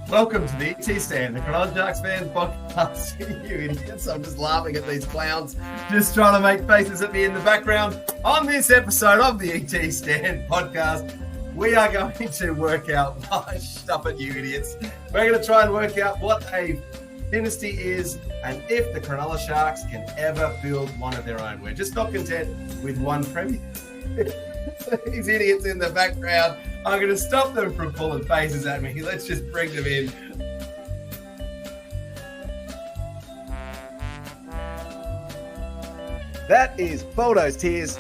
Welcome to the ET Stand, the Cronulla Sharks fans podcast. You idiots. I'm just laughing at these clowns just trying to make faces at me in the background. On this episode of the ET Stand podcast, we are going to work out why stuff at you idiots. We're going to try and work out what a dynasty is and if the Cronulla Sharks can ever build one of their own. We're just not content with one premier. These idiots in the background, I'm going to stop them from pulling faces at me. Let's just bring them in. That is Bulldogs tears.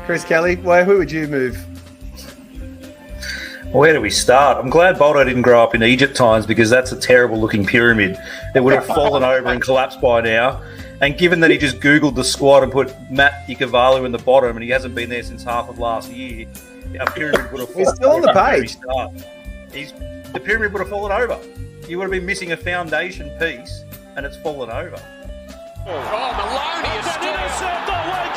Chris Kelly, who would you move? Where do we start? I'm glad Boldo didn't grow up in Egypt times because that's a terrible looking pyramid. It would have fallen over and collapsed by now. And given that he just Googled the squad and put Matt Ikavalu in the bottom and he hasn't been there since half of last year, our pyramid would have fallen over. He's still on the page. The pyramid would have fallen over. You would have been missing a foundation piece and it's fallen over. Oh, Maloney is still intercept. Away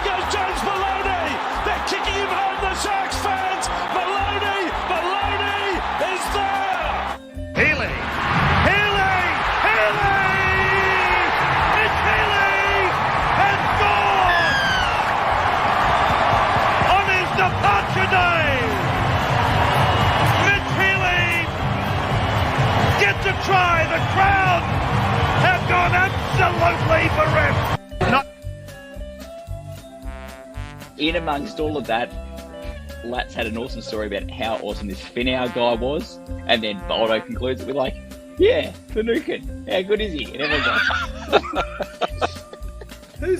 goes James Maloney. They're kicking him home, the Sharks fans. Maloney is there. Healy. It's Healy and gone on his departure day. Mitch Healy gets a try. The crowd have gone absolutely bereft. In amongst all of that, Lats had an awesome story about how awesome this Finau guy was, and then Boldo concludes it with like, yeah, Finucane, how good is he? And everyone's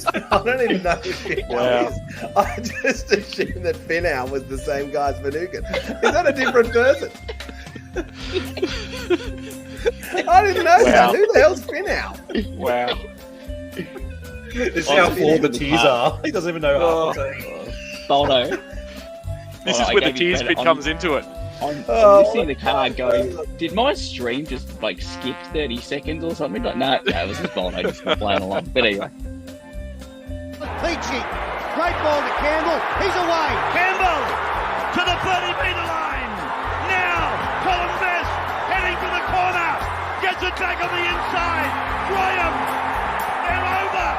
like, I don't even know who Finau is. I just assumed that Finau was the same guy as Finucane. Is that a different person? I didn't know that. Who the hell's Finau? Wow. This is how flawed the tears are. He doesn't even know half. Boldo. This is where the tears bit comes into it. I'm listening to the car going, did my stream just like skip 30 seconds or something? Like, no, it was just Boldo just playing along. But anyway. Peachy, great ball to Campbell. He's away. Campbell to the 30-metre line. Now, Colin Best heading to the corner. Gets it back on the inside. Graham. They're over.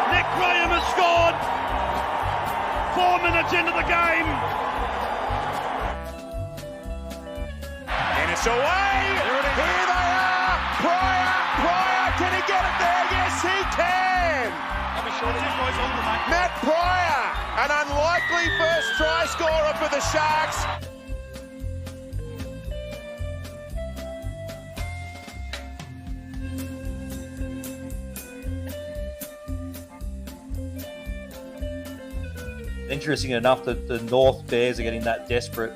Nick Graham has scored. 4 minutes into the game. And it's away. Here they are. Pryor. Can he get it there? Yes, he can. Matt Pryor, an unlikely first try scorer for the Sharks. Interesting enough that the North Bears are getting that desperate.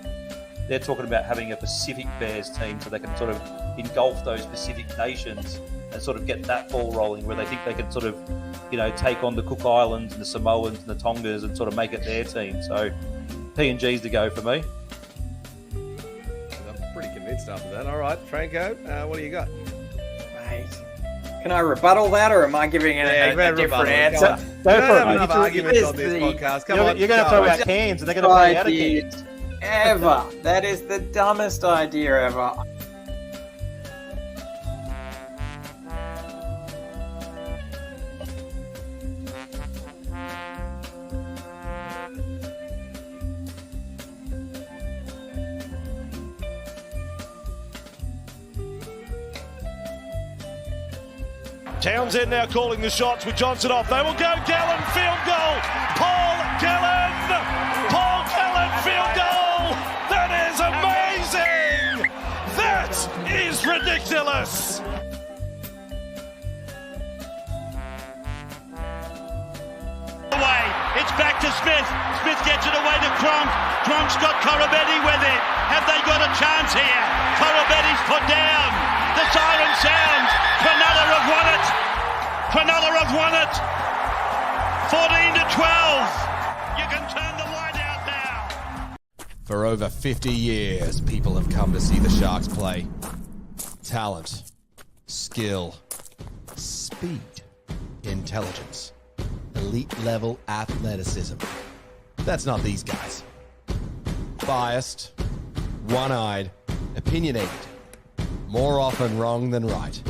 They're talking about having a Pacific Bears team so they can sort of engulf those Pacific nations and sort of get that ball rolling where they think they can sort of, take on the Cook Islands and the Samoans and the Tongas and sort of make it their team. So PNG's to go for me. I'm pretty convinced after that. All right, Franko, what do you got? Mate, can I rebuttal that, or am I giving a different answer? Go for it. Enough arguments on this podcast. Come on, you're going to throw out cans, and they're going to play out of cans. Ever. That is the dumbest idea ever. Townsend now calling the shots with Johnson off. They will go. Gallen, field goal. Paul Gallen, field goal. That is amazing. That is ridiculous. Away. It's back to Smith. Smith gets it away to Cronk. Cronk's got Corabetti with it. Have they got a chance here? Corabetti's put down. The siren sounds. Cronulla have won it. Cronulla have won it. 14-12. You can turn the light out now. For over 50 years, people have come to see the Sharks play. Talent, skill, speed, intelligence, elite level athleticism. That's not these guys. Biased, one-eyed, opinionated. More often wrong than right.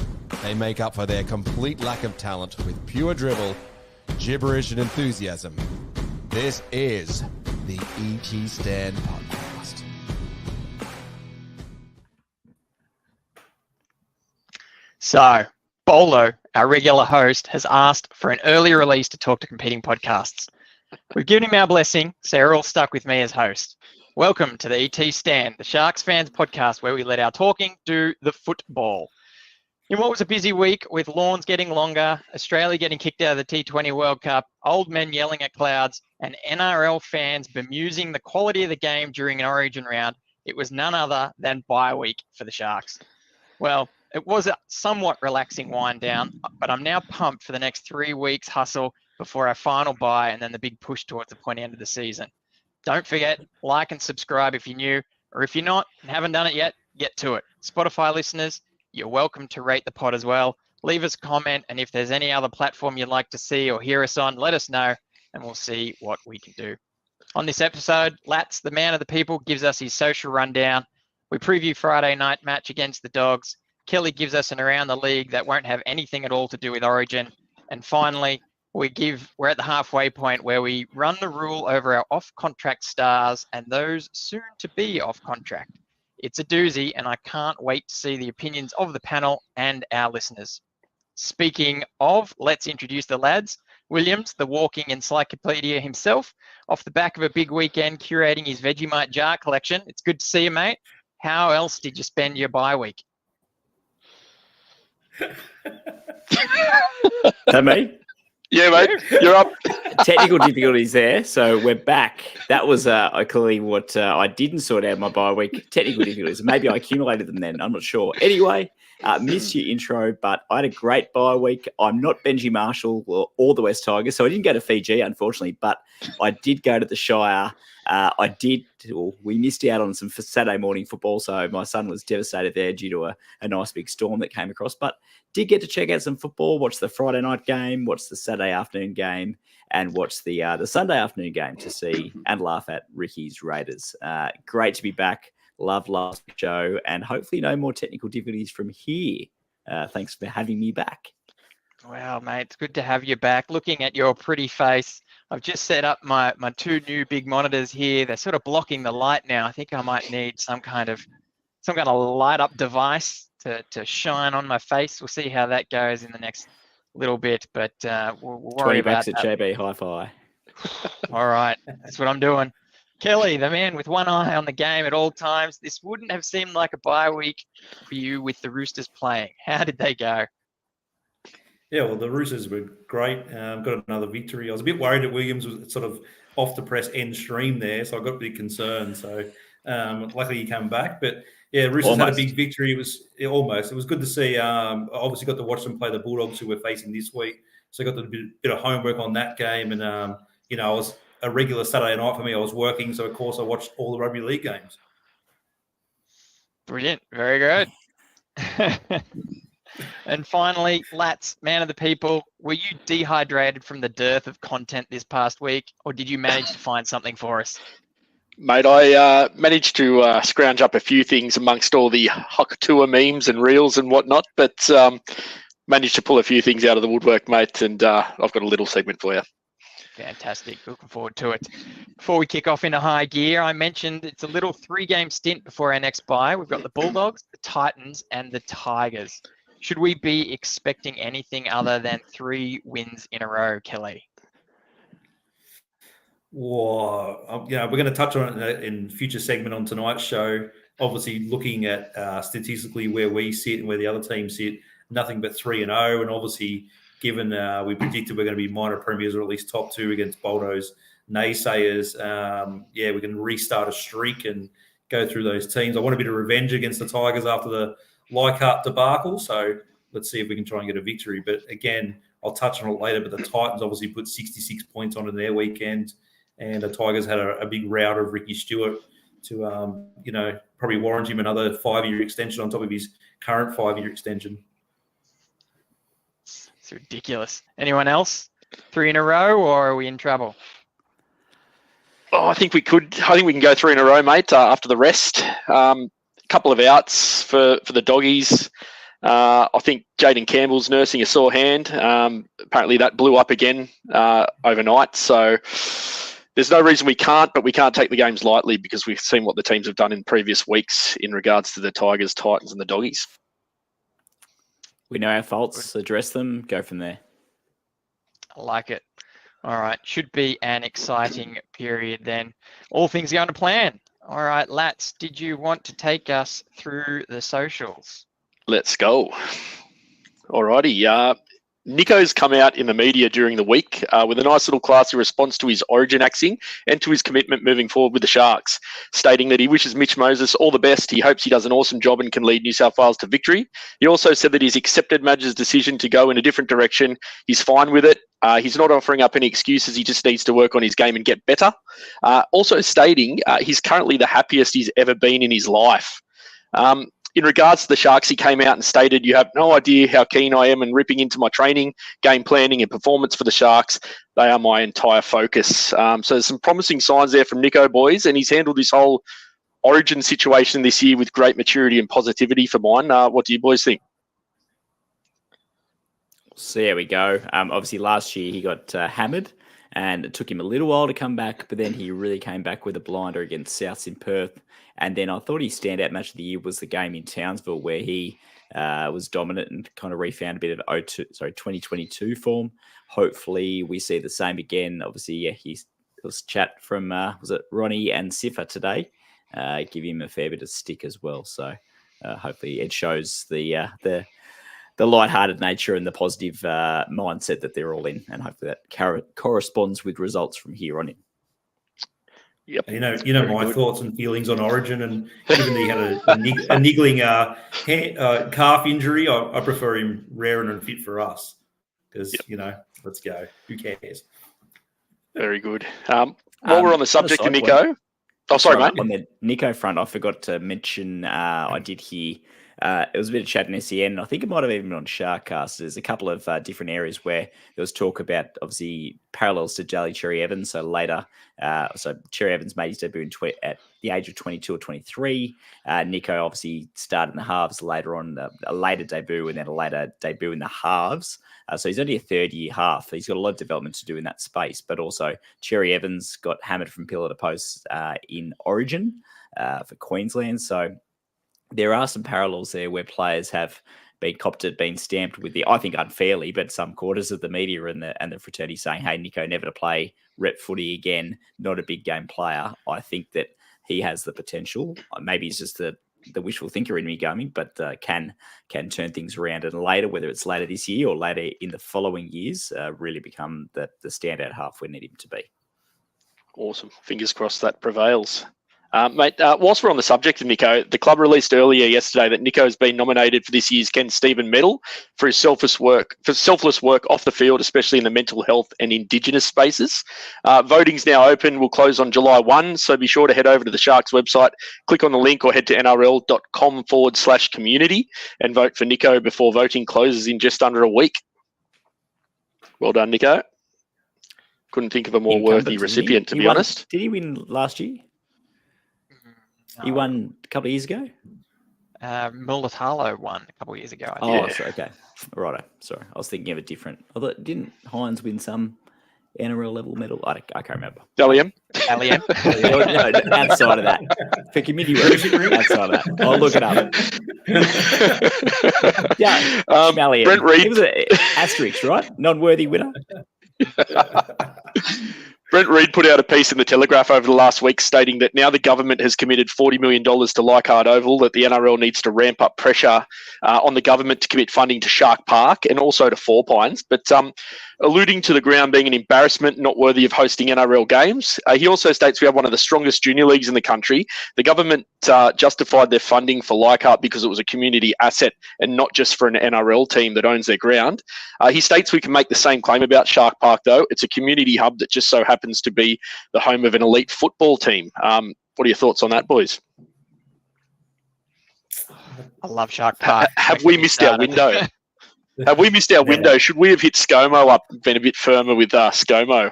They make up for their complete lack of talent with pure dribble, gibberish, and enthusiasm. This is the ET Stand Podcast. So, Bolo, our regular host, has asked for an early release to talk to competing podcasts. We've given him our blessing, so you're all stuck with me as host. Welcome to the ET Stand, the Sharks fans podcast where we let our talking do the football. In what was a busy week with lawns getting longer, Australia getting kicked out of the T20 World Cup, old men yelling at clouds, and NRL fans bemusing the quality of the game during an Origin round, it was none other than bye week for the Sharks. Well, it was a somewhat relaxing wind down, but I'm now pumped for the next 3 weeks hustle before our final bye and then the big push towards the pointy end of the season. Don't forget, like and subscribe if you're new, or if you're not and haven't done it yet, get to it. Spotify listeners, you're welcome to rate the pod as well. Leave us a comment, and if there's any other platform you'd like to see or hear us on, let us know, and we'll see what we can do. On this episode, Lats, the man of the people, gives us his social rundown. We preview Friday night match against the Dogs. Kelly gives us an around the league that won't have anything at all to do with Origin. And finally, we're at the halfway point where we run the rule over our off-contract stars and those soon to be off-contract. It's a doozy, and I can't wait to see the opinions of the panel and our listeners. Speaking of, let's introduce the lads. Williams, the walking encyclopedia himself, off the back of a big weekend curating his Vegemite jar collection. It's good to see you, mate. How else did you spend your bye week? That me? Yeah, mate, you're up. Technical difficulties there, so we're back. That was clearly what I didn't sort out my bye week. Technical difficulties. Maybe I accumulated them then. I'm not sure. Anyway, missed your intro, but I had a great bye week. I'm not Benji Marshall or the West Tigers, so I didn't go to Fiji, unfortunately, but I did go to the Shire. We missed out on some Saturday morning football, so my son was devastated there due to a nice big storm that came across, but did get to check out some football, watch the Friday night game, watch the Saturday afternoon game, and watch the Sunday afternoon game to see and laugh at Ricky's Raiders. Great to be back. Love last show, and hopefully no more technical difficulties from here. Thanks for having me back. Wow, mate, it's good to have you back. Looking at your pretty face, I've just set up my two new big monitors here. They're sort of blocking the light now. I think I might need some kind of light up device to shine on my face. We'll see how that goes in the next little bit, but we'll worry about that. 20 bucks at JB Hi-Fi. All right, that's what I'm doing. Kelly, the man with one eye on the game at all times. This wouldn't have seemed like a bye week for you with the Roosters playing. How did they go? Yeah, well, the Roosters were great. Got another victory. I was a bit worried that Williams was sort of off the press end stream there, so I got a bit concerned. So luckily he came back. But yeah, Roosters had a big victory. It was good to see. Obviously got to watch them play the Bulldogs, who we're facing this week. So I got a bit of homework on that game. And, it was a regular Saturday night for me. I was working, so of course I watched all the rugby league games. Brilliant. Very good. And finally, Lats, man of the people, were you dehydrated from the dearth of content this past week, or did you manage to find something for us? Mate, I managed to scrounge up a few things amongst all the Hokatua memes and reels and whatnot, but managed to pull a few things out of the woodwork, mate, and I've got a little segment for you. Fantastic. Looking forward to it. Before we kick off into high gear, I mentioned it's a little 3-game stint before our next bye. We've got the Bulldogs, the Titans, and the Tigers. Should we be expecting anything other than 3 wins in a row, Kelly? Whoa. We're going to touch on it in future segment on tonight's show. Obviously, looking at statistically where we sit and where the other teams sit, nothing but 3-0. And obviously, given we predicted we're going to be minor premiers or at least top 2 against Bulldogs naysayers, we can restart a streak and go through those teams. I want a bit of revenge against the Tigers after the Leichhardt debacle, so let's see if we can try and get a victory. But again, I'll touch on it later, but the Titans obviously put 66 points on in their weekend, and the Tigers had a big rout of Ricky Stewart to, probably warrant him another 5-year extension on top of his current 5-year extension. It's ridiculous. Anyone else? 3 in a row, or are we in trouble? Oh, I think we could. I think we can go 3 in a row, mate. After the rest, couple of outs for the doggies. I think Jaden Campbell's nursing a sore hand. Apparently that blew up again overnight. So there's no reason we can't, but we can't take the games lightly because we've seen what the teams have done in previous weeks in regards to the Tigers, Titans, and the doggies. We know our faults, address them, go from there. I like it. All right. Should be an exciting period then. All things going to plan. All right, Lats, did you want to take us through the socials? Let's go. Alrighty. Nico's come out in the media during the week with a nice little classy response to his Origin axing and to his commitment moving forward with the Sharks, stating that he wishes Mitch Moses all the best. He hopes he does an awesome job and can lead New South Wales to victory. He also said that he's accepted Madge's decision to go in a different direction. He's fine with it. He's not offering up any excuses. He just needs to work on his game and get better. Also stating he's currently the happiest he's ever been in his life. In regards to the Sharks, he came out and stated, "You have no idea how keen I am and ripping into my training, game planning and performance for the Sharks. They are my entire focus." So there's some promising signs there from Nico, boys, and he's handled this whole Origin situation this year with great maturity and positivity for mine. What do you boys think? So there we go. Obviously, last year he got hammered, and it took him a little while to come back, but then he really came back with a blinder against Souths in Perth. And then I thought his standout match of the year was the game in Townsville, where he was dominant and kind of refound a bit of 2022 form. Hopefully, we see the same again. Obviously, yeah, there was chat from was it Ronnie and Sifa today, give him a fair bit of stick as well. So hopefully, it shows the lighthearted nature and the positive mindset that they're all in, and hopefully that corresponds with results from here on in. Yep. You know my thoughts and feelings on Origin, and given that he had a niggling calf injury, I prefer him raring and fit for us because let's go. Who cares? Very good. While we're on the subject of Nico, sorry, mate. On the Nico front, I forgot to mention. I did hear. It was a bit of chat in SEN. I think it might have even been on Sharkcast. There's a couple of different areas where there was talk about, obviously, parallels to Jolly Cherry Evans. So later, so Cherry Evans made his debut at the age of 22 or 23. Nico obviously started in the halves later on, a later debut, and then a later debut in the halves. So he's only a third-year half. He's got a lot of development to do in that space. But also, Cherry Evans got hammered from pillar to post in Origin for Queensland. So there are some parallels there where players have been copped, been stamped with I think unfairly, but some quarters of the media and the fraternity saying, "Hey, Nico, never to play rep footy again, not a big game player." I think that he has the potential. Maybe he's just the wishful thinker in me going, but can turn things around, and later, whether it's later this year or later in the following years, really become the standout half we need him to be. Awesome. Fingers crossed that prevails. Mate, whilst we're on the subject of Nico, the club released earlier yesterday that Nico has been nominated for this year's Ken Stephen Medal for his selfless work off the field, especially in the mental health and Indigenous spaces. Voting's now open. Will close on July 1, so be sure to head over to the Sharks website, click on the link, or head to nrl.com/community and vote for Nico before voting closes in just under a week. Well done, Nico. Couldn't think of a more worthy recipient, to be honest. Did he win last year? He won a couple of years ago? Mulatalo won a couple of years ago, I think. Oh, sorry, okay. Righto. Sorry. I was thinking of a different. Although, didn't Hines win some NRL level medal? I can't remember. Dalian? Dalian? No, outside of that. For community work, outside of that. I'll look it up. Yeah. Brent Reid. He was an asterisk, right? Non-worthy winner. Brent Reid put out a piece in the Telegraph over the last week stating that now the government has committed $40 million to Leichhardt Oval, that the NRL needs to ramp up pressure on the government to commit funding to Shark Park and also to Four Pines. But alluding to the ground being an embarrassment, not worthy of hosting NRL games, he also states we have one of the strongest junior leagues in the country. The government justified their funding for Leichhardt because it was a community asset and not just for an NRL team that owns their ground. He states we can make the same claim about Shark Park, though. It's a community hub that just so happens to be the home of an elite football team. What are your thoughts on that, boys? I love Shark Park. Have we missed our window? Have we missed our window? Should we have hit ScoMo up and been a bit firmer with ScoMo?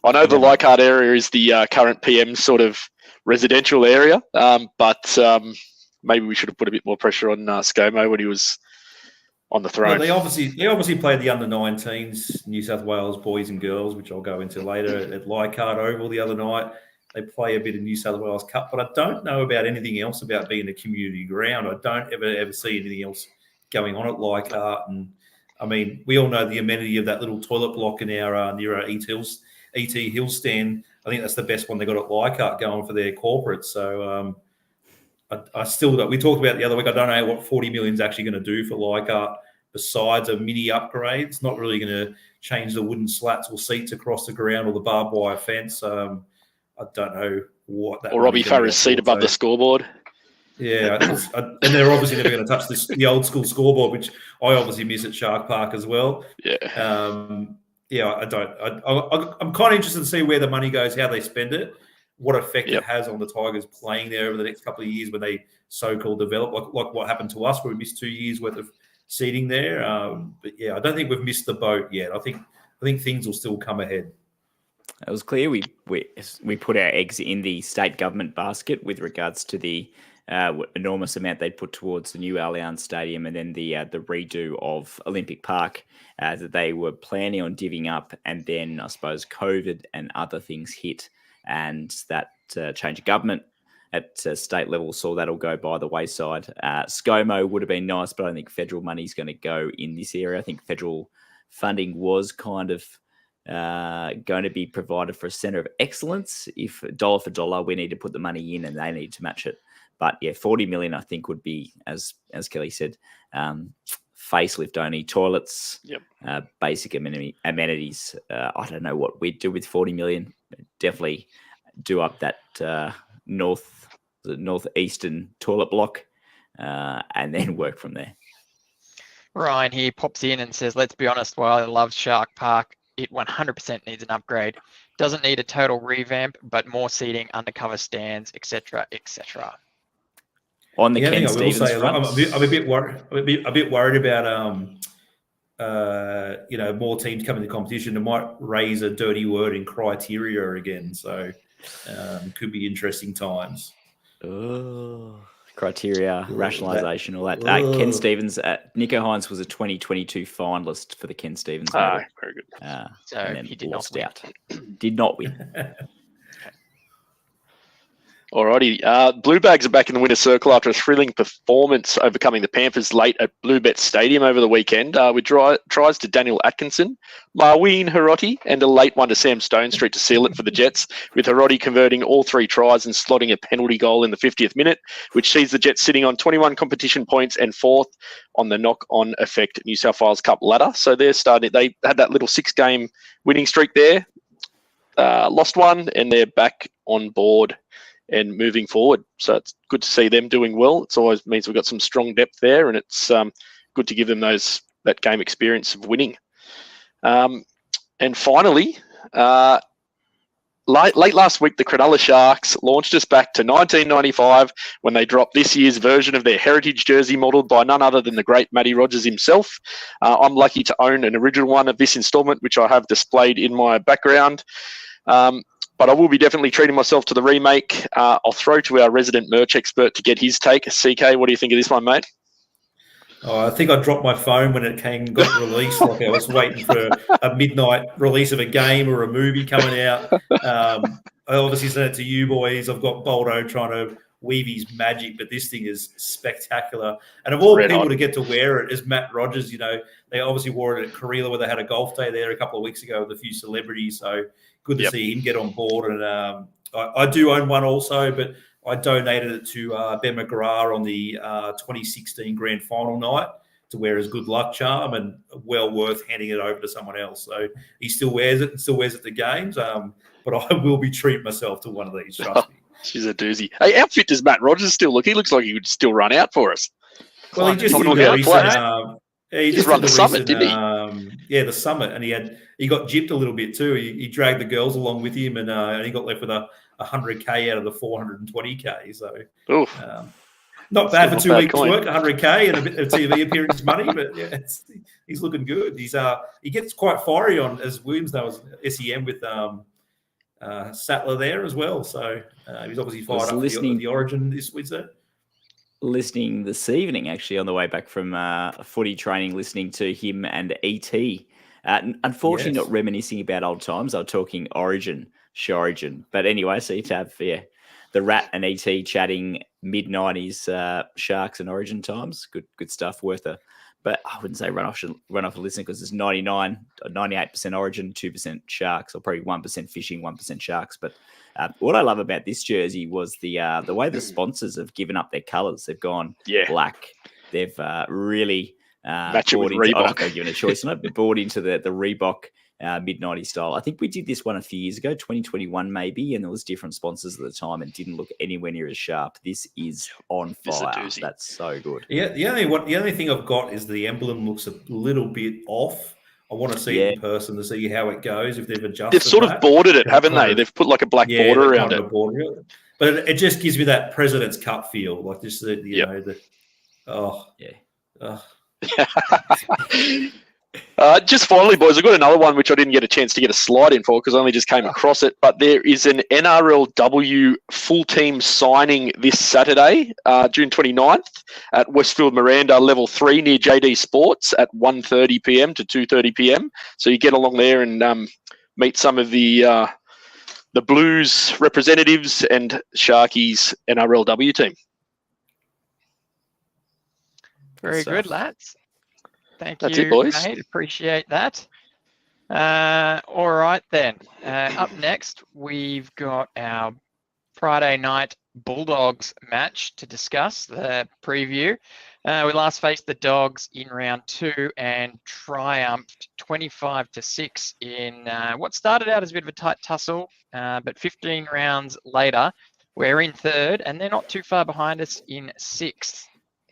I know the Leichhardt area is the current PM sort of residential area, but maybe we should have put a bit more pressure on ScoMo when he was on the throne. Well, they obviously played the under-19s New South Wales boys and girls, which I'll go into later, at Leichhardt Oval the other night. They play a bit of New South Wales Cup, but I don't know about anything else about being a community ground. I don't ever see anything else going on at Leichhardt. And I mean, we all know the amenity of that little toilet block in our near our ET Hill stand. I think that's the best one they got at Leichhardt going for their corporate. So I still don't. We talked about the other week. I don't know what 40 million is actually going to do for Leichhardt besides a mini upgrade. It's not really going to change the wooden slats or seats across the ground or the barbed wire fence. I don't know what that. Or Robbie Farah's seat above the scoreboard. Yeah, and they're obviously never going to touch the old school scoreboard, which I obviously miss at Shark Park as well. Yeah. I don't. I'm kind of interested to see where the money goes, how they spend it, what effect it has on the Tigers playing there over the next couple of years when they so-called develop, like what happened to us where we missed 2 years worth of seeding there. But yeah, I don't think we've missed the boat yet. I think things will still come ahead. It was clear we put our eggs in the state government basket with regards to the enormous amount they'd put towards the new Allianz Stadium and then the redo of Olympic Park that they were planning on divvying up, and then I suppose COVID and other things hit, and that change of government at state level saw that all go by the wayside. ScoMo would have been nice, but I don't think federal money is going to go in this area. I think federal funding was kind of going to be provided for a centre of excellence. If dollar for dollar, we need to put the money in and they need to match it. But yeah, 40 million, I think, would be, as Kelly said, facelift only, toilets, basic amenities. I don't know what we'd do with 40 million. Definitely do up that northeastern toilet block and then work from there. Ryan here pops in and says, let's be honest, while I love Shark Park, it 100% needs an upgrade. Doesn't need a total revamp, but more seating, undercover stands, etc., etc. On the Ken Stevens front, I'm a bit worried about more teams coming to competition. It might raise a dirty word in criteria again, so could be interesting times. Criteria, rationalisation, all that. Ken Stevens, Nico Hines was a 2022 finalist for the Ken Stevens medal. Very good. So and then he did not win. Did not win. Alrighty. Blue Bags are back in the winner's circle after a thrilling performance overcoming the Panthers late at Bluebet Stadium over the weekend with tries to Daniel Atkinson, Marween Hiroti, and a late one to Sam Stonestreet to seal it for the Jets, with Hiroti converting all 3 tries and slotting a penalty goal in the 50th minute, which sees the Jets sitting on 21 competition points and 4th on the knock-on effect New South Wales Cup ladder. So they're starting. They had that little 6-game winning streak there, lost one, and they're back on board and moving forward. So it's good to see them doing well. It always means we've got some strong depth there, and it's good to give them that game experience of winning. And finally, late last week, the Cronulla Sharks launched us back to 1995 when they dropped this year's version of their heritage jersey modelled by none other than the great Matty Rogers himself. I'm lucky to own an original one of this instalment, which I have displayed in my background. But I will be definitely treating myself to the remake. I'll throw to our resident merch expert to get his take. CK, what do you think of this one, mate? Oh, I think I dropped my phone when it got released. Like I was waiting for a midnight release of a game or a movie coming out. I obviously sent it to you boys. I've got Boldo trying to weave his magic, but this thing is spectacular. And of all people to get to wear it is Matt Rogers. You know, they obviously wore it at Karela where they had a golf day there a couple of weeks ago with a few celebrities. So good to see him get on board. And I do own one also, but I donated it to Ben McGrath on the 2016 grand final night to wear as good luck charm, and well worth handing it over to someone else. So he still wears it and still wears it to games. But I will be treating myself to one of these, trust me. She's a doozy. Hey, how fit does Matt Rogers still look? He looks like he would still run out for us. Well, he just did he just run the summit, didn't he? The summit, and he got gypped a little bit too. He dragged the girls along with him, and he got left with a 100k out of the 420k. So not bad for 2 weeks' work, 100k and a bit of TV appearance money. But yeah, he's looking good. He gets quite fiery on, as Williams knows, SEM with Sattler there as well. So he's obviously fired up for the Origin this Wednesday. Listening this evening, actually, on the way back from footy training, listening to him and ET. Unfortunately, not reminiscing about old times. I was talking Origin. But anyway, so you have the Rat and ET chatting mid-90s Sharks and Origin times. Good stuff, worth a... But I wouldn't say run off a listen because it's 98% Origin, 2% Sharks, or probably 1% fishing, 1% Sharks. But what I love about this jersey was the way the sponsors have given up their colours. They've gone black. They've really match it with Reebok. I don't know, given a choice, not bought into the Reebok mid-90s style. I think we did this one a few years ago, 2021 maybe, and there was different sponsors at the time and didn't look anywhere near as sharp. This is on fire. That's so good. Yeah, the only thing I've got is the emblem looks a little bit off. I want to see it in person to see how it goes, if they've adjusted. They've sort of bordered it, haven't they? They've put like a black border around it. But it just gives me that President's Cup feel, like just just finally, boys, I've got another one which I didn't get a chance to get a slide in for because I only just came across it. But there is an NRLW full team signing this Saturday, June 29th, at Westfield Miranda Level 3 near JD Sports at 1:30 p.m. to 2:30 p.m. So you get along there and meet some of the Blues representatives and Sharkies NRLW team. Very good, lads. Thank That's you, it, boys. mate. Appreciate that. All right, then. Up next, we've got our Friday night Bulldogs match to discuss, the preview. We last faced the Dogs in round 2 and triumphed 25-6 in what started out as a bit of a tight tussle, but 15 rounds later, we're in 3rd, and they're not too far behind us in 6th.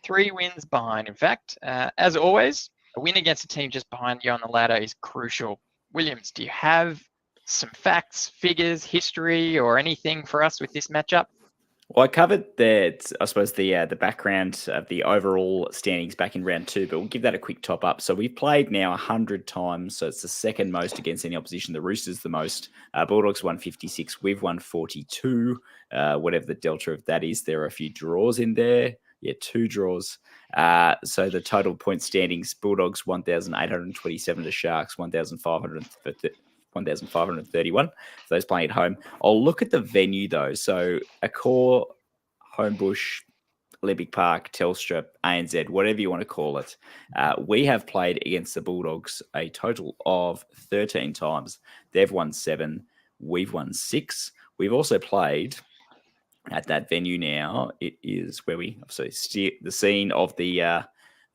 3 wins behind, in fact. As always, a win against a team just behind you on the ladder is crucial. Williams, do you have some facts, figures, history, or anything for us with this matchup? Well, I covered the background of the overall standings back in round 2, but we'll give that a quick top up. So we've played now 100 times, so it's the second most against any opposition. The Roosters the most. Bulldogs won 56. We've won 42. Whatever the delta of that is, there are a few draws in there. Yeah, 2 draws. So the total point standings, Bulldogs 1,827 to Sharks 1,531 for those playing at home. I'll look at the venue though. So Accor, Homebush, Olympic Park, Telstra, ANZ, whatever you want to call it. We have played against the Bulldogs a total of 13 times. They've won 7. We've won 6. We've also played at that venue now. It is where we steer the scene of the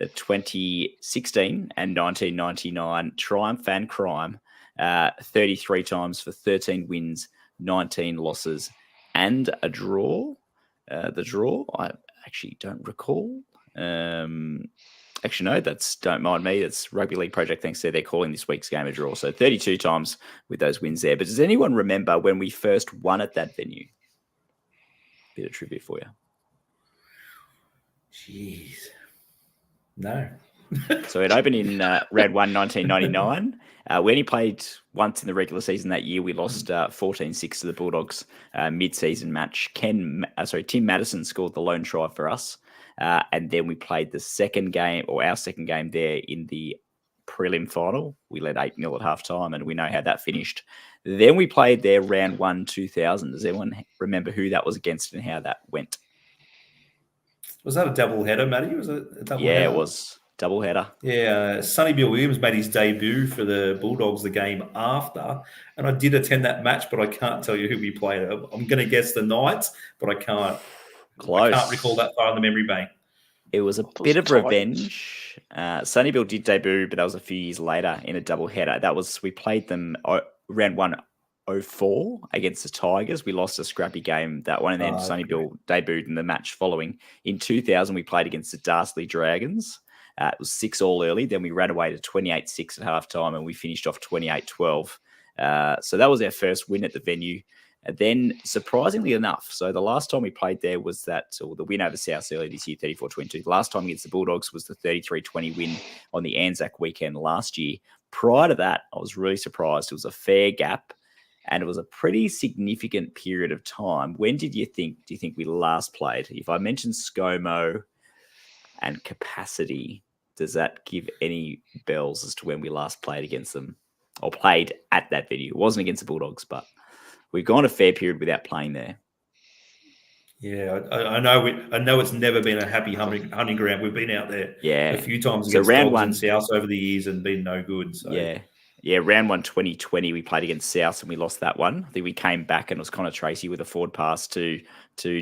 2016 and 1999 Triumph and Crime, 33 times for 13 wins, 19 losses, and a draw. The draw, I actually don't recall. Actually, no, don't mind me. That's Rugby League Project. Thanks, they're calling this week's game a draw. So 32 times with those wins there. But does anyone remember when we first won at that venue? Bit of trivia for you. Jeez. No. So it opened in round 1, 1999. We only played once in the regular season that year. We lost 14-6 to the Bulldogs mid-season match. Tim Madison scored the lone try for us. And then we played our second game there in the prelim final. We led 8-0 at halftime, and we know how that finished. Then we played there round 1, 2000. Does anyone remember who that was against and how that went? Was that a double header, Matty? Was it a double header? Yeah, it was. Double header. Yeah, Sonny Bill Williams made his debut for the Bulldogs the game after, and I did attend that match, but I can't tell you who we played. I'm going to guess the Knights, but I can't. Close. I can't recall that far in the memory bank. It was a bit of revenge. Sonny Bill did debut, but that was a few years later in a double header. We played them round 104 against the Tigers. We lost a scrappy game that one, and then Sonny Bill debuted in the match following. In 2000, we played against the Darsley Dragons. It was 6-all early. Then we ran away to 28-6 at halftime, and we finished off 28-12. So that was our first win at the venue. And then, surprisingly enough, so the last time we played there was the win over South earlier this year, 34-22. The last time against the Bulldogs was the 33-20 win on the Anzac weekend last year. Prior to that, I was really surprised. It was a fair gap, and it was a pretty significant period of time. When do you think we last played? If I mentioned ScoMo and capacity, does that give any bells as to when we last played against them or played at that venue? It wasn't against the Bulldogs, but we've gone a fair period without playing there. Yeah, I know it's never been a happy hunting ground. We've been out there a few times against round Dogs one and South over the years and been no good. So. Yeah, round 1 2020, we played against South and we lost that one. I think we came back and it was Connor Tracy with a forward pass to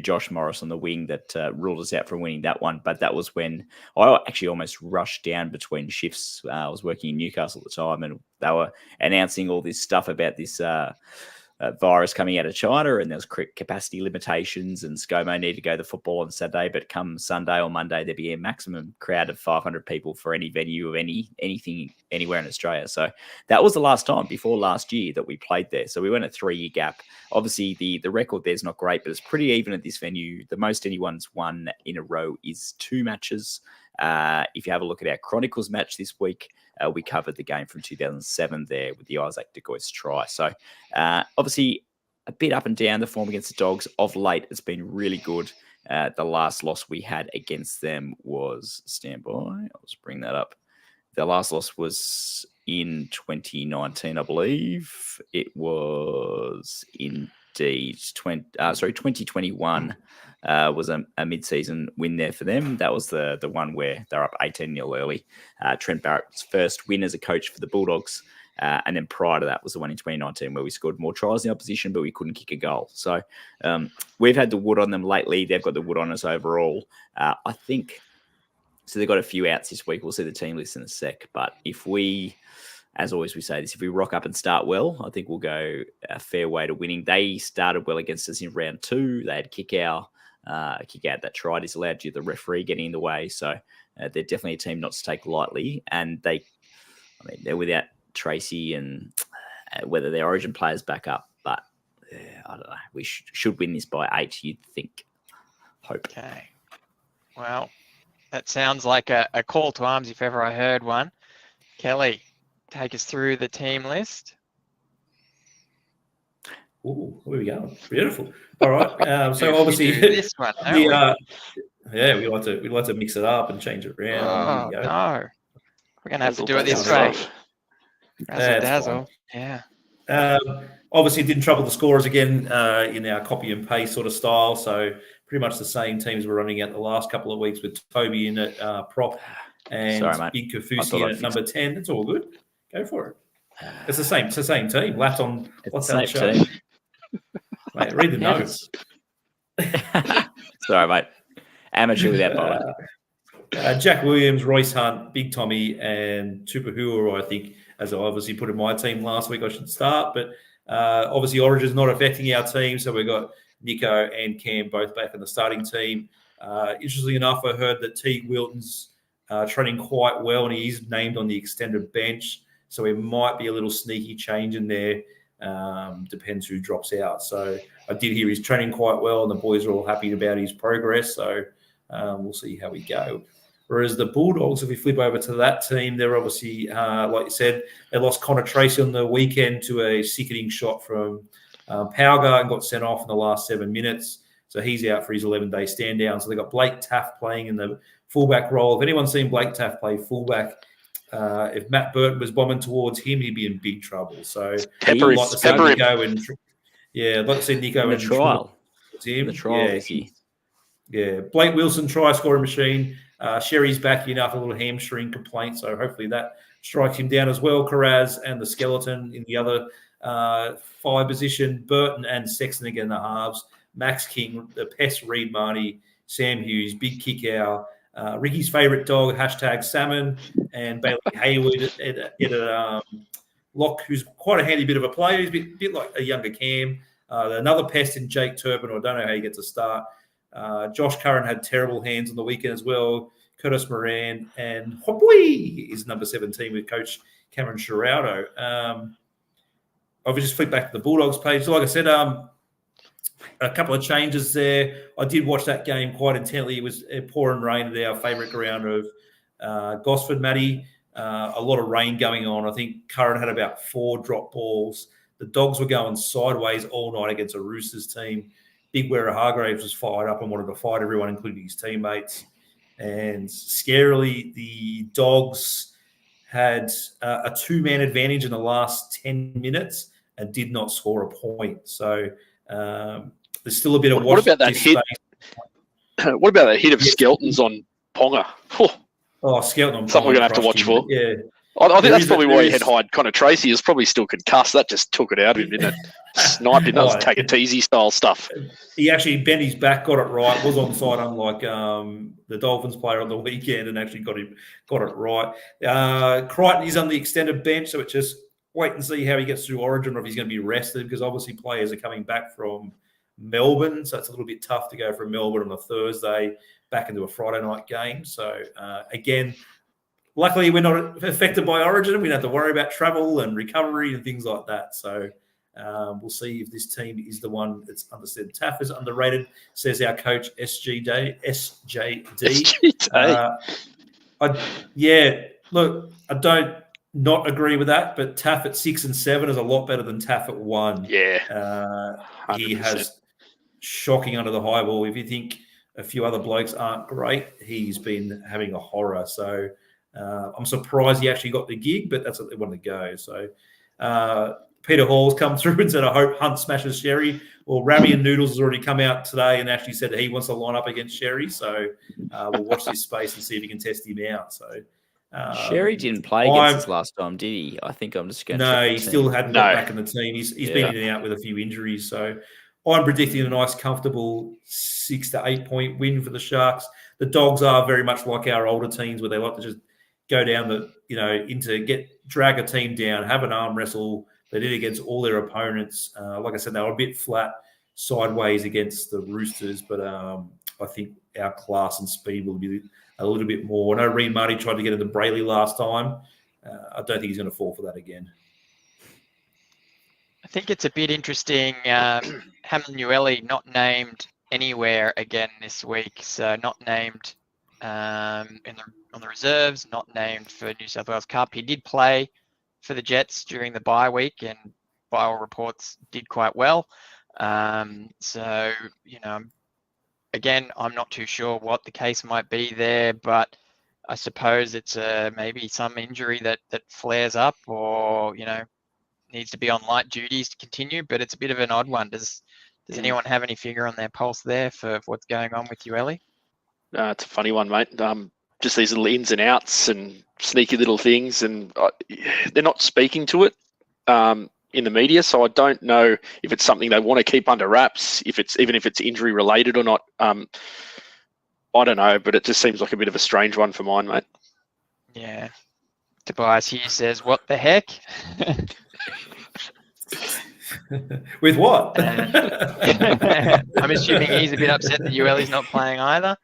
Josh Morris on the wing that ruled us out from winning that one. But that was when I actually almost rushed down between shifts. I was working in Newcastle at the time and they were announcing all this stuff about this virus coming out of China, and there was capacity limitations, and ScoMo needed to go to football on Saturday, but come Sunday or Monday, there'd be a maximum crowd of 500 people for any venue of anything anywhere in Australia. So that was the last time before last year that we played there. So we went a 3-year gap. Obviously, the record there's not great, but it's pretty even at this venue. The most anyone's won in a row is 2 matches. If you have a look at our Chronicles match this week, we covered the game from 2007 there with the Isaac de Gois try. So obviously a bit up and down the form against the Dogs. Of late, it's been really good. The last loss we had against them was, standby, I'll just bring that up. The last loss was in 2019, I believe. It was indeed 2021. Was a mid-season win there for them. That was the one where they're up 18-0 early. Trent Barrett's first win as a coach for the Bulldogs. And then prior to that was the one in 2019 where we scored more tries in the opposition, but we couldn't kick a goal. So we've had the wood on them lately. They've got the wood on us overall. I think, so they've got a few outs this week. We'll see the team list in a sec. But if we, as always we say this, if we rock up and start well, I think we'll go a fair way to winning. They started well against us in round 2. They had kick out that try disallowed due to the referee getting in the way. So they're definitely a team not to take lightly. And they're without Tracy and whether their Origin players back up. But I don't know. We should win this by 8, you'd think. Hope. Okay. Well, that sounds like a call to arms if ever I heard one. Kelly, take us through the team list. Ooh, where we going? Beautiful. All right. So obviously, this one, we like to mix it up and change it around. Oh no, we're gonna have to do it this way. Razzle dazzle. Yeah. Obviously, it didn't trouble the scorers again in our copy and paste sort of style. So pretty much the same teams we're running out the last couple of weeks with Toby in at prop and Big Kafusi in at number 10. That's all good. Go for it. It's the same. It's the same team. Laps on what's that show? Mate, read the notes. Sorry, mate. Amateur without bowler. Jack Williams, Royce Hunt, Big Tommy, and Tupahua, I think, as I obviously put in my team last week, I should start. But obviously, Origin's not affecting our team, so we've got Nico and Cam both back in the starting team. Interestingly enough, I heard that Teague Wilton's training quite well, and he is named on the extended bench. So it might be a little sneaky change in there. Depends who drops out. So I did hear he's training quite well, and the boys are all happy about his progress. So we'll see how we go. Whereas the Bulldogs, if we flip over to that team, they're obviously, like you said, they lost Connor Tracy on the weekend to a sickening shot from Powgar and got sent off in the last 7 minutes. So he's out for his 11-day stand down. So they got Blake Taft playing in the fullback role. If anyone's seen Blake Taft play fullback, if Matt Burton was bombing towards him, he'd be in big trouble. So I'd like to see Nico and the trial. The trial, yeah. Blake Wilson, try scoring machine. Sherry's back enough, a little hamstring complaint, so hopefully that strikes him down as well. Carraz and the skeleton in the other 5 position. Burton and Sexton again, the halves. Max King, the Pest, Reed Marnie, Sam Hughes, Big Kickow, Ricky's favourite dog, #Salmon, and Bailey Hayward at lock, who's quite a handy bit of a player. He's a bit like a younger Cam. Another Pest in Jake Turpin, I don't know how he gets a start. Josh Curran had terrible hands on the weekend as well. Curtis Moran and Hopwee is number 17 with Coach Cameron Sheraldo. I'll just flip back to the Bulldogs page. So like I said, a couple of changes there. I did watch that game quite intently. It was pouring rain at our favourite ground of Gosford, Matty. A lot of rain going on. I think Curran had about 4 drop balls. The Dogs were going sideways all night against a Roosters team. Big Wera Hargraves was fired up and wanted to fight everyone, including his teammates. And scarily, the Dogs had a two-man advantage in the last 10 minutes and did not score a point. So there's still a bit of what about that hit? What about that hit of Skelton's on Ponga? Oh, Skelton on Ponga. Something we're going to have to watch for. Yeah. I think that's probably why he had Hyde. Connor Tracy is probably still concussed. That just took it out of him, didn't it? Sniped him. That was take it easy style stuff. He actually bent his back, got it right, was onside, unlike the Dolphins player on the weekend, and actually got it right. Crichton is on the extended bench, so it's just wait and see how he gets through Origin, or if he's going to be rested, because obviously players are coming back from Melbourne, so it's a little bit tough to go from Melbourne on a Thursday back into a Friday night game. So again, luckily we're not affected by Origin. We don't have to worry about travel and recovery and things like that. So we'll see if this team is the one that's understood. Taff is underrated, says our coach SJD. Look, I don't not agree with that, but Taff at 6 and 7 is a lot better than Taff at 1. Yeah, he has shocking under the high ball. If you think a few other blokes aren't great, he's been having a horror. So I'm surprised he actually got the gig, but that's what they wanted to go. So Peter Hall's come through and said, I hope Hunt smashes Sherry. Well, Rami and Noodles has already come out today and actually said that he wants to line up against Sherry. So we'll watch this space and see if we can test him out. So Sherry didn't play against us last time, did he? I think I'm just going to No, he still hadn't got back in the team. He's been in and out with a few injuries. So I'm predicting a nice, comfortable 6 to 8 point win for the Sharks. The Dogs are very much like our older teams, where they like to just go down drag a team down, have an arm wrestle. They did against all their opponents. Like I said, they were a bit flat sideways against the Roosters, but I think our class and speed will be a little bit more. I know Reed Marty tried to get into Brayley last time. I don't think he's going to fall for that again. I think it's a bit interesting. Hamanueli not named anywhere again this week, so not named on the reserves, not named for New South Wales Cup. He did play for the Jets during the bye week, and by all reports did quite well. So again, I'm not too sure what the case might be there, but I suppose it's maybe some injury that flares up, or needs to be on light duties to continue. But it's a bit of an odd one. Does anyone have any finger on their pulse there for what's going on with Ueli? It's a funny one, mate. Just these little ins and outs and sneaky little things, and they're not speaking to it in the media. So I don't know if it's something they want to keep under wraps, if it's injury related or not. I don't know, but it just seems like a bit of a strange one for mine, mate. Yeah. Tobias here says, "What the heck?" With what? I'm assuming he's a bit upset that Ueli's not playing either.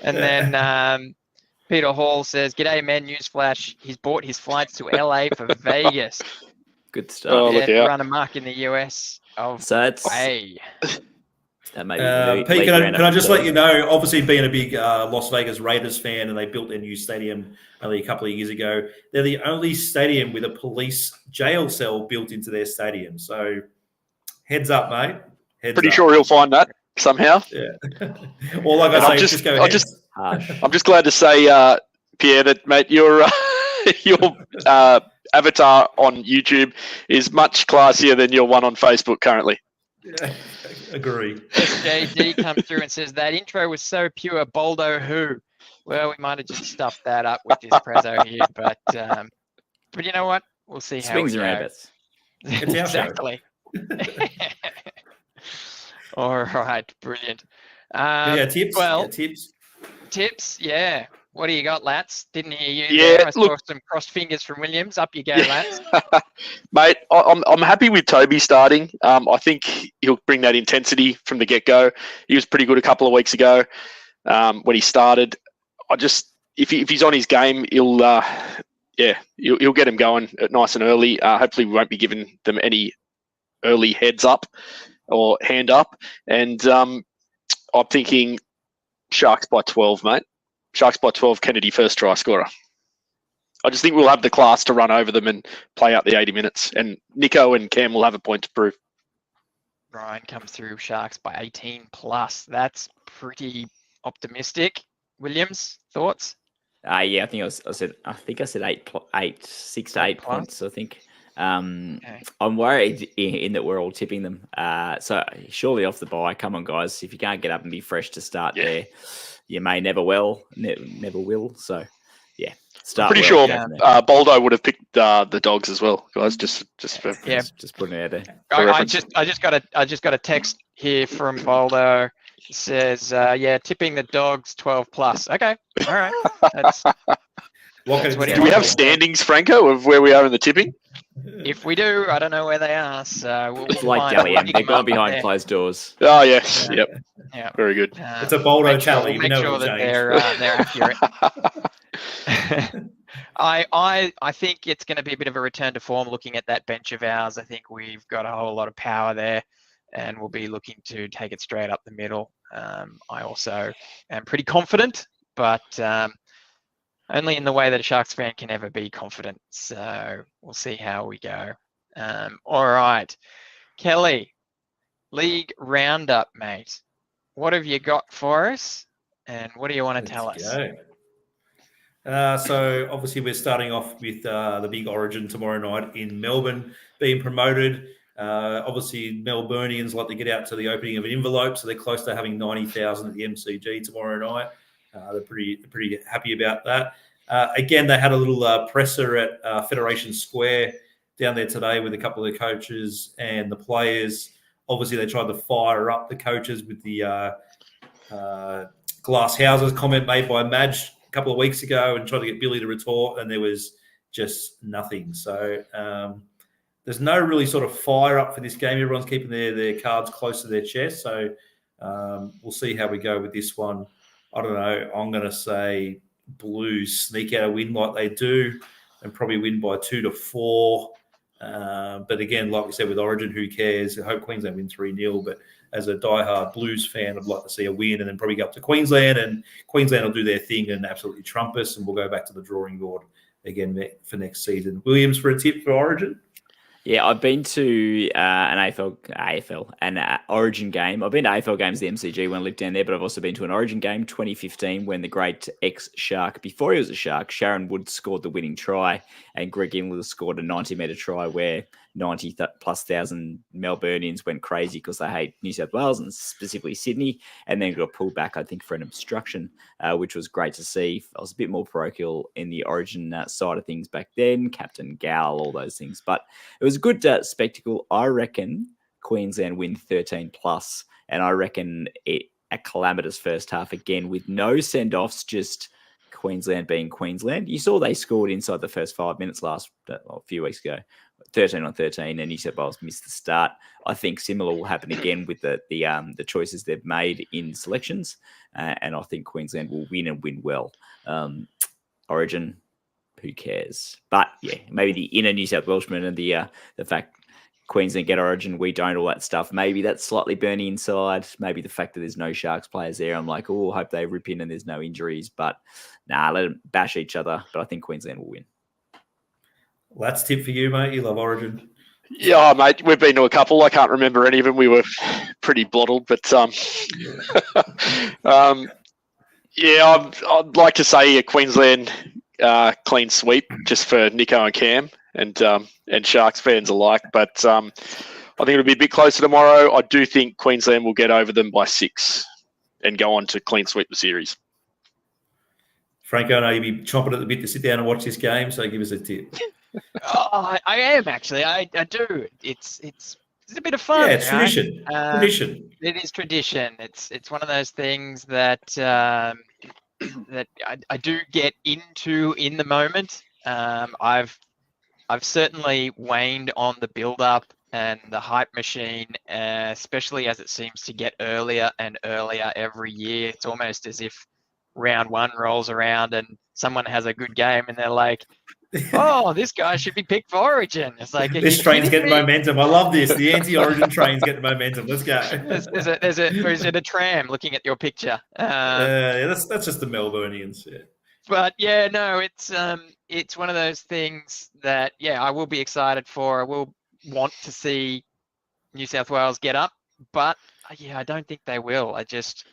And then Peter Hall says, "G'day, man. Newsflash. He's bought his flights to LA for Vegas. Good stuff. Oh, look out. Run amok in the US of So it's A." that may be Pete, can I just let you know, obviously being a big Las Vegas Raiders fan, and they built their new stadium only a couple of years ago, they're the only stadium with a police jail cell built into their stadium. So heads up, mate. Pretty sure he'll find that somehow. Yeah. Or like I say, just go ahead. I'm just glad to say, Pierre, that, mate, your avatar on YouTube is much classier than your one on Facebook currently. Yeah, agree. JD comes through and says, "That intro was so pure, Boldo who?" Well, we might have just stuffed that up with this prezzo here, but you know what? We'll see how swings we and go. rabbits. It's our show. Exactly. All right, brilliant. Tips. Um, Tips. Yeah. What do you got, Lats? Didn't hear you Yeah, there. I saw look- some crossed fingers from Williams. Up you go, Lats. Mate, I'm happy with Toby starting. I think he'll bring that intensity from the get-go. He was pretty good a couple of weeks ago when he started. If he's on his game, he'll get him going nice and early. Hopefully we won't be giving them any early heads up or hand up. And I'm thinking Sharks by 12, mate. Sharks by 12, Kennedy first try scorer. I just think we'll have the class to run over them and play out the 80 minutes. And Nico and Cam will have a point to prove. Ryan comes through Sharks by 18 plus. That's pretty optimistic. Williams, thoughts? Yeah, I think I said 6 to 8 points. I think. I'm worried in that we're all tipping them. So surely off the bye. Come on, guys! If you can't get up and be fresh to start there, you may never will. So yeah, start. Pretty sure Boldo would have picked the Dogs as well, guys. Just putting it out there. I just got a text here from Boldo. It says, tipping the Dogs 12 plus. Okay, all right. Do we have standings, Franco, of where we are in the tipping? If we do, I don't know where they are. So we'll it's like Dally M. They're gone behind closed doors. Oh yes, yep. Very good. It's a Boldo tally. Make sure that they're accurate. I think it's going to be a bit of a return to form. Looking at that bench of ours, I think we've got a whole lot of power there, and we'll be looking to take it straight up the middle. I also am pretty confident, but only in the way that a Sharks fan can ever be confident. So we'll see how we go. All right, Kelly, league roundup, mate. What have you got for us, and what do you want to tell us? So obviously we're starting off with the big Origin tomorrow night in Melbourne being promoted. Obviously Melburnians like to get out to the opening of an envelope, so they're close to having 90,000 at the MCG tomorrow night. They're pretty happy about that. Again, they had a little presser at Federation Square down there today with a couple of the coaches and the players. Obviously, they tried to fire up the coaches with the glass houses comment made by Madge a couple of weeks ago and tried to get Billy to retort, and there was just nothing. So there's no really sort of fire up for this game. Everyone's keeping their cards close to their chest. So we'll see how we go with this one. I don't know. I'm going to say Blues sneak out a win like they do and probably win by 2-4. But again, like we said with Origin, who cares? I hope Queensland win 3-0. But as a diehard Blues fan, I'd like to see a win and then probably go up to Queensland, and Queensland will do their thing and absolutely trump us, and we'll go back to the drawing board again for next season. Williams, for a tip for Origin? Yeah, I've been to an AFL and Origin game. I've been to AFL games, the MCG when I lived down there, but I've also been to an Origin game 2015 when the great ex-Shark, before he was a Shark, Sharon Wood scored the winning try, and Greg Inglis scored a 90-metre try where 90,000+ Melburnians went crazy because they hate New South Wales and specifically Sydney, and then got pulled back, I think, for an obstruction, which was great to see. I was a bit more parochial in the Origin side of things back then, Captain Gal, all those things. But it was a good spectacle. I reckon Queensland win 13+, and I reckon a calamitous first half again with no send-offs, just Queensland being Queensland. You saw they scored inside the first 5 minutes a few weeks ago, 13-13, and New South Wales missed the start. I think similar will happen again with the choices they've made in selections, and I think Queensland will win and win well. Origin, who cares? But yeah, maybe the inner New South Welshman and the fact Queensland get Origin, we don't, all that stuff. Maybe that's slightly burning inside. Maybe the fact that there's no Sharks players there, I'm like, oh, hope they rip in and there's no injuries. But let them bash each other. But I think Queensland will win. Well, that's a tip for you, mate. You love Origin. Yeah, mate, we've been to a couple. I can't remember any of them. We were pretty blottled, but I'd like to say a Queensland clean sweep just for Nico and Cam and Sharks fans alike. But I think it'll be a bit closer tomorrow. I do think Queensland will get over them by 6 and go on to clean sweep the series. Franko, I know you'll be chomping at the bit to sit down and watch this game, so give us a tip. I am actually. I do. It's a bit of fun. Yeah, it's tradition. Tradition. It is tradition. It's one of those things that that I do get into in the moment. I've certainly waned on the build-up and the hype machine, especially as it seems to get earlier and earlier every year. It's almost as if round one rolls around and someone has a good game and they're like, oh, this guy should be picked for Origin. It's like, this train's getting momentum. I love this. The anti-Origin train's getting momentum. Let's go. Is it a tram looking at your picture? Yeah, that's just the Melburnians. Yeah. But yeah, no, it's one of those things that I will be excited for. I will want to see New South Wales get up, but I don't think they will. I just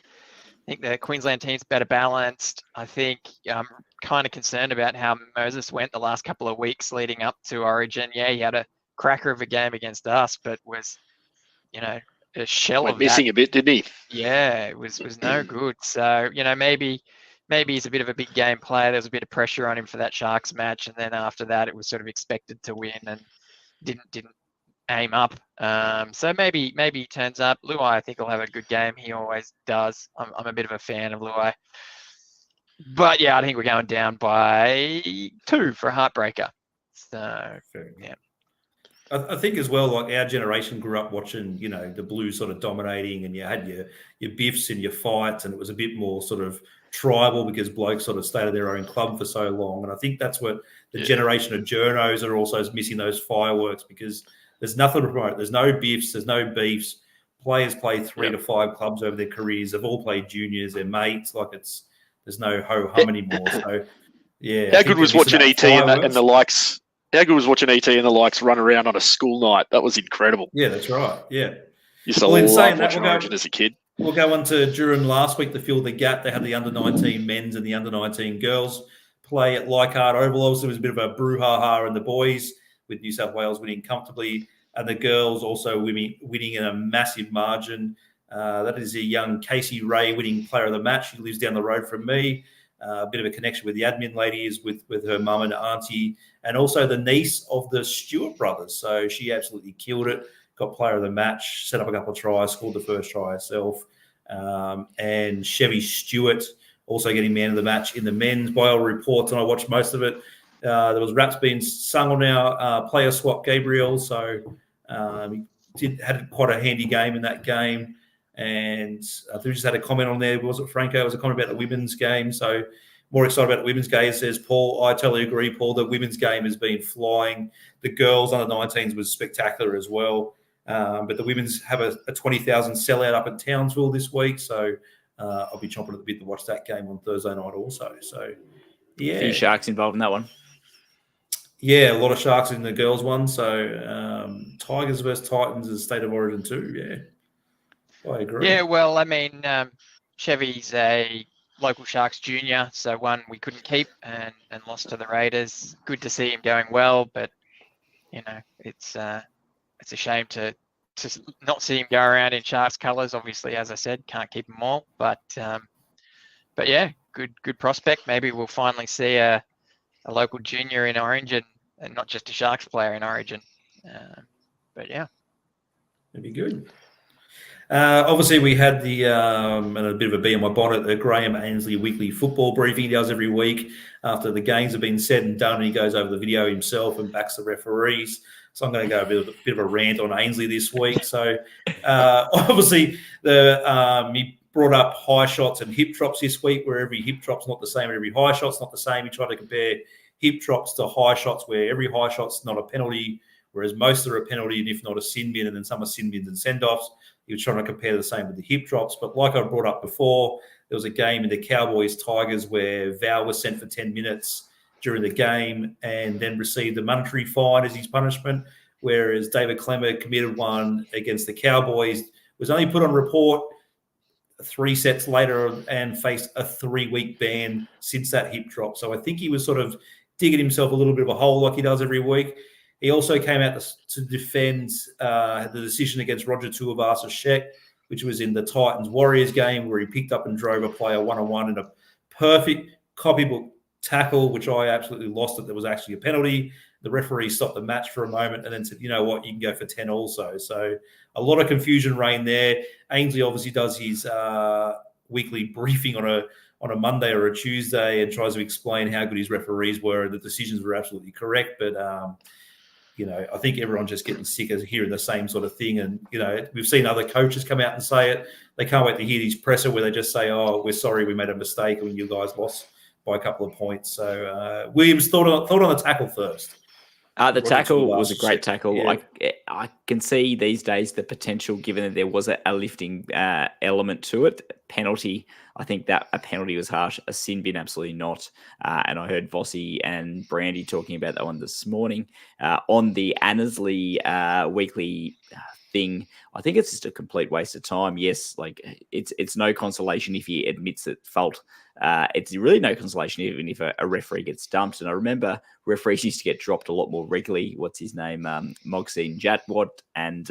think the Queensland team's better balanced. I think I'm kind of concerned about how Moses went the last couple of weeks leading up to Origin. Yeah, he had a cracker of a game against us, but was, a shell Went of missing that. a bit, didn't he? Yeah, it was no good. So, maybe he's a bit of a big game player. There was a bit of pressure on him for that Sharks match, and then after that, it was sort of expected to win and didn't aim up. So maybe he turns up. Luai, I think, will have a good game. He always does. I'm a bit of a fan of Luai. But I think we're going down by 2 for a heartbreaker. So yeah. I think as well, like our generation grew up watching, the Blues sort of dominating, and you had your biffs and your fights, and it was a bit more sort of tribal because blokes sort of stayed at their own club for so long. And I think that's what the generation of journos are also missing, those fireworks, because there's nothing to promote. There's no biffs. There's no beefs. Players play 3 to 5 clubs over their careers. They've all played juniors. They're mates. Like there's no ho-hum anymore. So, yeah. How good was watching ET and the likes? How good was watching ET and the likes run around on a school night? That was incredible. Yeah, that's right. Yeah. Used to love watching Origin as a kid. We'll go on to during last week to fill the gap. They had the under-19 men's and the under-19 girls play at Leichhardt Oval. Obviously, it was a bit of a brouhaha in the boys, with New South Wales winning comfortably, and the girls also winning in a massive margin. That is a young Casey Ray winning player of the match. She lives down the road from me. A bit of a connection with the admin ladies, with her mum and auntie, and also the niece of the Stewart brothers. So she absolutely killed it, got player of the match, set up a couple of tries, scored the first try herself. And Chevy Stewart also getting man of the match in the men's. By all reports, and I watched most of it, there was raps being sung on our player swap Gabriel. So he had quite a handy game in that game. And I think we just had a comment on there. Was it Franko? It was a comment about the women's game. So more excited about the women's game, says Paul. I totally agree, Paul. The women's game has been flying. The girls under 19s was spectacular as well. But the women's have a 20,000 sellout up in Townsville this week. So I'll be chomping at the bit to watch that game on Thursday night also. So, yeah. A few Sharks involved in that one. Yeah, a lot of Sharks in the girls' one. So Tigers versus Titans is State of Origin too. Yeah. I agree. Yeah, well, I mean, Chevy's a local Sharks junior, so one we couldn't keep and lost to the Raiders. Good to see him going well, but it's a shame to not see him go around in Sharks colours. Obviously, as I said, can't keep them all, but yeah, good prospect. Maybe we'll finally see a local junior in Origin and not just a Sharks player in Origin. But yeah, that'd be good. Obviously, we had the and a bit of a bee on my bonnet, the Graham Ainsley weekly football briefing he does every week after the games have been said and done. And he goes over the video himself and backs the referees. So I'm going to go a bit of a rant on Ainsley this week. So obviously, he brought up high shots and hip drops this week, where every hip drop's not the same, every high shot's not the same. He tried to compare hip drops to high shots, where every high shot's not a penalty, whereas most are a penalty, and if not a sin bin, and then some are sin bins and send-offs. He was trying to compare the same with the hip drops. But like I brought up before, there was a game in the Cowboys-Tigers where Val was sent for 10 minutes during the game and then received a monetary fine as his punishment, whereas David Clemmer committed one against the Cowboys, was only put on report 3 sets later and faced a 3-week ban since that hip drop. So I think he was sort of digging himself a little bit of a hole like he does every week. He also came out to defend the decision against Roger Tuivasa-Sheck, which was in the Titans-Warriors game, where he picked up and drove a player one-on-one in a perfect copybook tackle, which I absolutely lost it. There was actually a penalty. The referee stopped the match for a moment and then said, you know what, you can go for 10 also. So a lot of confusion reigned there. Ainsley obviously does his weekly briefing on a Monday or a Tuesday and tries to explain how good his referees were. The decisions were absolutely correct, but I think everyone's just getting sick of hearing the same sort of thing. And, we've seen other coaches come out and say it. They can't wait to hear these presser where they just say, oh, we're sorry, we made a mistake when you guys lost by a couple of points. So Williams, thought on the tackle first. The Roger tackle Tuivasa was a great said, tackle. yeah. I can see these days the potential, given that there was a lifting element to it. Penalty, I think that a penalty was harsh. A sin bin, absolutely not. And I heard Vossi and Brandy talking about that one this morning on the Annesley weekly thing. I think it's just a complete waste of time. Yes, like it's no consolation if he admits at fault. It's really no consolation even if a referee gets dumped. And I remember referees used to get dropped a lot more regularly. What's his name? Mogzine Jatwad and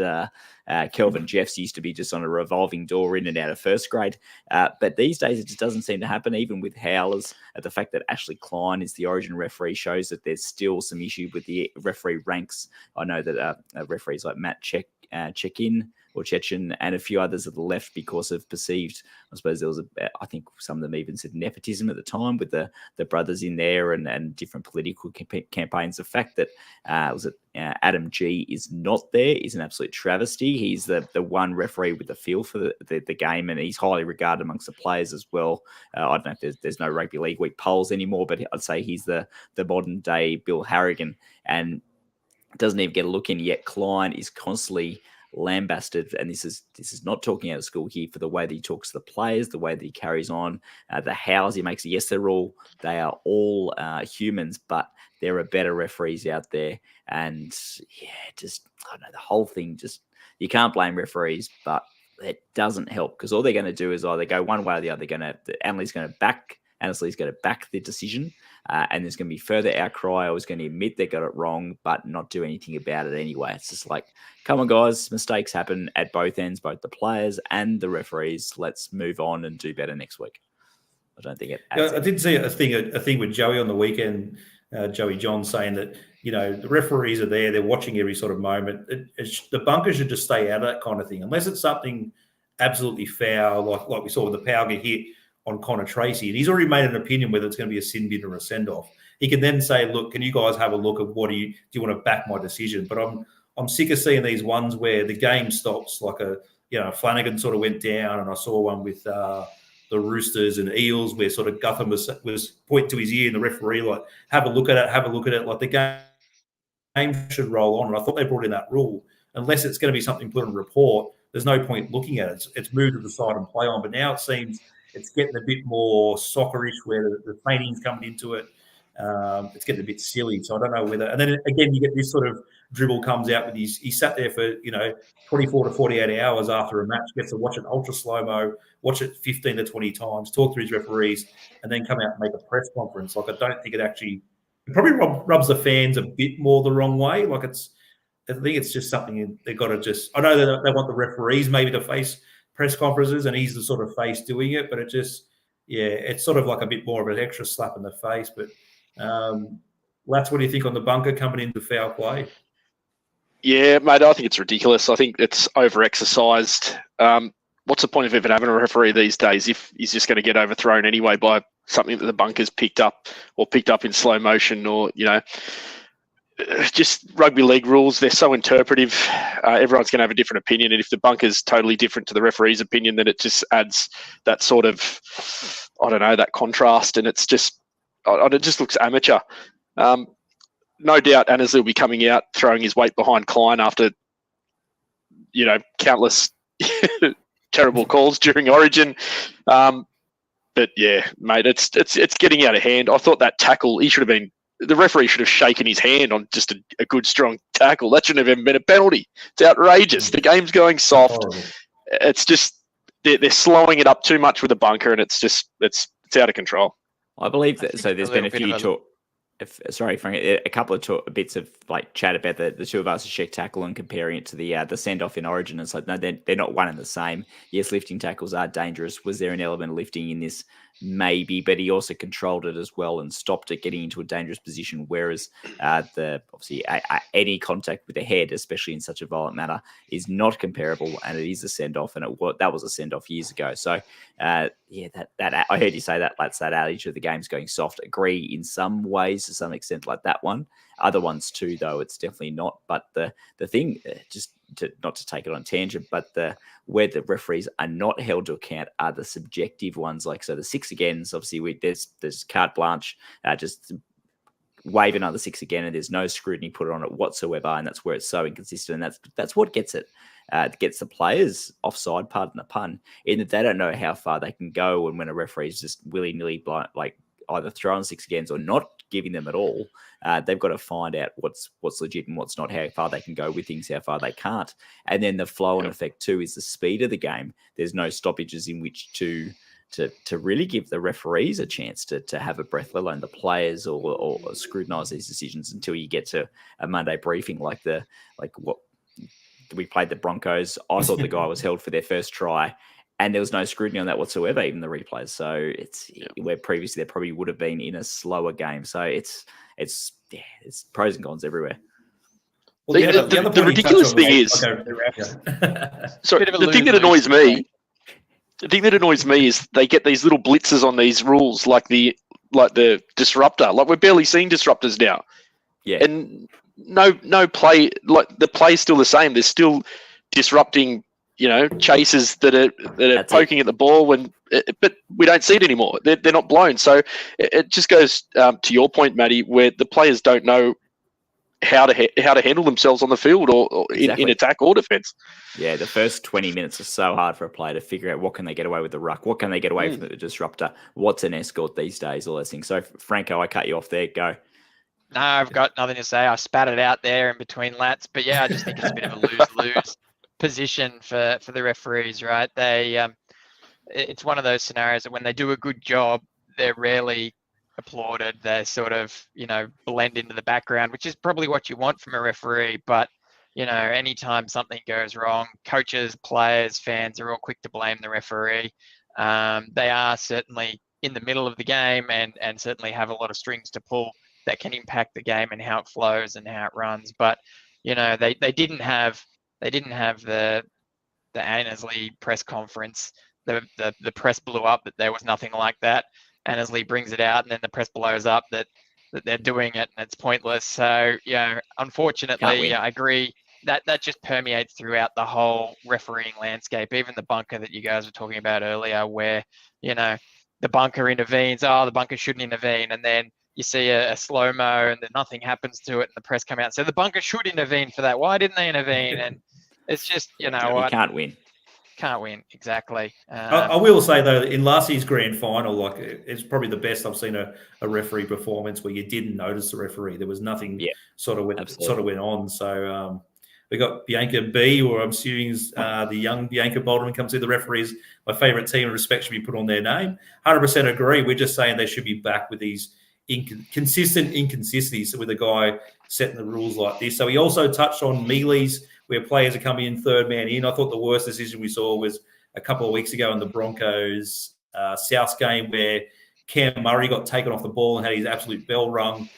Kelvin Jeffs used to be just on a revolving door in and out of first grade. But these days, it just doesn't seem to happen, even with howlers. The fact that Ashley Klein is the Origin referee shows that there's still some issue with the referee ranks. I know that referees like Matt Check-in or Chechen and a few others have left because of perceived, I suppose there was I think some of them even said nepotism at the time with the brothers in there and different political campaigns. The fact that Adam G is not there is an absolute travesty. He's the one referee with the feel for the game, and he's highly regarded amongst the players as well. I don't know if there's no Rugby League Week polls anymore, but I'd say he's the modern day Bill Harrigan, and doesn't even get a look in yet. Klein is constantly lambasted, and this is not talking out of school here, for the way that he talks to the players, the way that he carries on, the hows he makes it. Yes, they are all humans, but there are better referees out there, and just I don't know, the whole thing. Just you can't blame referees, but it doesn't help because all they're going to do is either go one way or the other. Annesley's going to back the decision, and there's going to be further outcry. I was going to admit they got it wrong, but not do anything about it anyway. It's just like, come on, guys, mistakes happen at both ends, both the players and the referees. Let's move on and do better next week. I don't think it. I did see a thing with Joey on the weekend. Joey John saying that the referees are there, they're watching every sort of moment. The bunker should just stay out of that kind of thing, unless it's something absolutely foul, like we saw with the Powger hit on Connor Tracy, and he's already made an opinion whether it's going to be a sin bin or a send off. He can then say, "Look, can you guys have a look at do you want to back my decision?" But I'm sick of seeing these ones where the game stops, like Flanagan sort of went down, and I saw one with the Roosters and Eels where sort of Gutham was pointing to his ear, and the referee like, have a look at it. Like the game should roll on, and I thought they brought in that rule. Unless it's going to be something put on a report, there's no point looking at it. It's moved to the side and play on. But now it seems it's getting a bit more soccerish where the painting's coming into it. It's getting a bit silly. So I don't know whether. And then again, you get this sort of dribble comes out with he sat there for 24 to 48 hours after a match, gets to watch it ultra slow mo, watch it 15 to 20 times, talk to his referees, and then come out and make a press conference. Like I don't think it probably rubs the fans a bit more the wrong way. Like I think it's just something they've got to just. I know that they want the referees maybe to face press conferences, and he's the sort of face doing it, but it's sort of like a bit more of an extra slap in the face. But Lats, what do you think on the bunker coming into foul play? Yeah, mate, I think it's ridiculous. I think it's over-exercised. What's the point of even having a referee these days if he's just going to get overthrown anyway by something that the bunker's picked up in slow motion or, just rugby league rules, they're so interpretive. Everyone's going to have a different opinion. And if the bunker's totally different to the referee's opinion, then it just adds that sort of, I don't know, that contrast. And it just looks amateur. No doubt Annesley will be coming out, throwing his weight behind Klein after, countless terrible calls during Origin. But yeah, mate, it's getting out of hand. I thought that tackle, the referee should have shaken his hand on just a good, strong tackle. That shouldn't have even been a penalty. It's outrageous. The game's going soft. It's just they're slowing it up too much with the bunker, and it's out of control. I believe that. So there's been a few talk. Sorry, Frank, a couple of bits of like chat about the Tuivasa-Sheck tackle and comparing it to the send off in Origin. It's like no, they're not one and the same. Yes, lifting tackles are dangerous. Was there an element of lifting in this? Maybe, but he also controlled it as well and stopped it getting into a dangerous position. Whereas any contact with the head, especially in such a violent manner, is not comparable, and it is a send off, and that was a send off years ago. So that I heard you say that. That's that adage of the game's going soft. Agree in some ways to some extent, like that one. Other ones too, though, it's definitely not. But the thing, not to take it on tangent, but where the referees are not held to account are the subjective ones. Like so, the six agains. Obviously, there's carte blanche. Just wave another 6 again, and there's no scrutiny put on it whatsoever, and that's where it's so inconsistent, and that's what gets it. Gets the players offside, pardon the pun, in that they don't know how far they can go, and when a referee's just willy-nilly either throwing 6 agains or not giving them at all, they've got to find out what's legit and what's not, how far they can go with things, how far they can't. And then the flow and effect too is the speed of the game. There's no stoppages in which to really give the referees a chance to have a breath, let alone the players or scrutinise these decisions until you get to a Monday briefing like what we played the Broncos. I thought the guy was held for their first try, and there was no scrutiny on that whatsoever, even the replays. So it's where previously there probably would have been in a slower game. So it's pros and cons everywhere. Well, the ridiculous thing is, sorry, the thing that annoys me. The thing that annoys me is they get these little blitzes on these rules, like the disruptor. Like we're barely seeing disruptors now. Yeah. And no play, like the play's still the same. They're still disrupting, chases that are poking at the ball but we don't see it anymore. They're not blown. So it just goes to your point, Matty, where the players don't know how to handle themselves on the field or in attack or defense. Yeah, the first 20 minutes are so hard for a player to figure out what can they get away with the ruck, what can they get away from the disruptor, what's an escort these days, all those things. So, Franko, I cut you off there. Go. No, I've got nothing to say. I spat it out there in between lats. But yeah, I just think it's a bit of a lose-lose position for the referees, right? It's one of those scenarios that when they do a good job, they're rarely applauded. They sort of, blend into the background, which is probably what you want from a referee. But, anytime something goes wrong, coaches, players, fans are all quick to blame the referee. They are certainly in the middle of the game and certainly have a lot of strings to pull that can impact the game and how it flows and how it runs. But, they didn't have the Annesley press conference. The press blew up that there was nothing like that. Annesley brings it out, and then the press blows up that they're doing it and it's pointless. So, unfortunately, I agree that just permeates throughout the whole refereeing landscape. Even the bunker that you guys were talking about earlier, where, the bunker intervenes. Oh, the bunker shouldn't intervene. And then you see a slow-mo and then nothing happens to it, and the press come out and say, the bunker should intervene for that. Why didn't they intervene? And it's just, you can't win. Can't win, exactly. I will say, though, in last year's grand final, it's probably the best I've seen a referee performance where you didn't notice the referee. There was nothing sort of went on. So we got Bianca B, or I'm assuming the young Bianca Bolderman comes to the referees. My favourite team, and respect should be put on their name. 100% agree. We're just saying they should be back with these consistent inconsistencies with a guy setting the rules like this. So he also touched on melees, where players are coming in third man in. I thought the worst decision we saw was a couple of weeks ago in the Broncos South game, where Cam Murray got taken off the ball and had his absolute bell rung.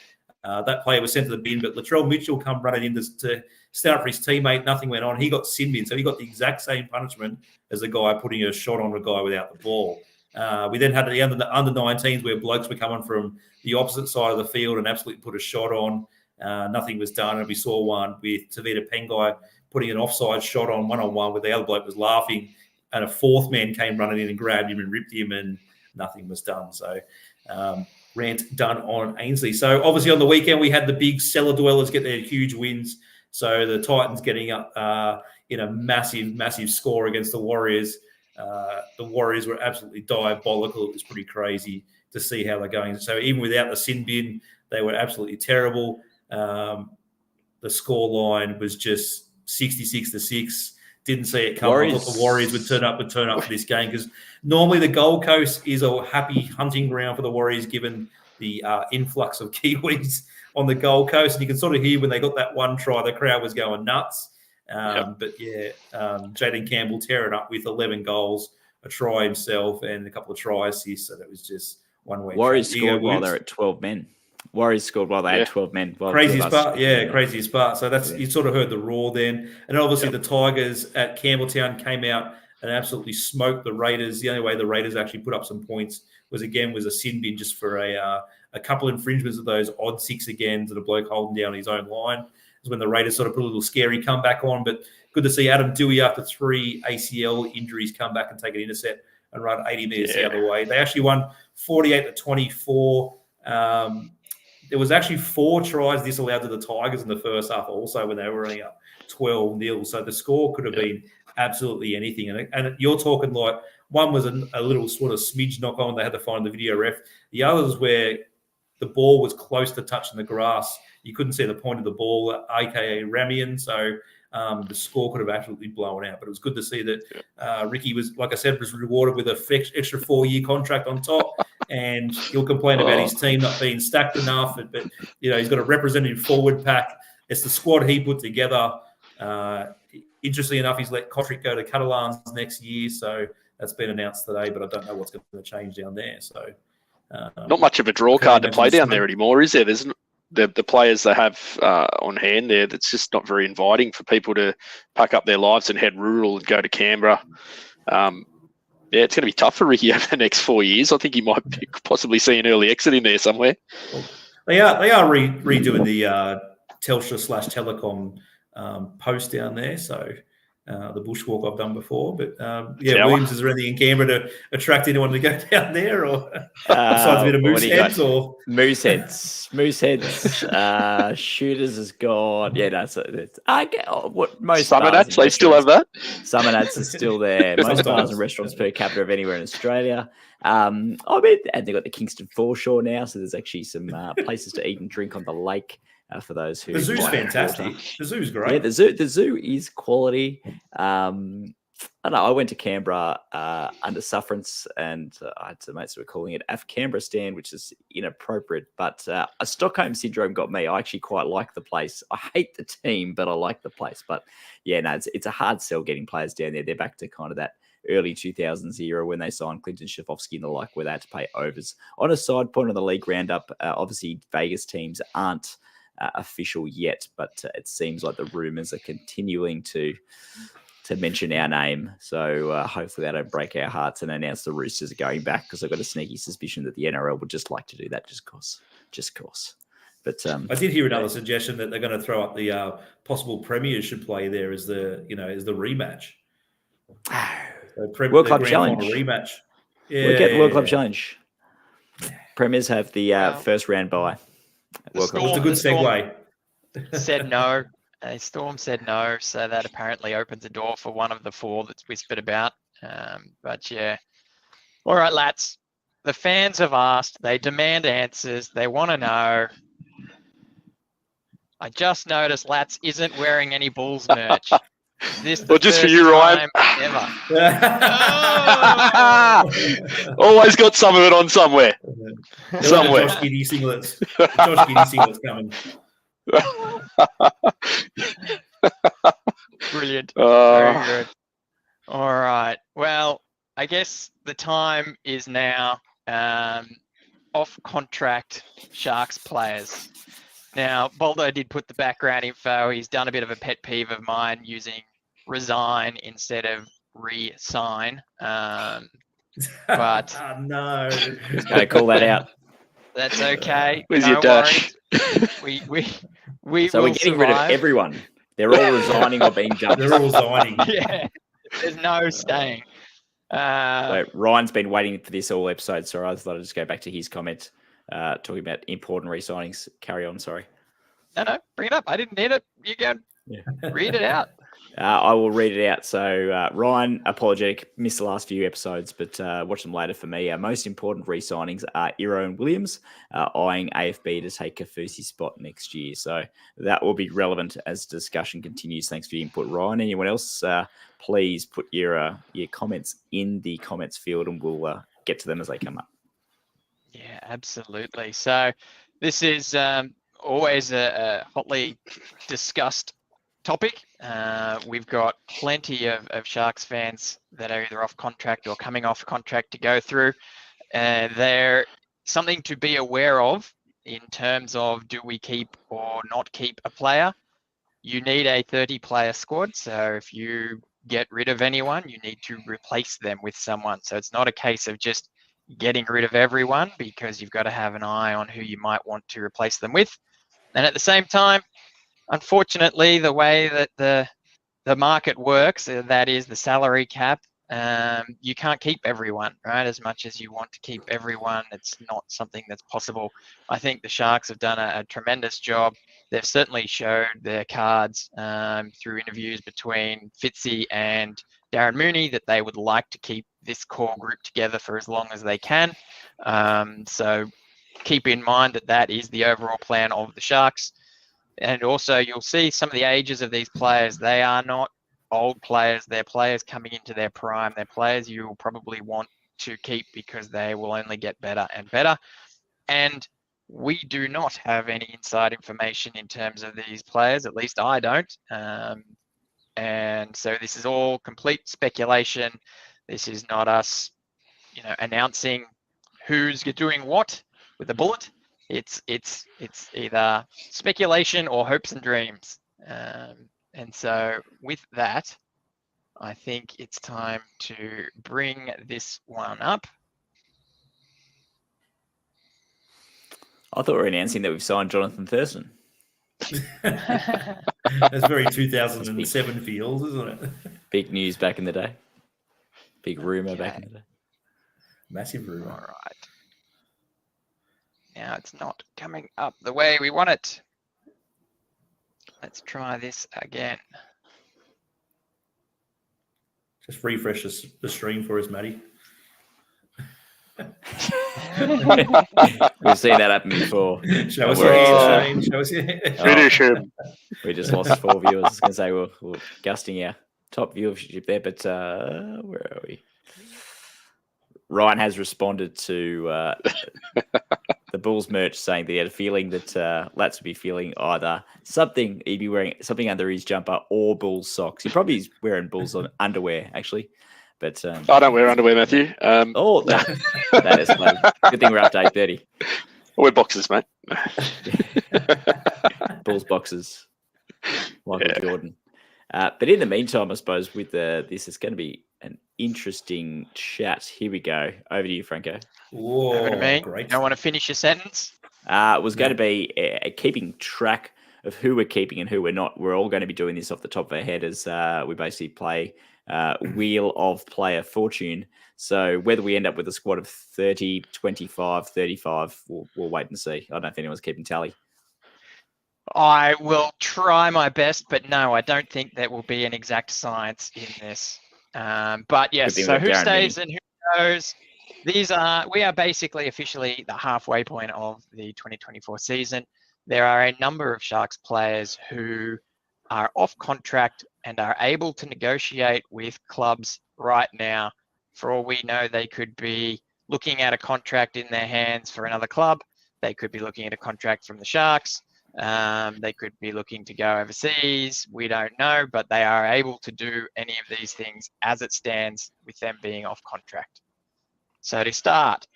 That player was sent to the bin, but Latrell Mitchell come running in to stand up for his teammate. Nothing went on. He got sin bin, so he got the exact same punishment as the guy putting a shot on a guy without the ball. We then had the under 19s where blokes were coming from the opposite side of the field and absolutely put a shot on. Nothing was done, and we saw one with Tavita Pengai putting an offside shot on one-on-one where the other bloke was laughing, and a fourth man came running in and grabbed him and ripped him, and nothing was done. So rant done on Ainsley. So obviously on the weekend we had the big cellar dwellers get their huge wins. So the Titans getting up in a massive score against the Warriors. The Warriors were absolutely diabolical. It was pretty crazy to see how they're going. So even without the sin bin, they were absolutely terrible. The score line was just 66-6. Didn't see it coming. I thought the Warriors would turn up for this game, because normally the Gold Coast is a happy hunting ground for the Warriors, given the influx of Kiwis on the Gold Coast. And you can sort of hear when they got that one try, the crowd was going nuts. But Jaden Campbell tearing up with 11 goals, a try himself, and a couple of try assists. So that was just one way. Warriors scored while they're at 12 men. Warriors scored while they had 12 men. Craziest part. So that's you sort of heard the roar then. And obviously the Tigers at Campbelltown came out and absolutely smoked the Raiders. The only way the Raiders actually put up some points was a sin bin just for a couple of infringements of those odd 6 agains and a bloke holding down his own line. Is when the Raiders sort of put a little scary comeback on. But good to see Adam Dewey, after 3 ACL injuries, come back and take an intercept and run 80 metres the other way. They actually won 48-24. there was actually 4 tries disallowed to the Tigers in the first half also when they were running up 12-0. So the score could have been absolutely anything. And you're talking like one was a little sort of smidge knock on. They had to find the video ref. The others where the ball was close to touching the grass. You couldn't see the point of the ball, a.k.a. Ramian. So the score could have absolutely blown out. But it was good to see that Ricky was, like I said, was rewarded with an extra 4-year contract on top. And he'll complain about his team not being stacked enough. But he's got a representative forward pack. It's the squad he put together. Interestingly enough, he's let Kotrick go to Catalans next year. So that's been announced today. But I don't know what's going to change down there. So not much of a draw card to play down there anymore, is there? There's the players they have on hand there. That's just not very inviting for people to pack up their lives and head rural and go to Canberra. It's going to be tough for Ricky over the next 4 years. I think he might possibly see an early exit in there somewhere. They are redoing the Telstra/Telecom post down there. So the bushwalk I've done before. But Williams, is there anything in Canberra to attract anyone to go down there, or besides a bit of moose heads? Or moose heads. Shooters is gone. Yeah, that's I get what most Summer Nats. They still have that. Summer Nats is still there. Most bars and restaurants per capita of anywhere in Australia. And they've got the Kingston foreshore now, so there's actually some places to eat and drink on the lake. For those who the zoo's fantastic. The zoo's great. Yeah, the zoo is quality. I don't know. I went to Canberra under sufferance, and I had some mates who were calling it Canberra stand, which is inappropriate. But a Stockholm syndrome got me. I actually quite like the place. I hate the team, but I like the place. But yeah, no, it's a hard sell getting players down there. They're back to kind of that early 2000s era when they signed Clinton Schifofsky and the like, where they had to pay overs. On a side point of the league roundup, obviously Vegas teams aren't official yet, but it seems like the rumors are continuing to mention our name. So hopefully they don't break our hearts and announce the Roosters are going back, because I've got a sneaky suspicion that the NRL would just like to do that just cause. But I did hear another suggestion that they're going to throw up the possible premiers should play there as the rematch. World Club Challenge rematch. Yeah. We'll get World Club Challenge. Premiers have the first round bye. It's a good segue. Said no. Storm said no, so that apparently opens a door for one of the 4 that's whispered about. But yeah. All right, lads. The fans have asked. They demand answers. They want to know. I just noticed Lats isn't wearing any Bulls merch. Is this the just for you, Ryan. Always got some of it on somewhere. Somewhere. Josh Giddey singlets. Josh Giddey singlets coming. Brilliant. Very good. All right. Well, I guess the time is now off contract Sharks players. Now, Boldo did put the background info. He's done a bit of a pet peeve of mine using resign instead of resign. But no, I call that out. That's okay. Where's your dash? We so we're getting rid of everyone. They're all resigning or being dumped. They're all resigning. Yeah, there's no staying. So Ryan's been waiting for this all episode, so I thought I'd just go back to his comment, talking about important re-signings. Carry on, sorry. No, bring it up. I didn't need it. You go read it out. I will read it out. So Ryan, apologetic, missed the last few episodes, but watch them later for me. Our most important re-signings are Iro and Williams, eyeing AFB to take Kafusi's spot next year. So that will be relevant as discussion continues. Thanks for your input, Ryan. Anyone else, please put your comments in the comments field and we'll get to them as they come up. Yeah, absolutely. So this is always a hotly discussed topic. We've got plenty of Sharks fans that are either off contract or coming off contract to go through. They're something to be aware of in terms of, do we keep or not keep a player? You need a 30-player squad. So if you get rid of anyone, you need to replace them with someone. So it's not a case of just getting rid of everyone, because you've got to have an eye on who you might want to replace them with. And at the same time, unfortunately, the way that the market works, that is the salary cap, You can't keep everyone, right? As much as you want to keep everyone, it's not something that's possible. I think the Sharks have done a tremendous job. They've certainly showed their cards through interviews between Fitzy and Darren Mooney that they would like to keep this core group together for as long as they can. So keep in mind that that is the overall plan of the Sharks. And also you'll see some of the ages of these players. They are not old players. They're players coming into their prime. They're players you will probably want to keep because they will only get better and better. And we do not have any inside information in terms of these players. At least I don't. And so this is all complete speculation. This is not us, announcing who's doing what with a bullet. It's either speculation or hopes and dreams. And so with that, I think it's time to bring this one up. I thought we were announcing that we've signed Jonathan Thurston. That's very 2007 feels, isn't it? Big news back in the day. Big rumour back in the day. Massive rumour. All right. Now it's not coming up the way we want it. Let's try this again. Just refresh the stream for us, Matty. We've seen that happen before. Show us your stream. Show us Finish him. We just lost 4 viewers. I was going to say we're gusting our top viewership there, but where are we? Ryan has responded to the Bulls merch saying that he had a feeling that Lats would be feeling either something, he'd be wearing something under his jumper or Bulls socks. He probably is wearing Bulls underwear, actually. But I don't wear underwear, Matthew. That is funny. Good thing we're up to 8:30. I wear boxes, mate. Bulls boxes. Michael Jordan. But in the meantime, I suppose with this, it's going to be an interesting chat. Here we go. Over to you, Franco. Whoa, over to me. Great. Don't want to finish your sentence? It was going to be keeping track of who we're keeping and who we're not. We're all going to be doing this off the top of our head as we basically play Wheel of Player Fortune. So whether we end up with a squad of 30, 25, 35, we'll wait and see. I don't know if anyone's keeping tally. I will try my best, but no, I don't think there will be an exact science in this. But yes, so who stays and who goes? We are basically officially the halfway point of the 2024 season. There are a number of Sharks players who are off contract and are able to negotiate with clubs right now. For all we know, they could be looking at a contract in their hands for another club. They could be looking at a contract from the Sharks. They could be looking to go overseas. We don't know, but they are able to do any of these things as it stands with them being off contract. So to start,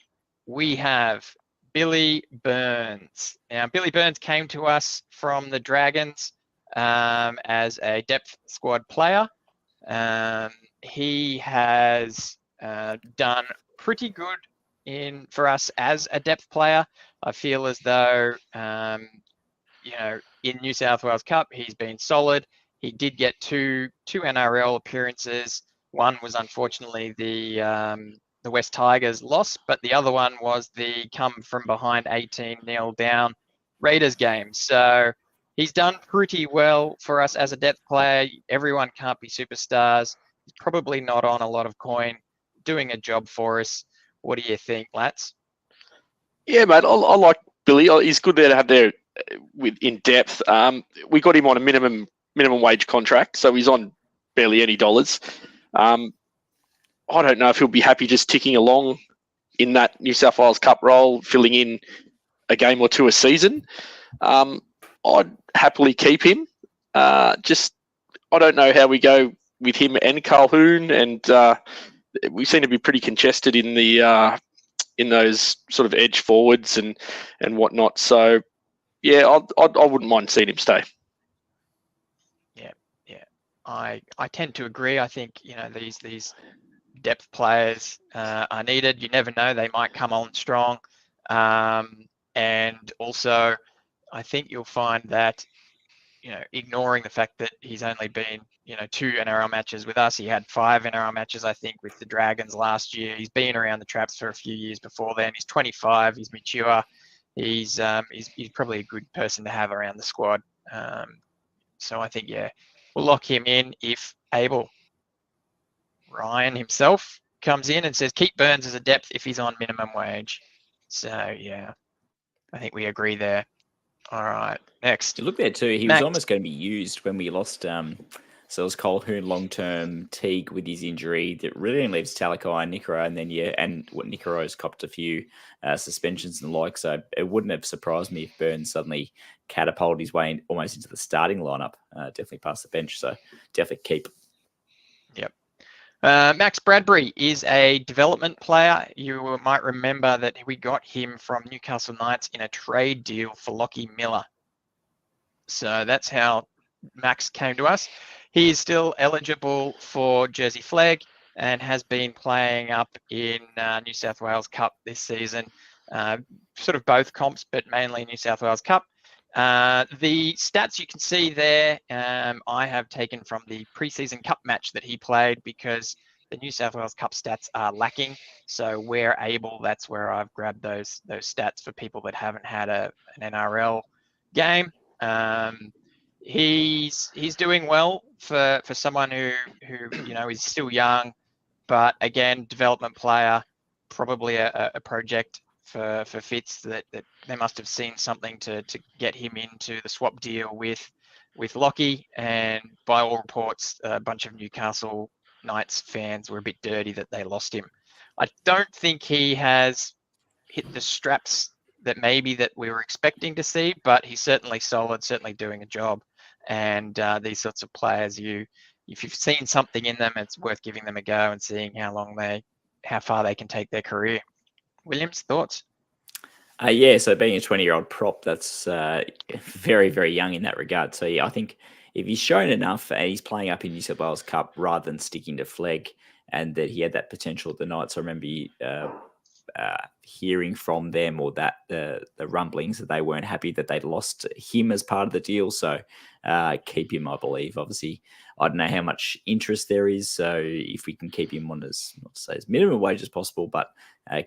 we have Billy Burns. Now, Billy Burns came to us from the Dragons as a depth squad player. He has done pretty good for us as a depth player. I feel as though in New South Wales Cup, he's been solid. He did get two NRL appearances. One was unfortunately the West Tigers loss, but the other one was the come from behind 18-0 down Raiders game. So he's done pretty well for us as a depth player. Everyone can't be superstars. He's probably not on a lot of coin, doing a job for us. What do you think, Lats? Yeah, mate, I like Billy. He's good there to have there in depth. We got him on a minimum wage contract, so he's on barely any dollars. I don't know if he'll be happy just ticking along in that New South Wales Cup role, filling in a game or two a season. I'd happily keep him. I don't know how we go with him and Calhoun, and we seem to be pretty congested in the in those sort of edge forwards and whatnot. So, yeah, I wouldn't mind seeing him stay. Yeah. I tend to agree. I think these depth players are needed. You never know; they might come on strong. And also, I think you'll find that ignoring the fact that he's only been 2 NRL matches with us. He had 5 NRL matches, I think, with the Dragons last year. He's been around the traps for a few years before then. He's 25. He's mature. He's probably a good person to have around the squad. So I think, we'll lock him in if able. Ryan himself comes in and says, keep Burns as a depth if he's on minimum wage. So, I think we agree there. All right, next. You look there too. He Max. was almost going to be used when we lost. So it was Colquhoun long-term, Teague with his injury. That really only leaves Talakai and Nikoro, and then and what Nikoro's copped a few suspensions and the like. So it wouldn't have surprised me if Burns suddenly catapulted his way almost into the starting lineup. Definitely past the bench. So definitely keep. Yep. Max Bradbury is a development player. You might remember that we got him from Newcastle Knights in a trade deal for Lockie Miller. So that's how Max came to us. He is still eligible for Jersey Flag and has been playing up in New South Wales Cup this season. Sort of both comps, but mainly New South Wales Cup. The stats you can see there, I have taken from the preseason cup match that he played because the New South Wales Cup stats are lacking. So where able, that's where I've grabbed those stats for people that haven't had an NRL game. He's doing well for someone who is still young, but again, development player, probably a project for Fitz that they must have seen something to get him into the swap deal with Lockie, and by all reports, a bunch of Newcastle Knights fans were a bit dirty that they lost him. I don't think he has hit the straps that we were expecting to see, but he's certainly solid, certainly doing a job. And these sorts of players, if you've seen something in them, it's worth giving them a go and seeing how far they can take their career. Williams, thoughts? So being a 20-year-old prop, that's very, very young in that regard. So I think if he's shown enough and he's playing up in New South Wales Cup rather than sticking to flag, and that he had that potential at the Knights. I remember hearing from them or that the rumblings that they weren't happy that they'd lost him as part of the deal. So keep him, I believe. Obviously, I don't know how much interest there is. So if we can keep him on as, not to say as minimum wage as possible, but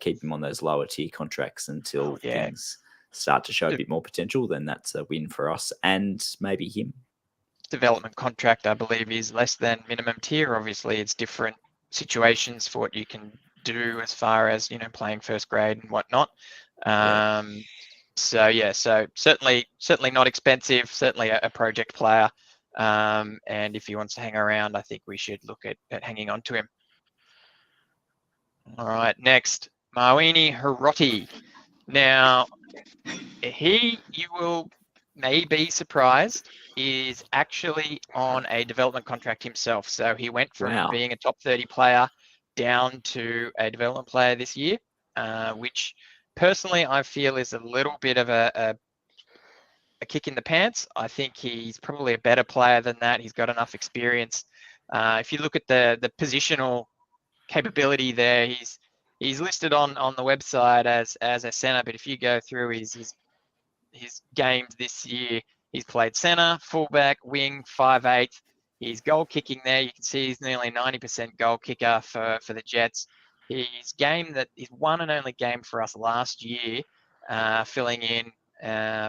keep him on those lower tier contracts until things start to show a bit more potential, then that's a win for us and maybe him. Development contract, I believe, is less than minimum tier. Obviously, it's different situations for what you can do as far as playing first grade and whatnot. So certainly not expensive, certainly a project player, and if he wants to hang around, I think we should look at hanging on to him. All right, next, Mawini Hiroti. Now you will may be surprised, is actually on a development contract himself. So he went from being a top 30 player down to a development player this year, which personally I feel is a little bit of a kick in the pants. I think he's probably a better player than that. He's got enough experience. If you look at the positional capability there, he's listed on the website as a center, but if you go through his games this year, he's played center, fullback, wing, 5'8". He's goal kicking there. You can see he's nearly 90% goal kicker for the Jets. His one and only game for us last year, filling in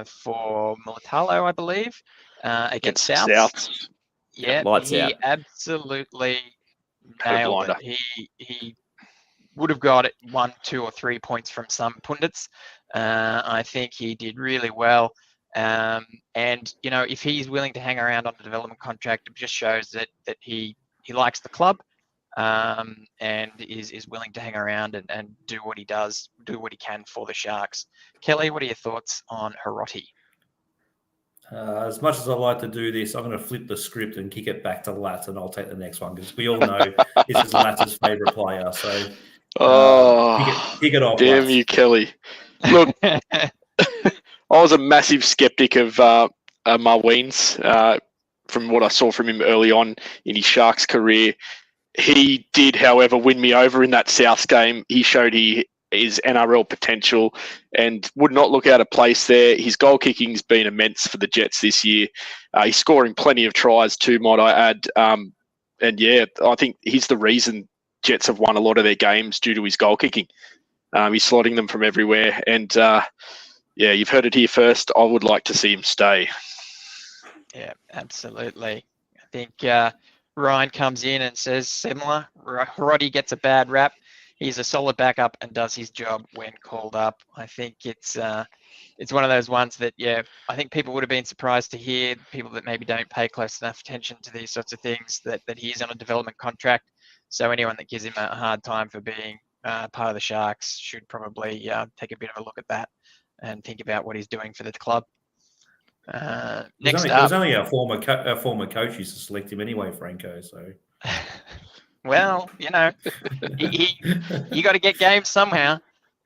for Mulatalo, I believe, against South. Yeah, he absolutely nailed it. He would have got it 1, 2, or 3 points from some pundits. I think he did really well. And if he's willing to hang around on the development contract, it just shows that he likes the club, and is willing to hang around and do what he can for the Sharks. Kelly, what are your thoughts on Hiroti? As much as I like to do this, I'm going to flip the script and kick it back to Lat, and I'll take the next one because we all know this is Lat's favourite player. So kick it off. Damn Lat. you, Kelly. Look, I was a massive skeptic of Marween's from what I saw from him early on in his Sharks career. He did, however, win me over in that South game. He showed he is NRL potential and would not look out of place there. His goal kicking's been immense for the Jets this year. He's scoring plenty of tries too, might I add. And yeah, I think he's the reason Jets have won a lot of their games due to his goal kicking. He's slotting them from everywhere. And yeah, you've heard it here first. I would like to see him stay. Yeah, absolutely. I think Ryan comes in and says similar. Roddy gets a bad rap. He's a solid backup and does his job when called up. I think it's one of those ones that, yeah, I think people would have been surprised to hear, people that maybe don't pay close enough attention to these sorts of things, that he is on a development contract. So anyone that gives him a hard time for being part of the Sharks should probably take a bit of a look at that and think about what he's doing for the club. Next it up, was only our former coach used to select him anyway, Franko. So, well, you know, you got to get games somehow.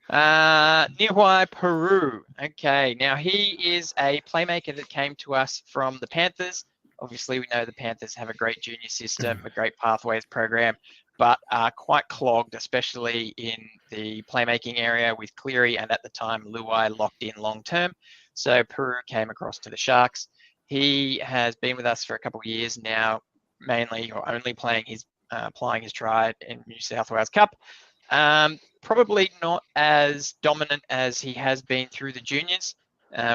Nihuai Peru. Okay, now he is a playmaker that came to us from the Panthers. Obviously, we know the Panthers have a great junior system, a great pathways program, but are quite clogged, especially in the playmaking area with Cleary and at the time Luai locked in long term. So Peru came across to the Sharks. He has been with us for a couple of years now, mainly or only playing his applying his try in New South Wales Cup. Probably not as dominant as he has been through the juniors,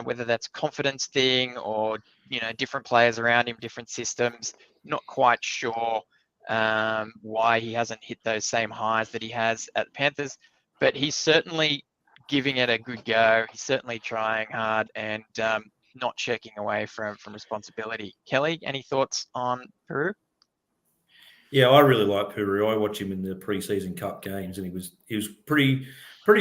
whether that's confidence thing or, you know, different players around him, different systems. Not quite sure why he hasn't hit those same highs that he has at the Panthers, but he's certainly giving it a good go. He's certainly trying hard and not shirking away from responsibility. Kelly, any thoughts on Peru? Yeah, I really like Peru. I watch him in the preseason cup games, and he was pretty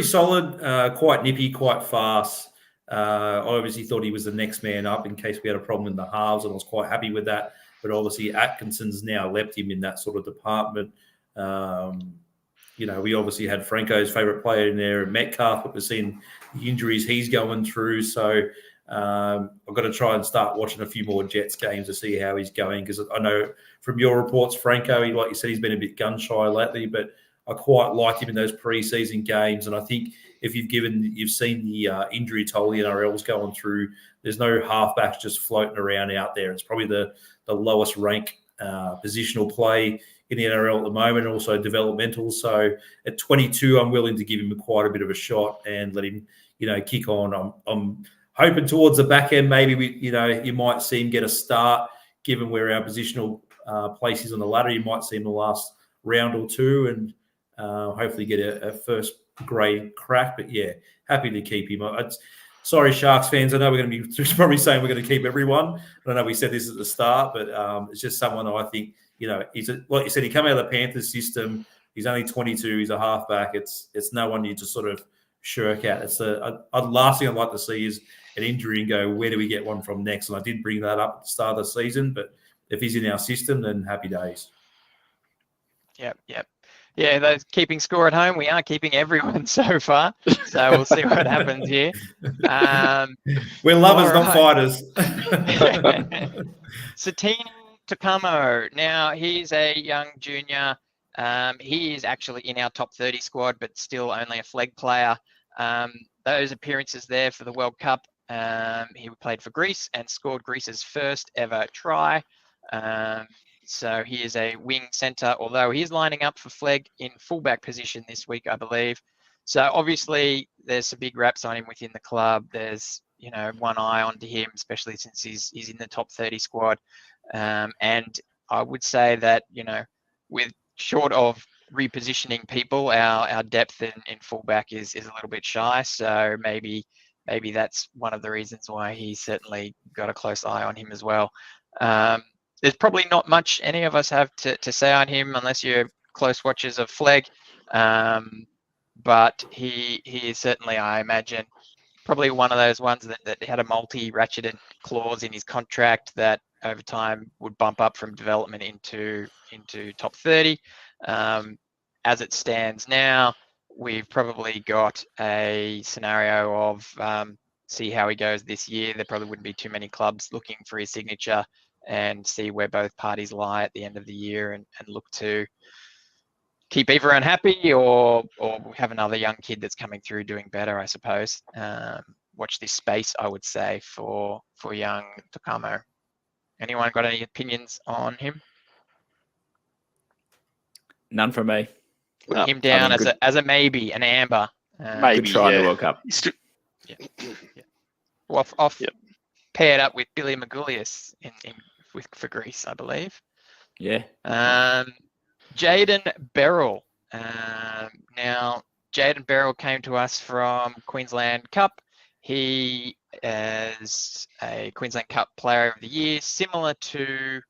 solid, quite nippy, quite fast. I obviously thought he was the next man up in case we had a problem in the halves, and I was quite happy with that. But obviously, Atkinson's now left him in that sort of department. You know, we obviously had Franko's favourite player in there, Metcalf, but we're seeing the injuries he's going through. So I've got to try and start watching a few more Jets games to see how he's going, because I know from your reports, Franko, like you said, he's been a bit gun-shy lately, but I quite liked him in those pre-season games. And I think if you've seen the injury toll the NRL's going through, there's no halfbacks just floating around out there. It's probably the lowest rank positional play in the NRL at the moment, and also developmental. So at 22, I'm willing to give him quite a bit of a shot and let him, you know, kick on. I'm hoping towards the back end, maybe you might see him get a start, given where our positional place is on the ladder. You might see him the last round or two, and hopefully get a first grade crack. But yeah, happy to keep him. Sorry, Sharks fans. I know we're going to be probably saying we're going to keep everyone. I know we said this at the start, but it's just someone I think, you know, like you said, he came out of the Panthers system. He's only 22. He's a halfback. It's no one you just sort of shirk out. It's the last thing I'd like to see is an injury and go, where do we get one from next? And I did bring that up at the start of the season, but if he's in our system, then happy days. Yep. Yeah, those keeping score at home, we are keeping everyone so far. So we'll see what happens here. We're lovers, not fighters. Satini Takamo. Now, he's a young junior. He is actually in our top 30 squad, but still only a flag player. Those appearances there for the World Cup, he played for Greece and scored Greece's first ever try. So he is a wing centre, although he is lining up for Flegg in fullback position this week, I believe. So obviously there's some big raps on him within the club. There's, you know, one eye onto him, especially since he's in the top 30 squad. And I would say that, you know, with short of repositioning people, our depth in fullback is a little bit shy. So maybe that's one of the reasons why he's certainly got a close eye on him as well. There's probably not much any of us have to say on him unless you're close watchers of Flegg. But he is certainly, I imagine, probably one of those ones that had a multi-ratcheted clause in his contract that over time would bump up from development into top 30. As it stands now, we've probably got a scenario of see how he goes this year. There probably wouldn't be too many clubs looking for his signature, and see where both parties lie at the end of the year and look to keep everyone happy, or we have another young kid that's coming through doing better, I suppose. Watch this space, I would say, for young Takamo. Anyone got any opinions on him? None from me. No, Him down I mean, as a maybe, an amber. maybe, good try in yeah. the World Cup. Well, paired up with Billy Magoulias for Greece, I believe. Yeah. Jaden Beryl. Now, Jaden Beryl came to us from Queensland Cup. He is a Queensland Cup Player of the Year, similar to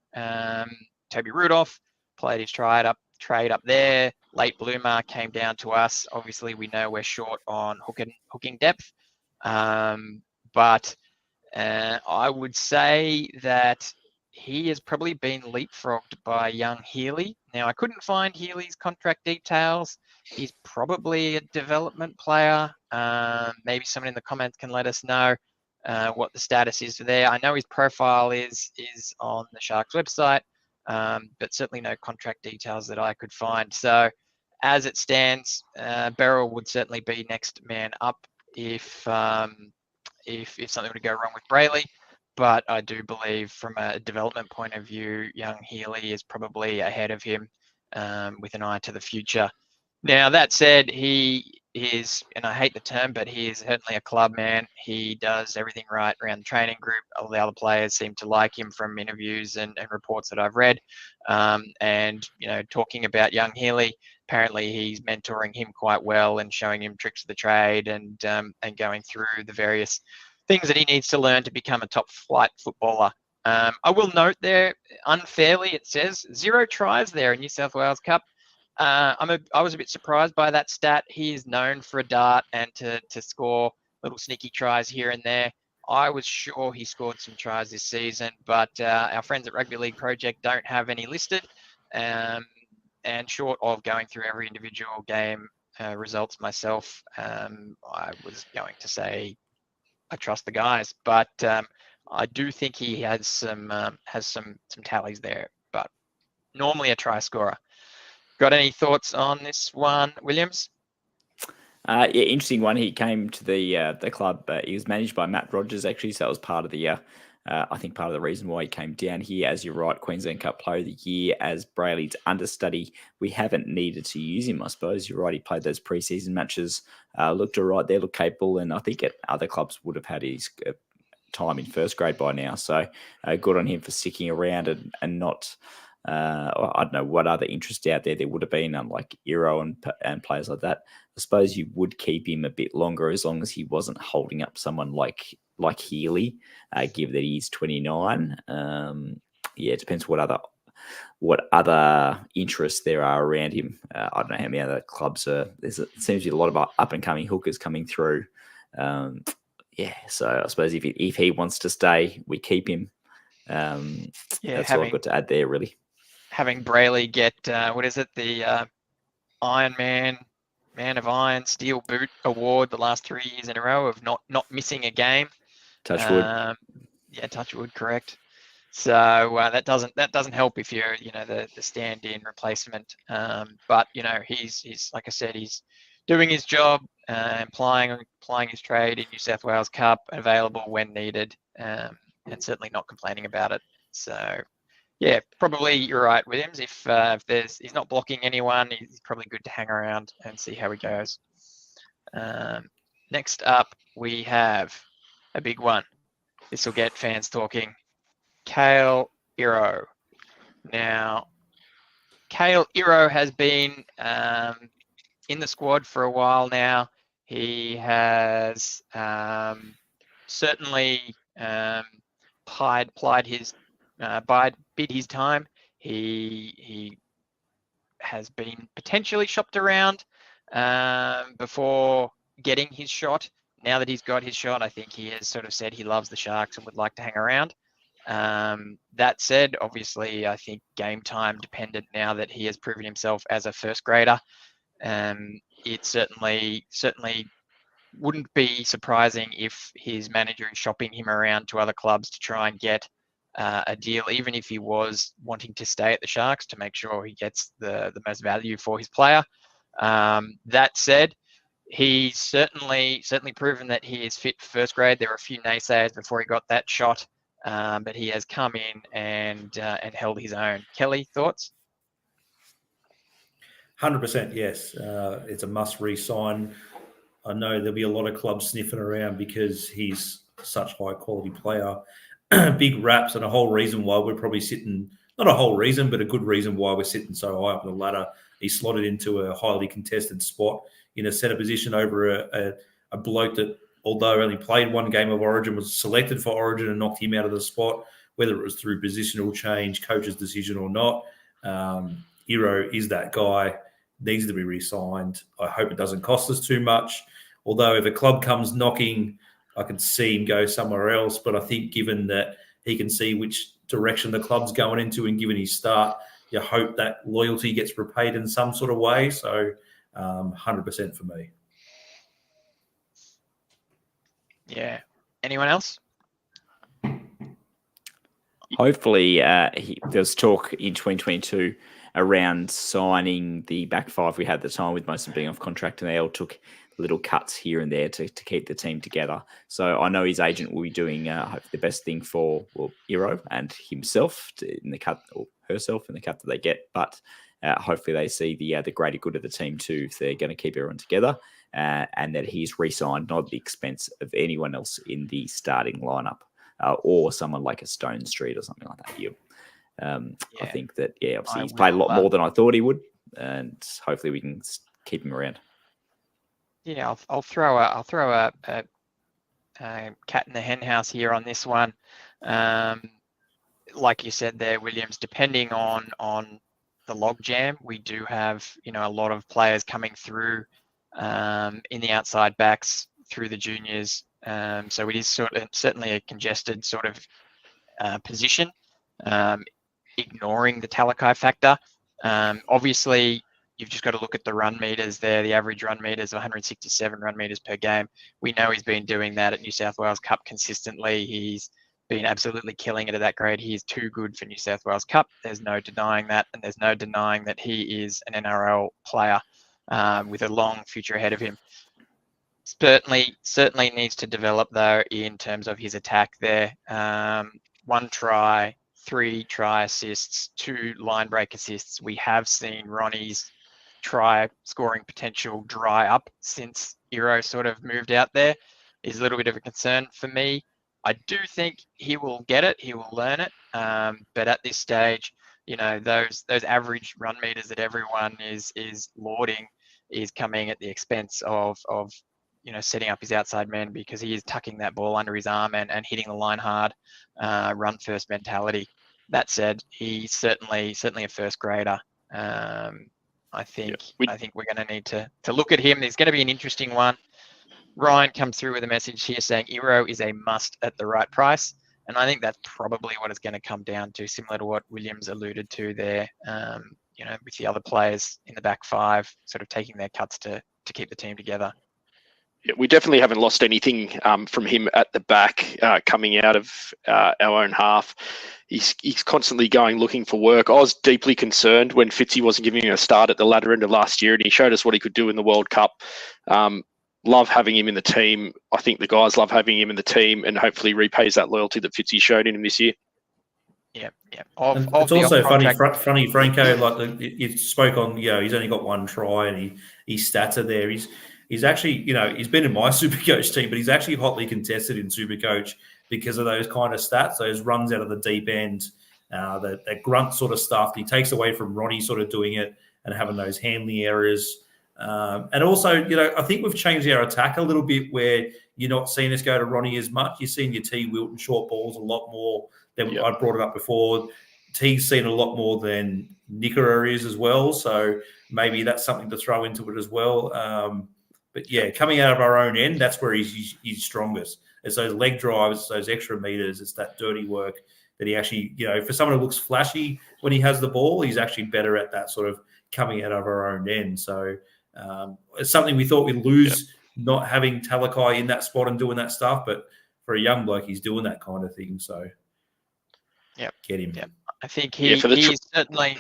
Toby Rudolph. Played his trade up there. Late bloomer, came down to us. Obviously, we know we're short on hooking depth, but I would say that he has probably been leapfrogged by young Healy. Now, I couldn't find Healy's contract details. He's probably a development player. Maybe someone in the comments can let us know what the status is there. I know his profile is on the Sharks website, but certainly no contract details that I could find. So as it stands, Beryl would certainly be next man up if something were to go wrong with Brayley. But I do believe from a development point of view, young Healy is probably ahead of him with an eye to the future. Now, that said, he is, and I hate the term, but he is certainly a club man. He does everything right around the training group. All the other players seem to like him from interviews and reports that I've read. And, talking about young Healy, apparently he's mentoring him quite well and showing him tricks of the trade and going through the various things that he needs to learn to become a top flight footballer. I will note there, unfairly, it says 0 tries there in New South Wales Cup. I was a bit surprised by that stat. He is known for a dart and to score little sneaky tries here and there. I was sure he scored some tries this season, but our friends at Rugby League Project don't have any listed. And short of going through every individual game results myself, I was going to say I trust the guys, but I do think he has some tallies there. But normally a try scorer. Got any thoughts on this one, Williams? Yeah, interesting one. He came to the club. He was managed by Matt Rogers, actually, so that was part of the I think part of the reason why he came down here. As you're right, Queensland Cup Player of the Year as Brayley's understudy. We haven't needed to use him, I suppose. You're right. He played those preseason matches, looked all right there, looked capable, and I think at other clubs would have had his time in first grade by now. So good on him for sticking around and not. I don't know what other interest out there would have been, like Eero and players like that. I suppose you would keep him a bit longer as long as he wasn't holding up someone like Healy, given that he's 29. It depends what other interests there are around him. I don't know how many other clubs are. It seems to be a lot of up and coming hookers coming through. So I suppose if he wants to stay, we keep him. That's all I've got to add there, really. Having Brayley get the Iron Man of Iron Steel Boot award the last 3 years in a row of not missing a game. Touch wood. Touch wood, correct. So that doesn't help if you're the stand-in replacement. But he's like I said, he's doing his job and plying his trade in New South Wales Cup, available when needed, and certainly not complaining about it. So. Yeah, probably you're right, Williams. If he's not blocking anyone, he's probably good to hang around and see how he goes. Next up, we have a big one. This will get fans talking. Kale Iro. Now, Kale Iro has been in the squad for a while now. He has certainly bid his time. He has been potentially shopped around before getting his shot. Now that he's got his shot, I think he has sort of said he loves the Sharks and would like to hang around. That said, obviously, I think game time dependent now that he has proven himself as a first grader. It certainly wouldn't be surprising if his manager is shopping him around to other clubs to try and get a deal, even if he was wanting to stay at the Sharks, to make sure he gets the most value for his player. That said, he's certainly proven that he is fit for first grade. There were a few naysayers before he got that shot, but he has come in and held his own. Kelly, thoughts? 100% yes. It's a must re-sign. I know there'll be a lot of clubs sniffing around because he's such a high quality player. Big raps, and a whole reason why we're probably sitting, not a whole reason, but a good reason why we're sitting so high up the ladder. He's slotted into a highly contested spot in a set of position over a bloke that, although only played one game of Origin, was selected for Origin and knocked him out of the spot, whether it was through positional change, coach's decision or not. Hero is that guy, needs to be re-signed. I hope it doesn't cost us too much. Although if a club comes knocking, I could see him go somewhere else. But I think given that he can see which direction the club's going into and given his start, you hope that loyalty gets repaid in some sort of way. So 100% for me. Yeah. Anyone else? Hopefully, there's talk in 2022 around signing the back five we had at the time, with most of them being off contract, and they all took little cuts here and there to keep the team together. So I know his agent will be doing the best thing for Iro and himself in the cut, or herself in the cut that they get. But hopefully they see the greater good of the team too, if they're going to keep everyone together, and that he's re-signed, not at the expense of anyone else in the starting lineup, or someone like a Stone Street or something like that. I think that, obviously he's played a lot more than I thought he would, and hopefully we can keep him around. Yeah, I'll throw a cat in the hen house here on this one. Like you said there, Williams, depending on the log jam, we do have a lot of players coming through in the outside backs through the juniors. So it is certainly a congested sort of position. Ignoring the Talakai factor, obviously. You've just got to look at the run meters there. The average run meters of 167 run meters per game. We know he's been doing that at New South Wales Cup consistently. He's been absolutely killing it at that grade. He is too good for New South Wales Cup. There's no denying that. And there's no denying that he is an NRL player with a long future ahead of him. Certainly needs to develop, though, in terms of his attack there. 1 try, 3 try assists, 2 line break assists. We have seen Ronnie's try scoring potential dry up since Iro sort of moved out there. Is a little bit of a concern for me. I do think he will get it, he will learn it, but at this stage, those average run meters that everyone is lauding is coming at the expense of setting up his outside men, because he is tucking that ball under his arm and hitting the line hard, run first mentality. That said, he's certainly a first grader. I think we're going to need to look at him. There's going to be an interesting one. Ryan comes through with a message here saying Iro is a must at the right price. And I think that's probably what it's going to come down to, similar to what Williams alluded to there, with the other players in the back five sort of taking their cuts to keep the team together. Yeah, we definitely haven't lost anything from him at the back coming out of our own half. He's constantly going looking for work. I was deeply concerned when Fitzy wasn't giving him a start at the latter end of last year, and he showed us what he could do in the World Cup. Love having him in the team. I think the guys love having him in the team, and hopefully repays that loyalty that Fitzy showed in him this year. Yeah. It's also funny, Franco. Like you spoke on, he's only got 1 try, and his stats are there. He's actually, he's been in my Supercoach team, but he's actually hotly contested in Supercoach because of those kind of stats, those runs out of the deep end, that grunt sort of stuff. He takes away from Ronnie sort of doing it and having those handling areas. And also, I think we've changed our attack a little bit where you're not seeing us go to Ronnie as much. You're seeing your T. Wilton short balls a lot more than I brought it up before. T's seen a lot more than Nicker areas as well. So maybe that's something to throw into it as well. But yeah, coming out of our own end, that's where he's strongest. It's those leg drives, it's those extra meters, it's that dirty work that he actually, for someone who looks flashy when he has the ball, he's actually better at that sort of coming out of our own end. So it's something we thought we'd lose not having Talakai in that spot and doing that stuff. But for a young bloke, he's doing that kind of thing. So get him. Yep. I think Yeah, for the he's certainly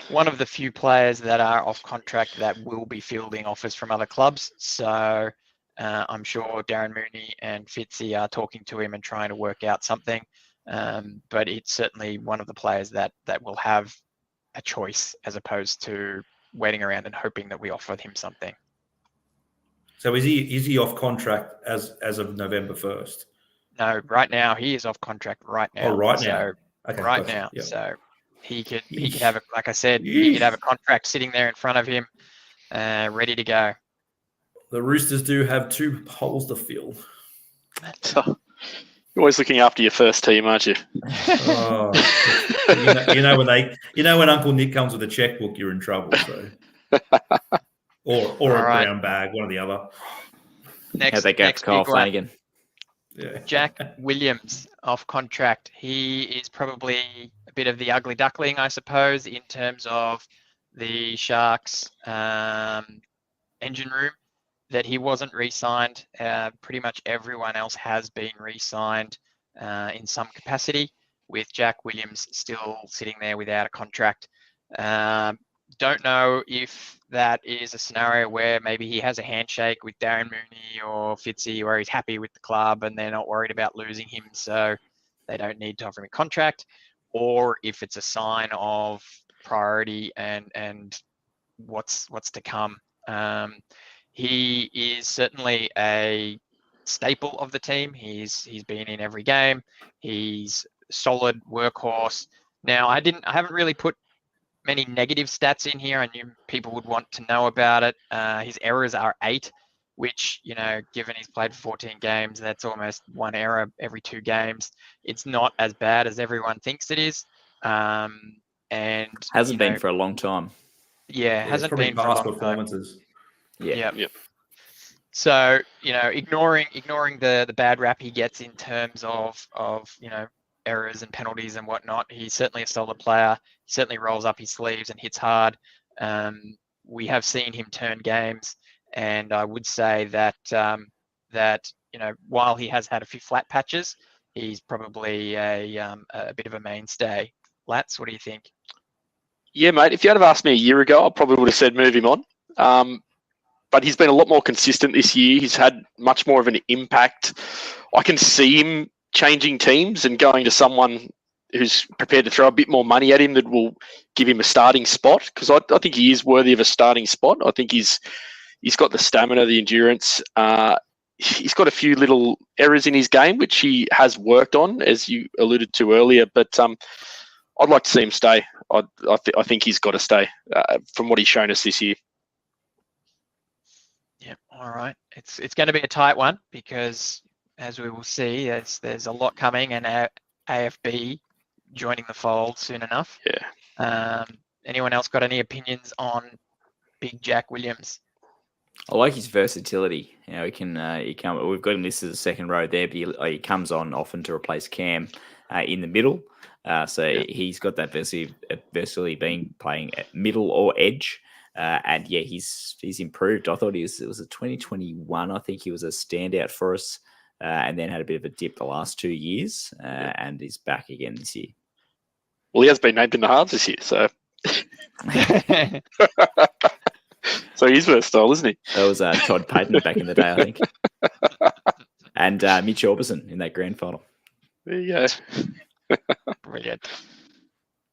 one of the few players that are off contract that will be fielding offers from other clubs. So I'm sure Darren Mooney and Fitzy are talking to him and trying to work out something. But it's certainly one of the players that will have a choice as opposed to waiting around and hoping that we offer him something. So is he off contract as of November 1st? No, right now he is off contract right now. Oh, right so, now. Okay, right gotcha. now. Yep. So he could have like I said, he could have a contract sitting there in front of him, ready to go. The Roosters do have 2 holes to fill. You're always looking after your first team, aren't you? Oh, you know when Uncle Nick comes with a checkbook, you're in trouble. So, or a brown bag, one or the other. How'd they go for Kyle Flanagan? Yeah. Jack Williams off contract. He is probably a bit of the ugly duckling, I suppose, in terms of the Sharks engine room. That he wasn't re-signed. Pretty much everyone else has been re-signed in some capacity, with Jack Williams still sitting there without a contract. Don't know if that is a scenario where maybe he has a handshake with Darren Mooney or Fitzy where he's happy with the club and they're not worried about losing him, so they don't need to offer him a contract, or if it's a sign of priority and what's to come. He is certainly a staple of the team. He's been in every game. He's a solid workhorse. Now, I haven't really put many negative stats in here. I knew people would want to know about it. His errors are 8, which, given he's played 14 games, that's almost 1 error every 2 games. It's not as bad as everyone thinks it is. And hasn't been for a long time. Yeah, hasn't been for a long performances. time. Yep. So, ignoring the bad rap he gets in terms of errors and penalties and whatnot, he's certainly a solid player. He certainly rolls up his sleeves and hits hard. We have seen him turn games, and I would say that while he has had a few flat patches, he's probably a bit of a mainstay. Lats, what do you think? Yeah, mate. If you had have asked me a year ago, I probably would have said move him on. But he's been a lot more consistent this year. He's had much more of an impact. I can see him changing teams and going to someone who's prepared to throw a bit more money at him that will give him a starting spot, because I think he is worthy of a starting spot. I think he's got the stamina, the endurance. He's got a few little errors in his game, which he has worked on, as you alluded to earlier. But I'd like to see him stay. I think he's got to stay from what he's shown us this year. Yeah, all right. It's going to be a tight one because, as we will see, there's a lot coming, and AFB joining the fold soon enough. Yeah. Anyone else got any opinions on Big Jack Williams? I like his versatility. We've got him listed as a second row there, but he comes on often to replace Cam in the middle. He's got that versatility being playing at middle or edge. And yeah, he's improved. I thought it was a 2021. I think he was a standout for us, and then had a bit of a dip the last 2 years, and he's back again this year. Well, he has been named in the halves this year, so so he's versatile, isn't he? That was Todd Payton back in the day, I think, and Mitch Orbison in that grand final. There you go. Brilliant.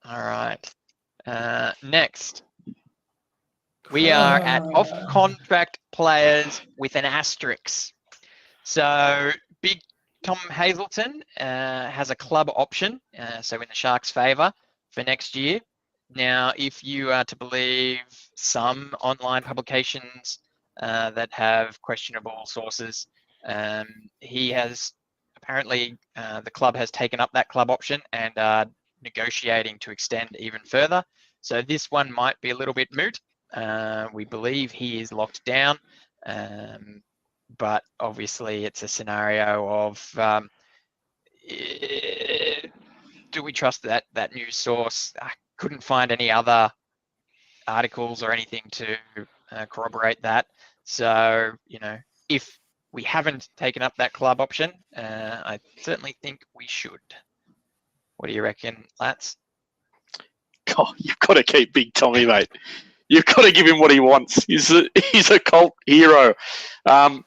All right. Next. We are at off-contract players with an asterisk. So Big Tom Hazelton has a club option, so in the Sharks' favour for next year. Now, if you are to believe some online publications that have questionable sources, he has apparently, the club has taken up that club option and are negotiating to extend even further. So this one might be a little bit moot. We believe he is locked down, but obviously it's a scenario of do we trust that news source? I couldn't find any other articles or anything to corroborate that. So, if we haven't taken up that club option, I certainly think we should. What do you reckon, Lats? God, you've got to keep Big Tommy, mate. You've got to give him what he wants. He's a cult hero. Fans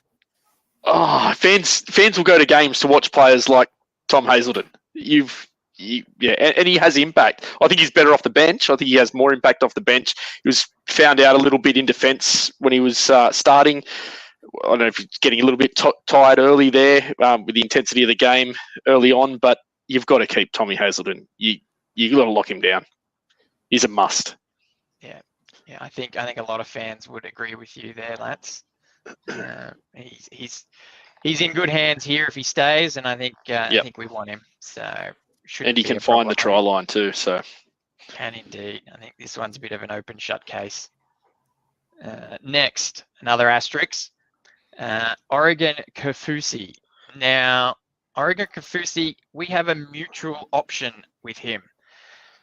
will go to games to watch players like Tom Hazelton. And he has impact. I think he's better off the bench. I think he has more impact off the bench. He was found out a little bit in defence when he was starting. I don't know if he's getting a little bit tired early there with the intensity of the game early on, but you've got to keep Tommy Hazelton. You got to lock him down. He's a must. Yeah, I think a lot of fans would agree with you there, Lats. He's in good hands here if he stays, and I think we want him. So and he can find the try line too. So can indeed. I think this one's a bit of an open shut case. Next, another asterisk. Oregon Kaufusi. Now, Oregon Kaufusi, we have a mutual option with him.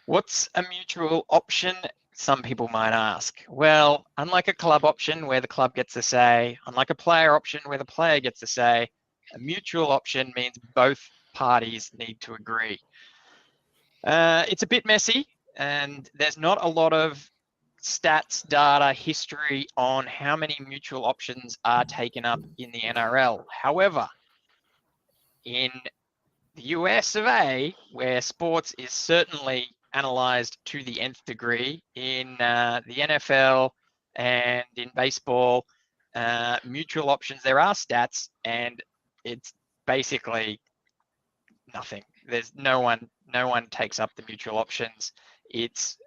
What's a mutual option? Some people might ask. Well, unlike a club option where the club gets a say, unlike a player option where the player gets a say, a mutual option means both parties need to agree. It's a bit messy, and there's not a lot of stats, data, history on how many mutual options are taken up in the NRL. However, in the US of A, where sports is certainly analyzed to the nth degree, in the NFL and in baseball, mutual options, there are stats, and it's basically nothing. There's no one takes up the mutual options. It's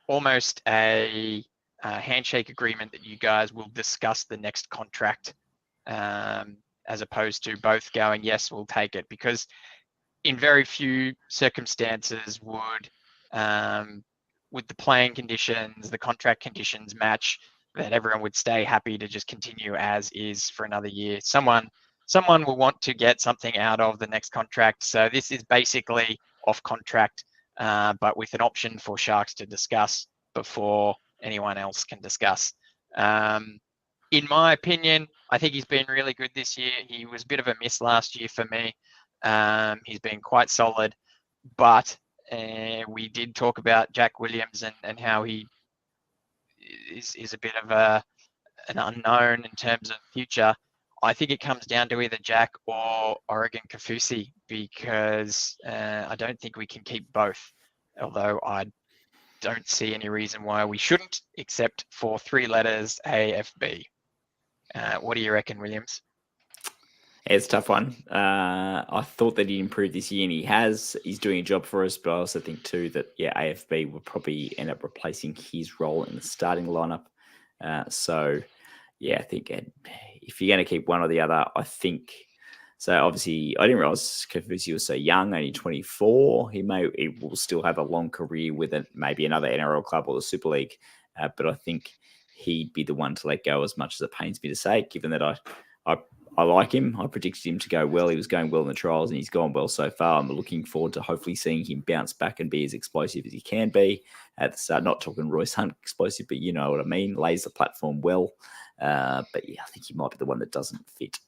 almost a handshake agreement that you guys will discuss the next contract, as opposed to both going, yes, we'll take it, because in very few circumstances would the playing conditions, the contract conditions match, that everyone would stay happy to just continue as is for another year. Someone will want to get something out of the next contract. So this is basically off contract, but with an option for Sharks to discuss before anyone else can discuss. In my opinion, I think he's been really good this year. He was a bit of a miss last year for me. He's been quite solid, but we did talk about Jack Williams and how he is a bit of an unknown in terms of future. I think it comes down to either Jack or Oregon Kaufusi, because I don't think we can keep both, although I don't see any reason why we shouldn't, except for 3 letters AFB. What do you reckon, Williams? It's a tough one. I thought that he improved this year, and he has. He's doing a job for us, but I also think too that AFB will probably end up replacing his role in the starting lineup. I think if you're going to keep one or the other, I think. So obviously, I didn't realize Kaufusi was so young, only 24. He will still have a long career with maybe another NRL club or the Super League, but I think he'd be the one to let go, as much as it pains me to say, given that I like him. I predicted him to go well. He was going well in the trials, and he's gone well so far. I'm looking forward to hopefully seeing him bounce back and be as explosive as he can be at the start. Not talking Royce Hunt explosive, but you know what I mean. Lays the platform well. I think he might be the one that doesn't fit.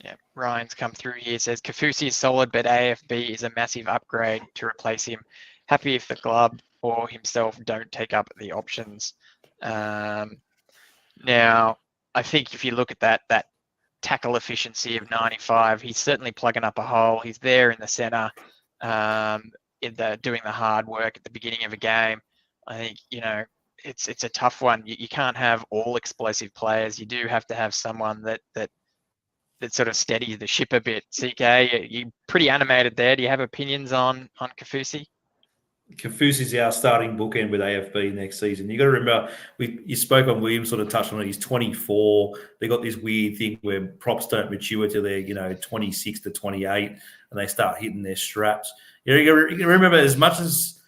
Yeah, Ryan's come through here, says Kaufusi is solid, but AFB is a massive upgrade to replace him. Happy if the club or himself don't take up the options. Now, I think if you look at that tackle efficiency of 95, he's certainly plugging up a hole. He's there in the centre, doing the hard work at the beginning of a game. I think, it's a tough one. You can't have all explosive players. You do have to have someone that sort of steadies the ship a bit. CK, you're pretty animated there. Do you have opinions on Kaufusi? Kaufusi's our starting bookend with AFB next season. You got to remember, you spoke on Williams, sort of touched on it. He's 24. They got this weird thing where props don't mature till they're 26 to 28, and they start hitting their straps. You can remember, as much as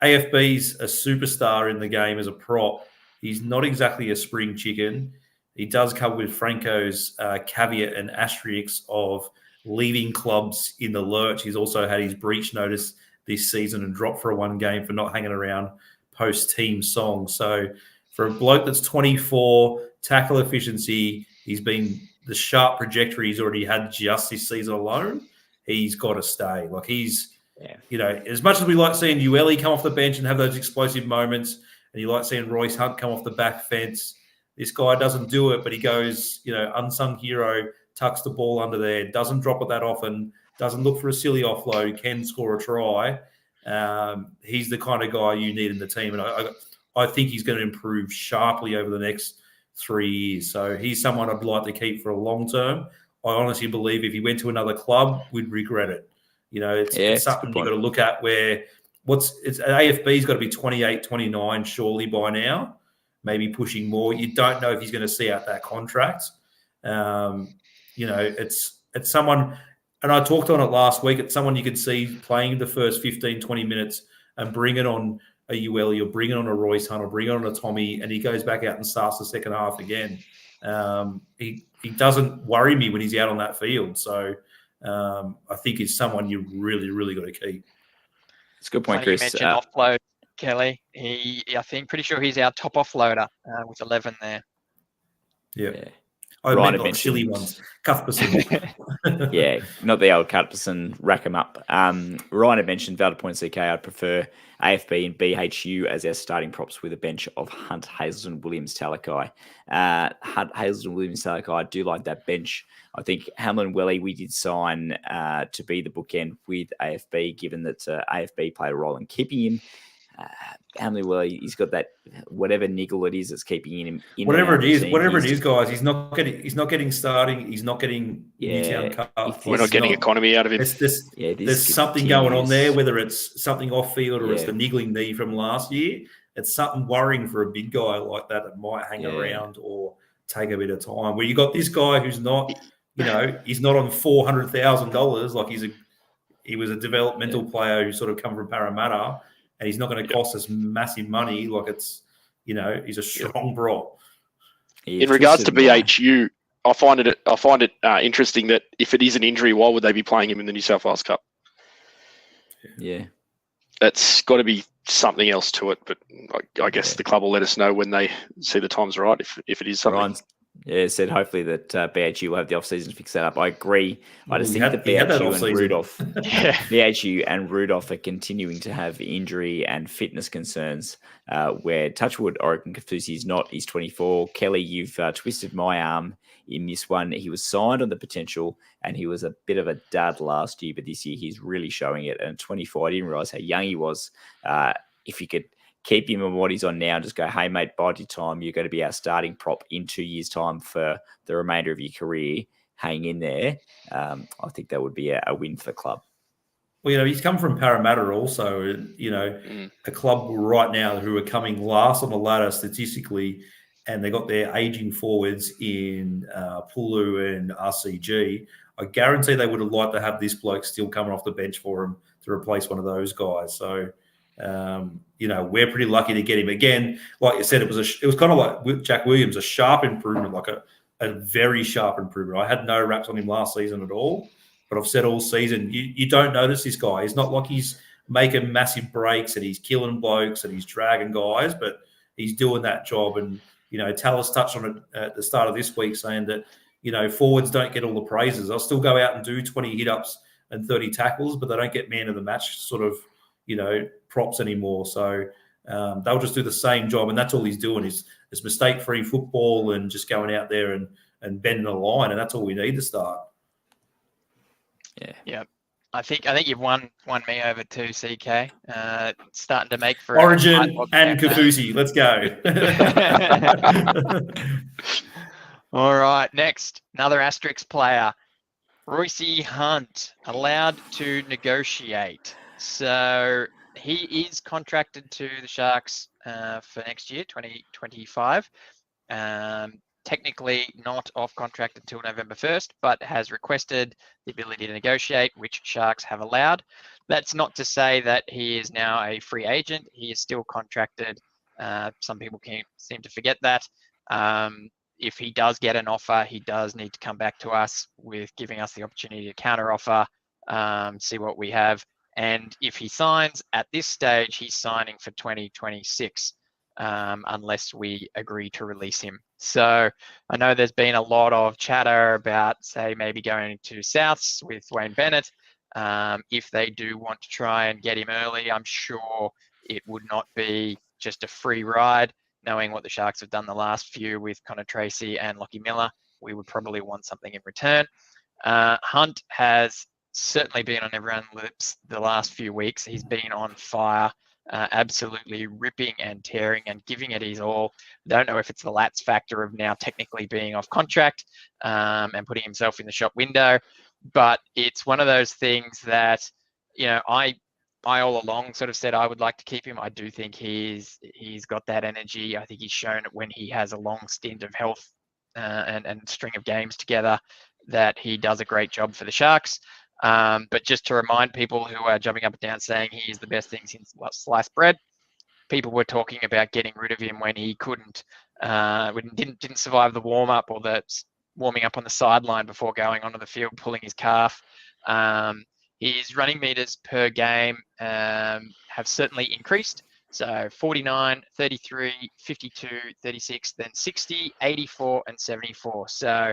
AFB's a superstar in the game as a prop, he's not exactly a spring chicken. He does come with Franko's caveat and asterisk of leaving clubs in the lurch. He's also had his breach notice this season and dropped for one game for not hanging around post-team song. So for a bloke that's 24, tackle efficiency, he's been the sharp trajectory he's already had just this season alone. he's got to stay. Like you know, as much as we like seeing Ueli come off the bench and have those explosive moments, and you like seeing Royce Hunt come off the back fence, this guy doesn't do it, but he goes, you know, unsung hero, tucks the ball under there, doesn't drop it that often, doesn't look for a silly offload, can score a try. He's the kind of guy you need in the team, and I think he's going to improve sharply over the next 3 years. So he's someone I'd like to keep for a long term. I honestly believe if he went to another club, we'd regret it. You know, it's something you've got to look at where AFB's got to be 28, 29 surely by now, maybe pushing more. You don't know if he's going to see out that contract. You know, it's someone, and I talked on it last week, it's someone you could see playing the first 15, 20 minutes and bring it on a Ueli or bring it on a Royce Hunt or bring it on a Tommy, and he goes back out and starts the second half again. He doesn't worry me when he's out on that field. So I think he's someone you really, really got to keep. It's a good point, Chris. You mentioned offload, Kelly. I think pretty sure he's our top offloader with 11 there. Yeah. I meant like silly ones. Cuthbertson. Yeah, not the old Cuthbertson, rack 'em up. Ryan had mentioned, valid point, CK, I'd prefer AFB and BHU as our starting props with a bench of Hunt, Hazelton, Williams, Talakai. Hunt, Hazelton, Williams, Talakai, I do like that bench. I think Hamlin Welly, we did sign to be the bookend with AFB, given that AFB played a role in keeping him. Hamlin Welly, he's got that whatever niggle it is that's keeping him in. Whatever it is, guys, he's not getting starting. He's not getting Newtown Cup. We're not getting economy out of him. There's something going on there, whether it's something off field or it's the niggling knee from last year. It's something worrying for a big guy like that might hang around or take a bit of time. Where you got this guy who's not, you know, he's not on $400,000. Like he was a developmental player who sort of come from Parramatta. And he's not going to cost us massive money. Like it's, you know, he's a strong prop. In regards to BHU, I find it interesting that if it is an injury, why would they be playing him in the New South Wales Cup? Yeah, that's got to be something else to it. But I guess the club will let us know when they see the times right. If it is something. Ryan's said hopefully that BHU will have the off-season to fix that up. I agree. I just think that BHU and Rudolph are continuing to have injury and fitness concerns. Where Touchwood, Oregon Kafusi is not. He's 24. Kelly, you've twisted my arm in this one. He was signed on the potential, and he was a bit of a dud last year, but this year he's really showing it. And 24, I didn't realize how young he was. If you could keep him on what he's on now and just go, hey, mate, bide your time. You're going to be our starting prop in 2 years' time for the remainder of your career. Hang in there. I think that would be a win for the club. Well, you know, he's come from Parramatta also, you know, a club right now who are coming last on the ladder statistically, and they got their aging forwards in Pulu and RCG. I guarantee they would have liked to have this bloke still coming off the bench for him to replace one of those guys. So, you know, we're pretty lucky to get him. Again, like you said, it was kind of like with Jack Williams, a sharp improvement, like a very sharp improvement. I had no raps on him last season at all, but I've said all season, you don't notice this guy. It's not like he's making massive breaks and he's killing blokes and he's dragging guys, but he's doing that job. And, you know, Talis touched on it at the start of this week saying that, you know, forwards don't get all the praises. I'll still go out and do 20 hit-ups and 30 tackles, but they don't get man of the match sort of, you know, props anymore. So they'll just do the same job, and that's all he's doing is mistake-free football and just going out there and bending the line, and that's all we need to start. Yeah. I think you've won me over too, CK. Starting to make for Origin and Kafusi. Let's go. All right, next, another Asterix player, Royce Hunt, allowed to negotiate. So he is contracted to the Sharks for next year, 2025. Technically not off contract until November 1st, but has requested the ability to negotiate, which Sharks have allowed. That's not to say that he is now a free agent. He is still contracted. Some people seem to forget that. If he does get an offer, he does need to come back to us with giving us the opportunity to counter offer, see what we have. And if he signs at this stage, he's signing for 2026, unless we agree to release him. So I know there's been a lot of chatter about, say, maybe going to Souths with Wayne Bennett. If they do want to try and get him early, I'm sure it would not be just a free ride. Knowing what the Sharks have done the last few with Connor Tracy and Lockie Miller, we would probably want something in return. Hunt has certainly been on everyone's lips the last few weeks. He's been on fire, absolutely ripping and tearing and giving it his all. Don't know if it's the Lats factor of now technically being off contract and putting himself in the shop window, but it's one of those things that, I all along sort of said I would like to keep him. I do think he's got that energy. I think he's shown it when he has a long stint of health and string of games together that he does a great job for the Sharks. But just to remind people who are jumping up and down saying he is the best thing since sliced bread, people were talking about getting rid of him when he couldn't, when didn't survive the warm up or the warming up on the sideline before going onto the field, pulling his calf. His running meters per game have certainly increased. So 49, 33, 52, 36, then 60, 84, and 74. So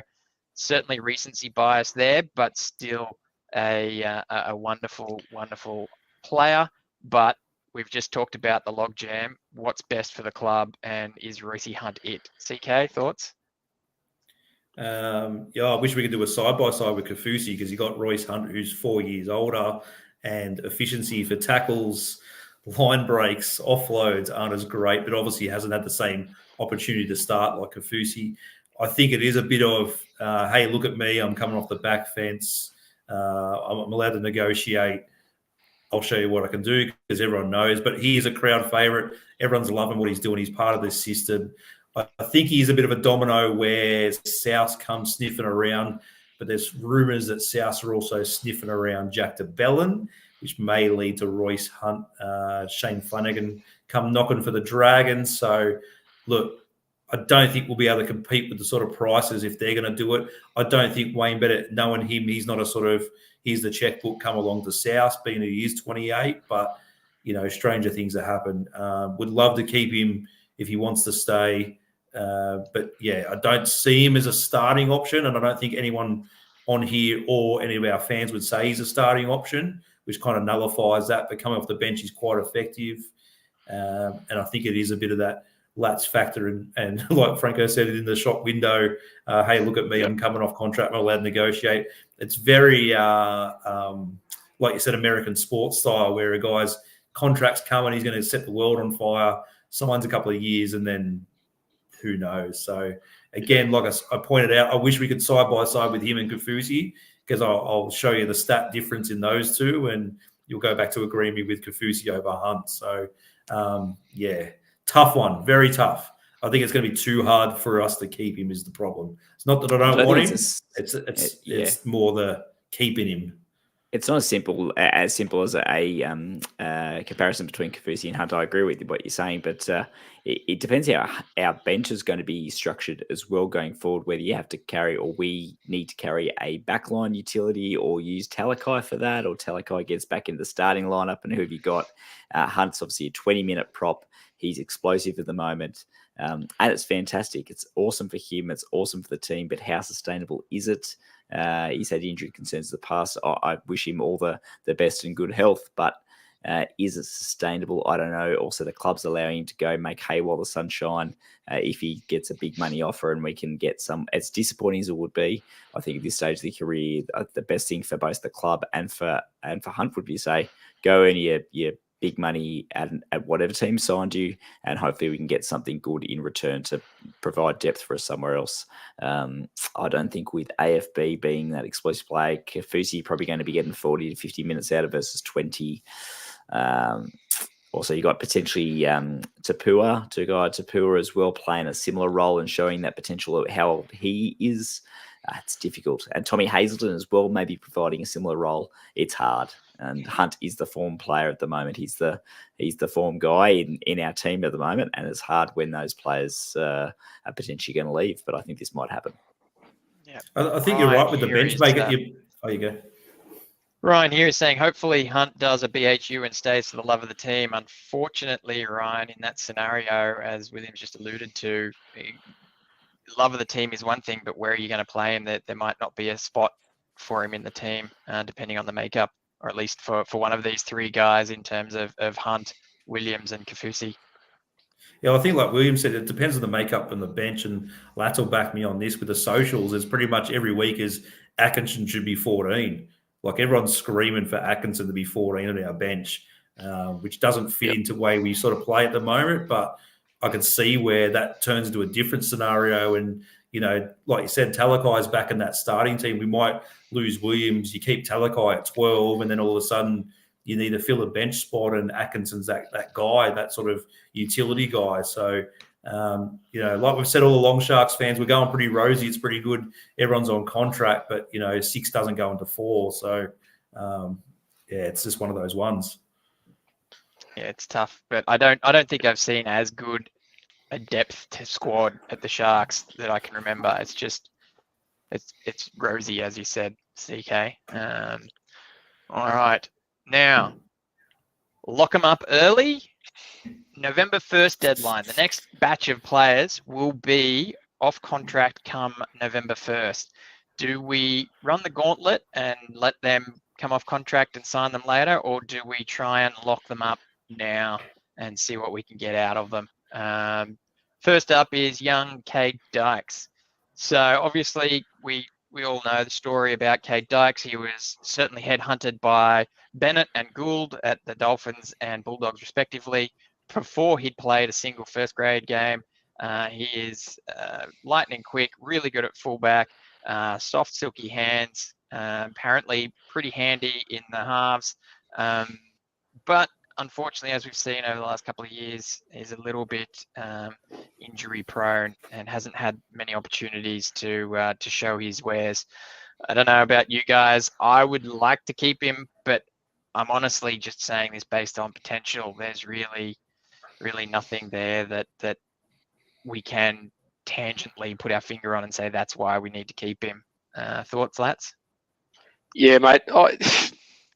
certainly recency bias there, but still a wonderful, wonderful player. But we've just talked about the logjam. What's best for the club, and is Reese Hunt it? CK, thoughts? I wish we could do a side-by-side with Kaufusi because you got Royce Hunt, who's 4 years older, and efficiency for tackles, line breaks, offloads aren't as great, but obviously hasn't had the same opportunity to start like Kaufusi. I think it is a bit of, hey, look at me, I'm coming off the back fence. I'm allowed to negotiate. I'll show you what I can do because everyone knows. But he is a crowd favourite. Everyone's loving what he's doing. He's part of this system. I think he's a bit of a domino where South comes sniffing around, but there's rumours that South are also sniffing around Jack de Belin, which may lead to Royce Hunt, Shane Flanagan come knocking for the Dragons. So, look, I don't think we'll be able to compete with the sort of prices if they're going to do it. I don't think Wayne Bennett, knowing him, he's not a sort of, here's the checkbook, come along to South, being he is 28. But, stranger things have happened. Would love to keep him if he wants to stay. But, yeah, I don't see him as a starting option, and I don't think anyone on here or any of our fans would say he's a starting option, which kind of nullifies that. But coming off the bench, he's quite effective. And I think it is a bit of that Lats factor. And like Franko said in the shop window, hey, look at me, I'm coming off contract, I'm allowed to negotiate. It's very, like you said, American sports style, where a guy's contract's coming, he's going to set the world on fire, signs a couple of years, and then who knows. So, again, like I pointed out, I wish we could side by side with him and Kaufusi, because I'll show you the stat difference in those two, and you'll go back to agree me with Kaufusi over Hunt. So, yeah, tough one, very tough. I think it's going to be too hard for us to keep him is the problem. It's not that I don't want him. It's more the keeping him. It's not as simple as a comparison between Kaufusi and Hunt. I agree with what you're saying, but it depends how our bench is going to be structured as well going forward, whether you have to carry or we need to carry a backline utility or use Talakai for that, or Talakai gets back into the starting lineup. And who have you got? Hunt's obviously a 20-minute prop. He's explosive at the moment. And it's fantastic. It's awesome for him. It's awesome for the team. But how sustainable is it? He's had injury concerns in the past. I wish him all the best and good health. But is it sustainable? I don't know. Also, the club's allowing him to go make hay while the sun shine. If he gets a big money offer and we can get some, as disappointing as it would be, I think at this stage of the career, the best thing for both the club and for Hunt would be to say, go earn your big money at whatever team signed you, and hopefully we can get something good in return to provide depth for us somewhere else. I don't think with AFB being that explosive player, Kaufusi probably going to be getting 40 to 50 minutes out of versus 20. Also, you got potentially Tapua as well, playing a similar role and showing that potential of how old he is. It's difficult. And Tommy Hazelton as well, maybe providing a similar role. It's hard. And Hunt is the form player at the moment. He's the form guy in our team at the moment. And it's hard when those players are potentially going to leave. But I think this might happen. Yeah, I think you're right with the bench. Oh, you go. Ryan here is saying, hopefully Hunt does a BHU and stays for the love of the team. Unfortunately, Ryan, in that scenario, as Williams just alluded to, love of the team is one thing, but where are you going to play him? There might not be a spot for him in the team, depending on the makeup or at least for one of these three guys in terms of Hunt, Williams, and Kafusi. Yeah, I think like William said, it depends on the makeup on the bench, and Latz will back me on this with the socials. It's pretty much every week is Atkinson should be 14. Like everyone's screaming for Atkinson to be 14 on our bench, which doesn't fit into the way we sort of play at the moment. But I can see where that turns into a different scenario. And, you know, like you said, Talakai's back in that starting team. We might lose Williams. You keep Talakai at 12, and then all of a sudden you need to fill a bench spot, and Atkinson's that guy, that sort of utility guy. So, you know, like we've said all along, Sharks fans, we're going pretty rosy. It's pretty good. Everyone's on contract, but, you know, 6 doesn't go into 4. So, yeah, it's just one of those ones. Yeah, it's tough, but I don't think I've seen as good a depth to squad at the Sharks that I can remember. It's just, it's rosy, as you said, CK. All right. Now, lock them up early. November 1st deadline. The next batch of players will be off contract come November 1st. Do we run the gauntlet and let them come off contract and sign them later, or do we try and lock them up now and see what we can get out of them? First up is young Cade Dykes. So obviously we all know the story about Cade Dykes. He was certainly headhunted by Bennett and Gould at the Dolphins and Bulldogs respectively before he'd played a single first grade game. He is lightning quick, really good at fullback, soft, silky hands, apparently pretty handy in the halves. But unfortunately, as we've seen over the last couple of years, is a little bit injury prone and hasn't had many opportunities to show his wares. I don't know about you guys. I would like to keep him, but I'm honestly just saying this based on potential. There's really nothing there that we can tangentially put our finger on and say that's why we need to keep him. Thoughts, Lats? Yeah, mate.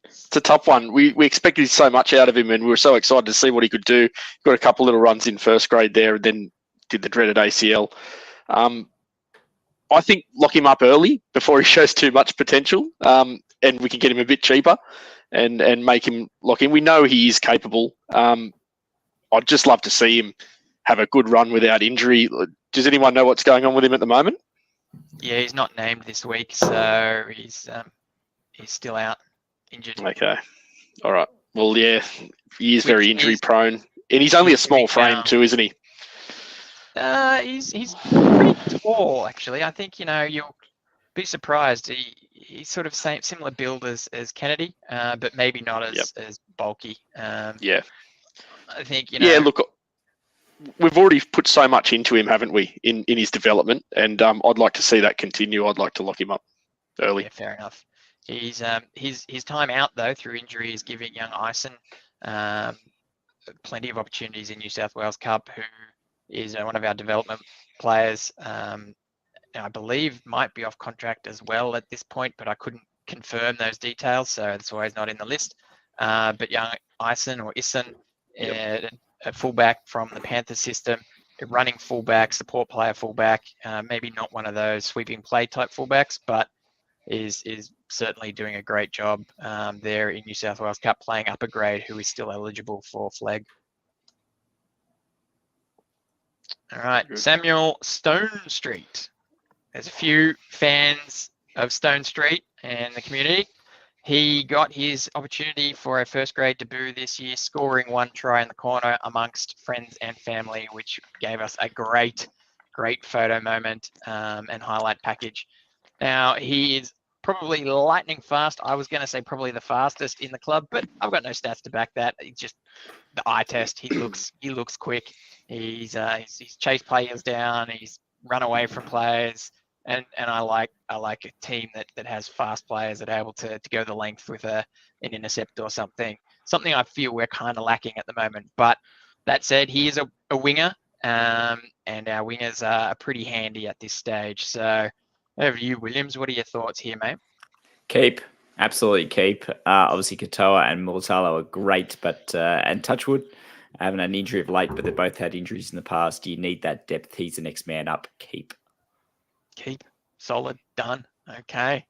It's a tough one. We expected so much out of him, and we were so excited to see what he could do. Got a couple little runs in first grade there, and then did the dreaded ACL. I think lock him up early before he shows too much potential, and we can get him a bit cheaper and make him lock in. We know he is capable. I'd just love to see him have a good run without injury. Does anyone know what's going on with him at the moment? Yeah, he's not named this week, so he's still out, injured. Okay. All right. Well, yeah, he is very injury prone, and he's only a small frame too, isn't he? He's pretty tall, actually. I think, you know, you'll be surprised. He's sort of similar build as Kennedy, but maybe not as bulky. Yeah. I think, you know. Yeah, look, we've already put so much into him, haven't we, in his development, and I'd like to see that continue. I'd like to lock him up early. Yeah, fair enough. He's his time out though through injury is giving young Ison plenty of opportunities in New South Wales Cup, who is one of our development players. I believe might be off contract as well at this point, but I couldn't confirm those details, so that's why he's not in the list. But young Ison or Ison, a fullback from the Panthers system, a running fullback, support player fullback, maybe not one of those sweeping play type fullbacks, but is certainly doing a great job there in New South Wales Cup, playing upper grade, who is still eligible for flag. All right, good. Samuel Stone Street. There's a few fans of Stone Street and the community. He got his opportunity for a first grade debut this year, scoring 1 try in the corner amongst friends and family, which gave us a great photo moment and highlight package. Now, he is probably lightning fast. I was going to say probably the fastest in the club, but I've got no stats to back that. It's just the eye test. He looks quick. He's chased players down. He's run away from players. And I like a team that has fast players that are able to go the length with an intercept or something. Something I feel we're kind of lacking at the moment. But that said, he is a winger, and our wingers are pretty handy at this stage. So over to you, Williams. What are your thoughts here, mate? Keep. Absolutely keep. Obviously, Katoa and Mulatalo are great, but and Touchwood haven't had an injury of late, but they both had injuries in the past. You need that depth. He's the next man up. Keep. Solid. Done. Okay.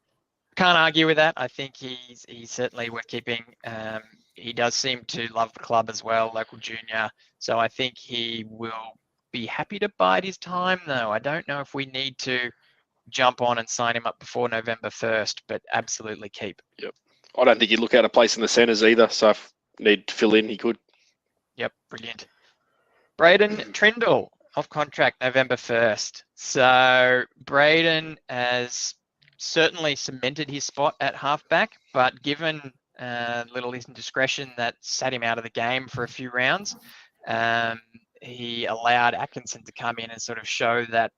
can't argue with that. I think he's certainly worth keeping. He does seem to love the club as well, local junior. So I think he will be happy to bide his time, though. I don't know if we need to jump on and sign him up before November 1st, but absolutely keep. Yep. I don't think he'd look out of place in the centres either. So if need to fill in, he could. Yep, brilliant. Braden Trindle, off contract November 1st. So Braden has certainly cemented his spot at halfback, but given little indiscretion that sat him out of the game for a few rounds, he allowed Atkinson to come in and sort of show that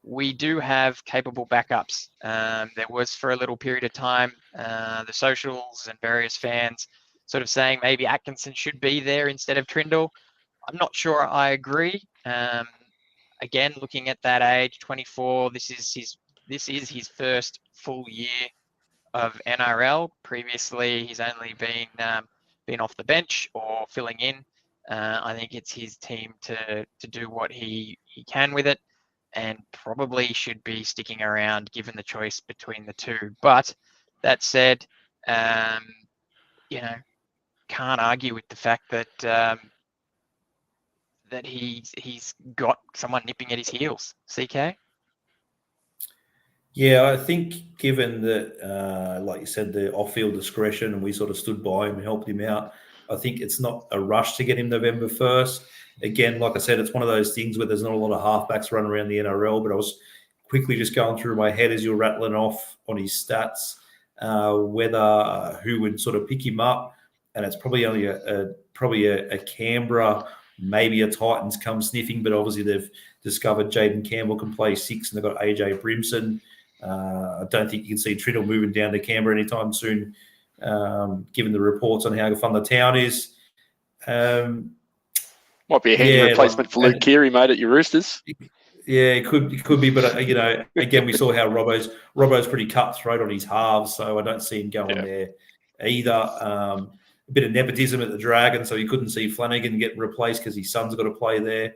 we do have capable backups. There was, for a little period of time, the socials and various fans sort of saying maybe Atkinson should be there instead of Trindle. I'm not sure I agree. Again, looking at that age, 24, this is his first full year of NRL. Previously, he's only been off the bench or filling in. I think it's his team to do what he can with it, and probably should be sticking around given the choice between the two. But that said, can't argue with the fact that that he's got someone nipping at his heels. CK? Yeah, I think given that, like you said, the off-field discretion, and we sort of stood by him and helped him out, I think it's not a rush to get him November 1st. Again, like I said, it's one of those things where there's not a lot of halfbacks running around the NRL, but I was quickly just going through my head as you were rattling off on his stats, who would sort of pick him up, and it's probably only a Canberra, maybe a Titans come sniffing, but obviously they've discovered Jaden Campbell can play 6, and they've got AJ Brimson. I don't think you can see Trindle moving down to Canberra anytime soon, given the reports on how fun the town is. Might be a handy replacement for Luke Keary, mate, at your Roosters. Yeah, it could be, but again, we saw how Robbo's pretty cutthroat on his halves, so I don't see him going there either. A bit of nepotism at the Dragon, so he couldn't see Flanagan get replaced because his son's got to play there.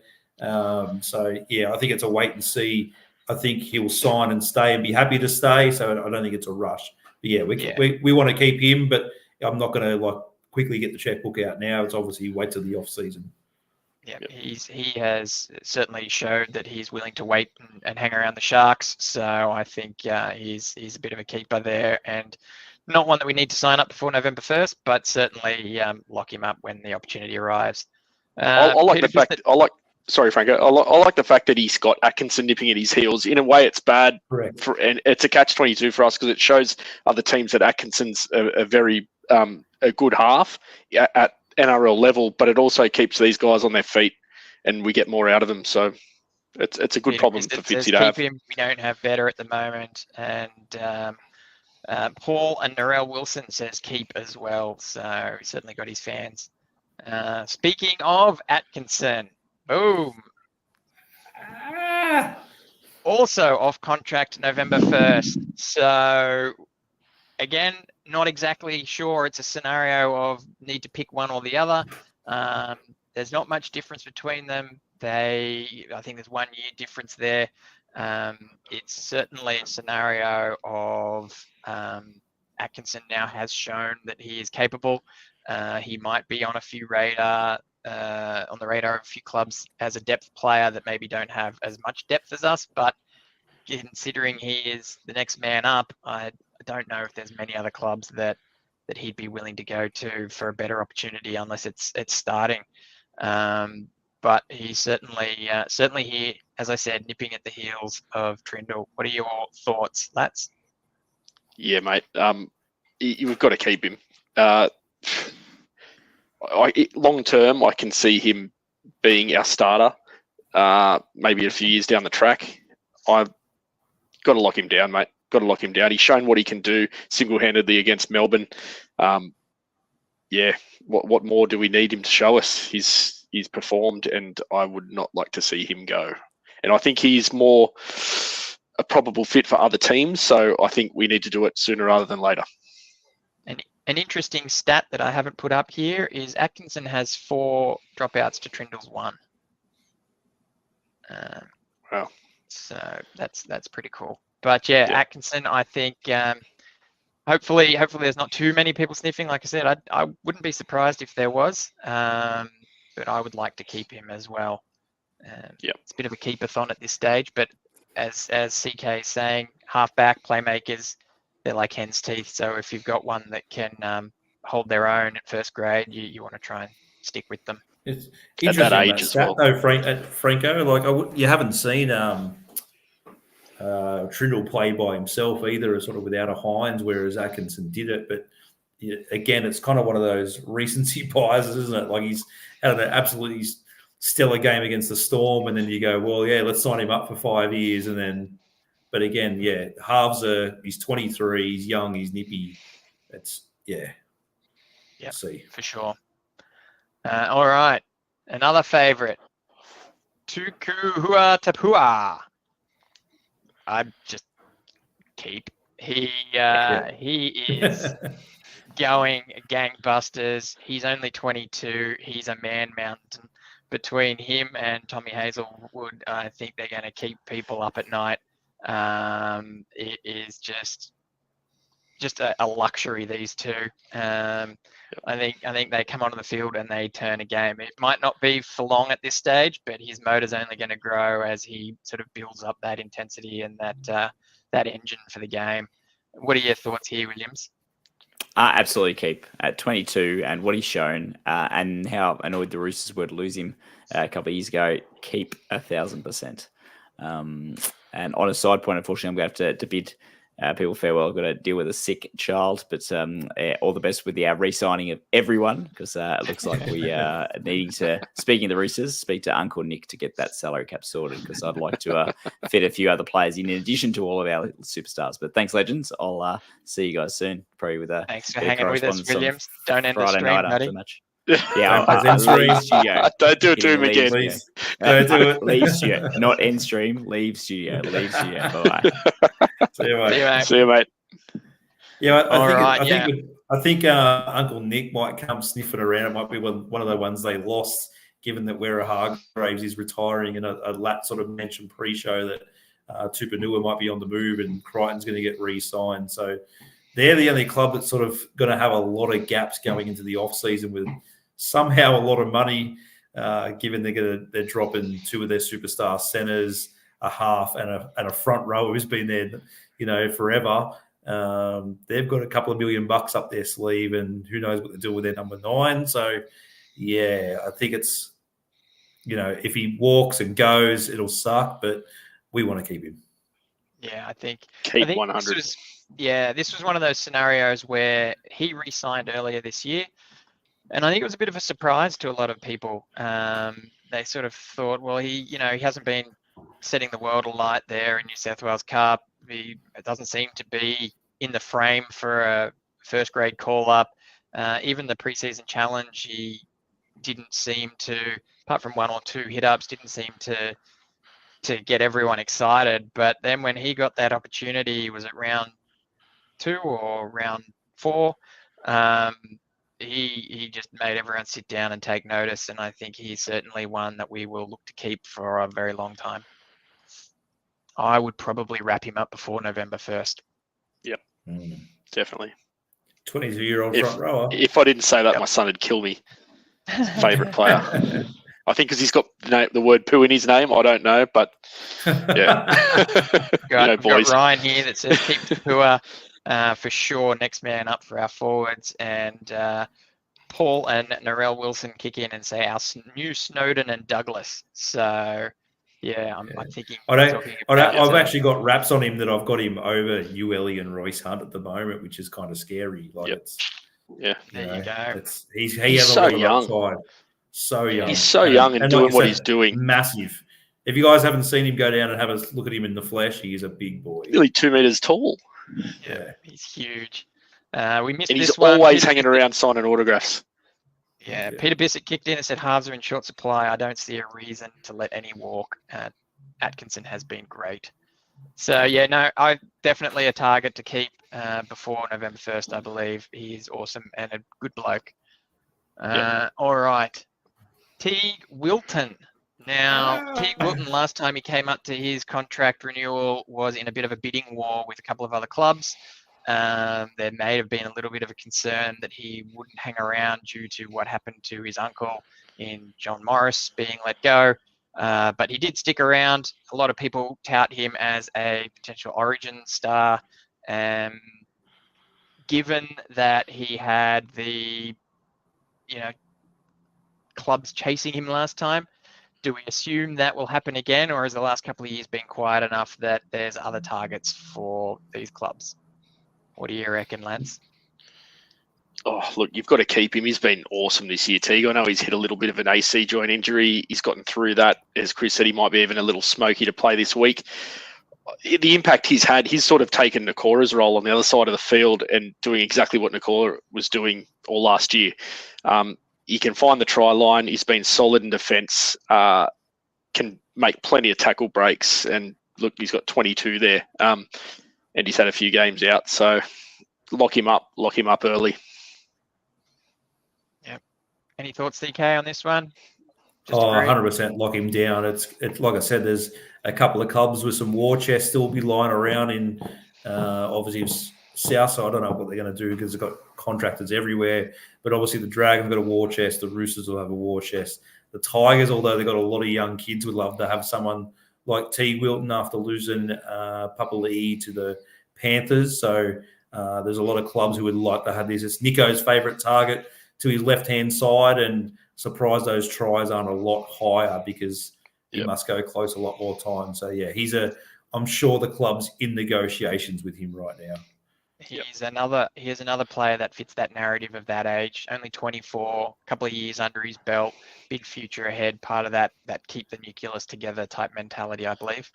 So yeah, I think it's a wait and see. I think he'll sign and stay and be happy to stay. So I don't think it's a rush. But yeah, we want to keep him, but I'm not going to quickly get the checkbook out now. It's obviously wait till the off season. Yeah, he has certainly showed that he's willing to wait and hang around the Sharks. So I think he's a bit of a keeper there, and not one that we need to sign up before November 1st, but certainly lock him up when the opportunity arrives. I like the fact. Sorry, Franko. I like the fact that he's got Atkinson nipping at his heels. In a way, it's bad, and it's a catch-22 for us because it shows other teams that Atkinson's a very a good half at NRL level, but it also keeps these guys on their feet, and we get more out of them. So it's a good problem for Fitzy to have. Him. We don't have better at the moment, and Paul and Narelle Wilson says keep as well. So he's certainly got his fans. Speaking of Atkinson. Boom. Also off contract November 1st. So again, not exactly sure. It's a scenario of need to pick one or the other. There's not much difference between them. I think there's 1 year difference there. It's certainly a scenario of Atkinson now has shown that he is capable. He might be on the radar of a few clubs as a depth player that maybe don't have as much depth as us, but considering he is the next man up, I don't know if there's many other clubs that he'd be willing to go to for a better opportunity unless it's starting. But he's certainly here, as I said, nipping at the heels of Trindle. What are your thoughts, Lats? Yeah, mate. We've got to keep him. Long term, I can see him being our starter. Maybe a few years down the track, I've got to lock him down, mate. Got to lock him down. He's shown what he can do single-handedly against Melbourne. What more do we need him to show us? He's performed, and I would not like to see him go. And I think he's more a probable fit for other teams, so I think we need to do it sooner rather than later. An interesting stat that I haven't put up here is Atkinson has 4 dropouts to Trindle's 1. Wow. So that's pretty cool. But yeah, Atkinson, I think hopefully there's not too many people sniffing. Like I said, I wouldn't be surprised if there was, but I would like to keep him as well. It's a bit of a keepathon at this stage, but as CK is saying, half-back playmakers, they're like hen's teeth. So if you've got one that can hold their own at first grade, you want to try and stick with them. It's At that interesting age as stat, well. though, Franko. Like, you haven't seen Trindle play by himself either, sort of without a Hines, whereas Atkinson did it. But again, it's kind of one of those recency biases, isn't it? Like, he's had an absolutely stellar game against the Storm, and then you go, well, yeah, let's sign him up for 5 years, and then. But again, yeah, he's 23, he's young, he's nippy. Yeah, see for sure. All right, another favourite, Tuku Hua Tapua. I'd just keep. He is going gangbusters. He's only 22. He's a man mountain. Between him and Tommy Hazelwood, I think they're going to keep people up at night. It is just a luxury, these two. I think they come onto the field and they turn a game. It might not be for long at this stage, but his motor's only going to grow as he sort of builds up that intensity and that engine for the game. What are your thoughts here, Williams? Absolutely keep at 22, and what he's shown, and how annoyed the Roosters were to lose him a couple of years ago. Keep 1,000%. And on a side point, unfortunately, I'm going to have to bid people farewell. I've got to deal with a sick child, but all the best with the re-signing of everyone, because it looks like we are needing to, speaking of the Roosters, speak to Uncle Nick to get that salary cap sorted, because I'd like to fit a few other players in addition to all of our superstars. But thanks, legends. I'll see you guys soon, probably with a thanks for hanging with us, Williams. Don't end Friday the stream, night buddy. after the match. Yeah, leave studio. Don't do it to him again. Please. Don't do it. Leave studio. Not end stream. Leave studio. Leave studio. Bye. See you, mate. See you, mate. Yeah, I think Uncle Nick might come sniffing around. It might be one of the ones they lost, given that Wera Hargraves is retiring, and a Lat sort of mentioned pre-show that Tupanua might be on the move and Crichton's going to get re-signed. So they're the only club that's sort of going to have a lot of gaps going into the off-season with somehow a lot of money, given they're dropping two of their superstar centres, a half and a front row who's been there, forever. They've got a couple of $1 million up their sleeve, and who knows what to do with their number 9. So, yeah, I think it's, if he walks and goes, it'll suck, but we want to keep him. Yeah, I think 100. This was one of those scenarios where he re-signed earlier this year, and I think it was a bit of a surprise to a lot of people. They sort of thought, well, he hasn't been setting the world alight there in New South Wales Cup. It doesn't seem to be in the frame for a first grade call-up. Even the preseason challenge, he didn't seem to, apart from 1 or 2 hit-ups, didn't seem to get everyone excited. But then when he got that opportunity, was it round 2 or round 4? He just made everyone sit down and take notice, and I think he's certainly one that we will look to keep for a very long time. I would probably wrap him up before November 1st. Yep, definitely. 22-year-old front rower. If I didn't say that, my son would kill me. Favourite player. I think because he's got the word poo in his name. I don't know, but yeah. Got Ryan here that says keep Tapua for sure. Next man up for our forwards. And Paul and Narelle Wilson kick in and say our new Snowden and Douglas. So, yeah, I'm thinking. I've actually got raps on him that I've got him over Ueli and Royce Hunt at the moment, which is kind of scary. There you go. He has so a lot of young. upside. So young. He's so young and doing what he's doing. Massive. If you guys haven't seen him go down and have a look at him in the flesh, he is a big boy. Nearly 2 meters tall. Yeah, he's huge. We missed and this he's one. Always hanging around signing autographs. Yeah, Peter Bissett kicked in and said halves are in short supply. I don't see a reason to let any walk. Atkinson has been great. So, yeah, no, I definitely a target to keep before November 1st, I believe. He's awesome and a good bloke. All right. Teague Wilton. Now, Teague Wilton, last time he came up to his contract renewal, was in a bit of a bidding war with a couple of other clubs. There may have been a little bit of a concern that he wouldn't hang around due to what happened to his uncle in John Morris being let go. But he did stick around. A lot of people tout him as a potential Origin star. Given that he had the, clubs chasing him last time, do we assume that will happen again, or has the last couple of years been quiet enough that there's other targets for these clubs? What do you reckon, lads? Oh, look, you've got to keep him. He's been awesome this year, Teague. I know he's hit a little bit of an AC joint injury. He's gotten through that. As Chris said, he might be even a little smoky to play this week. The impact he's had, he's sort of taken Nakora's role on the other side of the field and doing exactly what Nakora was doing all last year. He can find the try line. He's been solid in defence, can make plenty of tackle breaks. And look, he's got 22 there. And he's had a few games out. So lock him up early. Yep. Any thoughts, DK, on this one? 100% lock him down. It's like I said, there's a couple of clubs with some war chests still be lying around in obviously South. So I don't know what they're going to do because they've got contractors everywhere. But obviously the Dragons have got a war chest. The Roosters will have a war chest. The Tigers, although they've got a lot of young kids, would love to have someone like T. Wilton after losing Papali'i to the Panthers. So there's a lot of clubs who would like to have this. It's Nico's favourite target to his left-hand side, and surprised those tries aren't a lot higher because he must go close a lot more time. So, yeah, I'm sure the club's in negotiations with him right now. He's another player that fits that narrative of that age, only 24, a couple of years under his belt, big future ahead, part of that keep the nucleus together type mentality, I believe.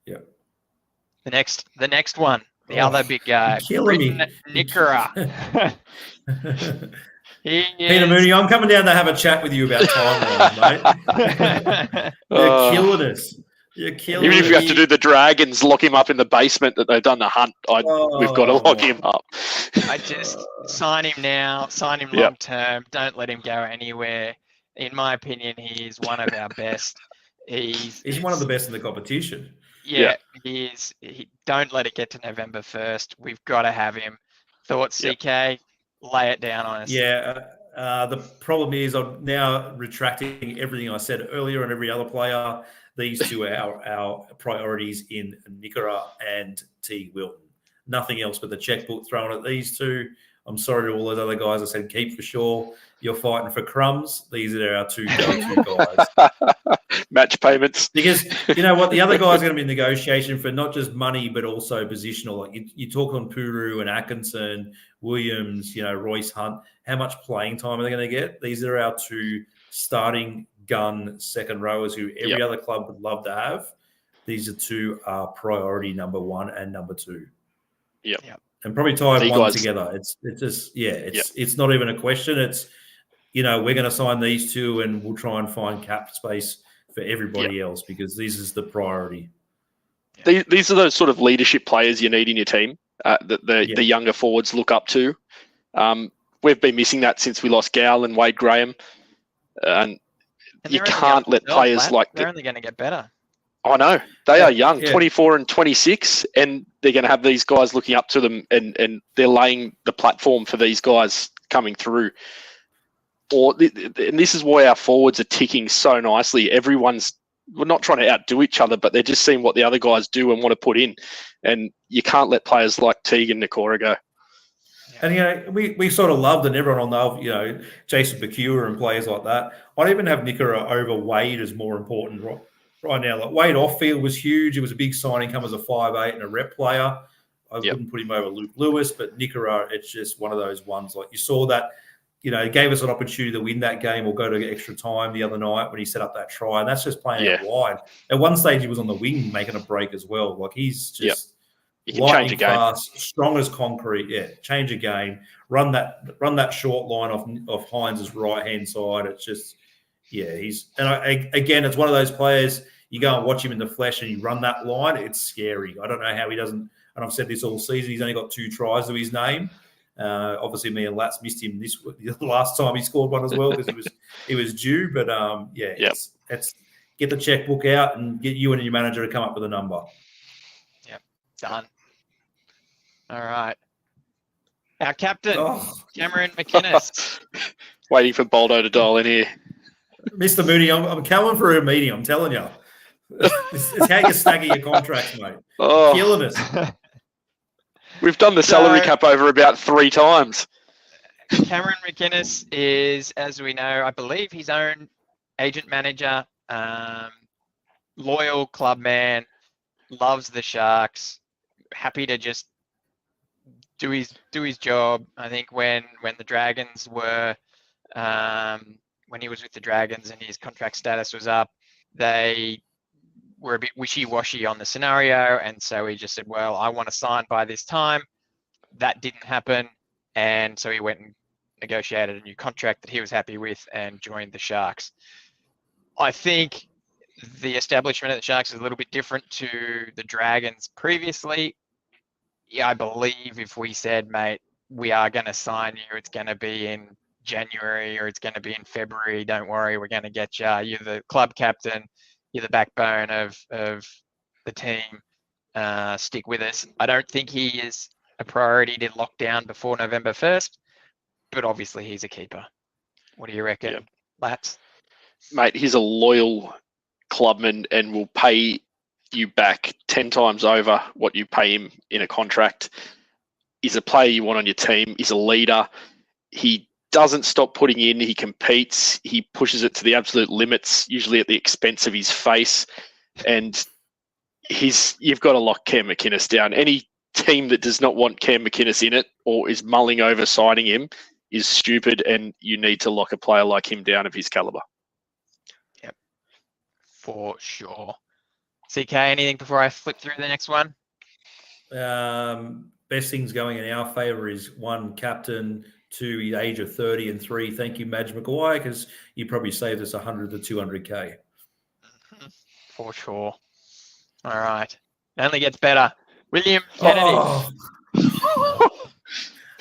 Yeah. The next one, the other big guy, Britton Nikora. Peter Mooney, I'm coming down to have a chat with you about timelines, mate. You're killing us. Even if you have to do the Dragons, lock him up in the basement that they've done the hunt, we've got to lock him up. I just sign him now, sign him long term. Don't let him go anywhere. In my opinion, he is one of our best. He's one of the best in the competition. Yeah, he is. Don't let it get to November 1st. We've got to have him. Thoughts, CK? Lay it down on us. Yeah. The problem is I'm now retracting everything I said earlier and every other player. These two are our priorities in Nikora and T. Wilton. Nothing else but the checkbook thrown at these two. I'm sorry to all those other guys I said keep for sure. You're fighting for crumbs. These are our two go-to guys. Match payments. Because you know what? The other guys are going to be in negotiation for not just money, but also positional. Like you talk on Puru and Atkinson, Williams, Royce Hunt. How much playing time are they going to get? These are our two starting gun second rowers who every other club would love to have. These are two are priority number 1 and number 2. Yep. And probably tie one together. It's just it's not even a question. It's we're going to sign these two and we'll try and find cap space for everybody else because this is the priority. These are those sort of leadership players you need in your team that the younger forwards look up to. We've been missing that since we lost Gal and Wade Graham. And you can't let players they're only going to get better. I know. They are young, 24 and 26, and they're going to have these guys looking up to them, and they're laying the platform for these guys coming through. And this is why our forwards are ticking so nicely. We're not trying to outdo each other, but they're just seeing what the other guys do and want to put in. And you can't let players like Teague and Nikora go. And, we sort of loved, and everyone will know, Jason Bakura and players like that. I'd even have Nikora over Wade as more important right now. Like Wade off-field was huge. It was a big signing, come as a 5'8" and a rep player. I wouldn't put him over Luke Lewis, but Nikora, it's just one of those ones. Like you saw that, it gave us an opportunity to win that game or go to extra time the other night when he set up that try. And that's just playing out wide. At one stage, he was on the wing making a break as well. Like he's just... You can change a game. Fast, strong as concrete. Yeah, change a game. Run that short line off Hines' right hand side. It's just, again, it's one of those players. You go and watch him in the flesh, and you run that line. It's scary. I don't know how he doesn't. And I've said this all season. He's only got 2 tries to his name. Obviously, me and Lats missed him the last time he scored one as well because he was due. But it's get the checkbook out and get you and your manager to come up with a number. Done. All right. Our captain, Oh. Cameron McInnes. Waiting for Boldo to dial in here. Mr. Moody, I'm coming for a meeting, I'm telling you. It's how you stagger your contracts, mate. Oh. You're killing us. We've done the salary cap over about 3 times. Cameron McInnes is, as we know, I believe his own agent manager, loyal club man, loves the Sharks, happy to just do his job. I think when the Dragons were when he was with the Dragons and his contract status was up, they were a bit wishy-washy on the scenario, and so he just said, well, I want to sign by this time. That didn't happen, and so he went and negotiated a new contract that he was happy with and joined the Sharks. I think the establishment of the Sharks is a little bit different to the Dragons previously. Yeah, I believe if we said, mate, we are going to sign you, it's going to be in January or it's going to be in February, don't worry, we're going to get you. You're the club captain, you're the backbone of the team, stick with us. I don't think he is a priority to lock down before November 1st, but obviously he's a keeper. What do you reckon, Lats? Mate, he's a loyal clubman and will pay you back 10 times over what you pay him in a contract. He's a player you want on your team. He's a leader. He doesn't stop putting in. He competes. He pushes it to the absolute limits, usually at the expense of his face. And you've got to lock Cam McInnes down. Any team that does not want Cam McInnes in it or is mulling over signing him is stupid, and you need to lock a player like him down of his caliber. Yep, for sure. CK, anything before I flip through the next one? Best things going in our favour is 1, captain, 2, the age of 30, and 3, thank you, Madge McGuire, because you probably saved us 100 to 200K. For sure. All right. It only gets better. William Kennedy. Oh.